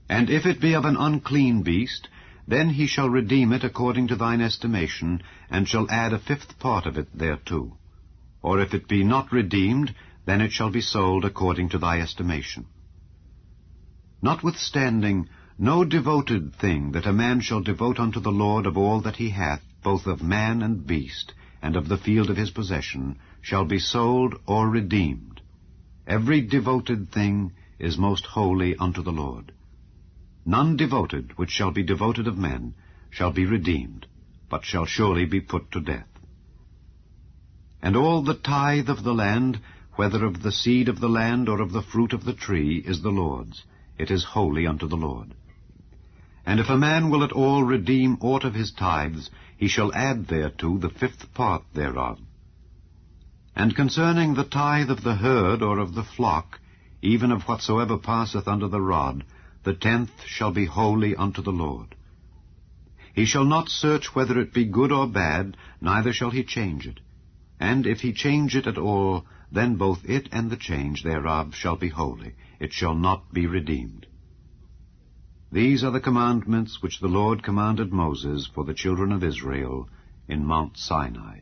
And if it be of an unclean beast, then he shall redeem it according to thine estimation, and shall add a 5th part of it thereto. Or if it be not redeemed, then it shall be sold according to thy estimation. Notwithstanding, no devoted thing that a man shall devote unto the Lord of all that he hath, both of man and beast, and of the field of his possession, shall be sold or redeemed. Every devoted thing is most holy unto the Lord. None devoted, which shall be devoted of men, shall be redeemed, but shall surely be put to death. And all the tithe of the land, whether of the seed of the land or of the fruit of the tree, is the Lord's. It is holy unto the Lord. And if a man will at all redeem aught of his tithes, he shall add thereto the 5th part thereof. And concerning the tithe of the herd or of the flock, even of whatsoever passeth under the rod, the 10th shall be holy unto the Lord. He shall not search whether it be good or bad, neither shall he change it. And if he change it at all, then both it and the change thereof shall be holy. It shall not be redeemed. These are the commandments which the Lord commanded Moses for the children of Israel in Mount Sinai.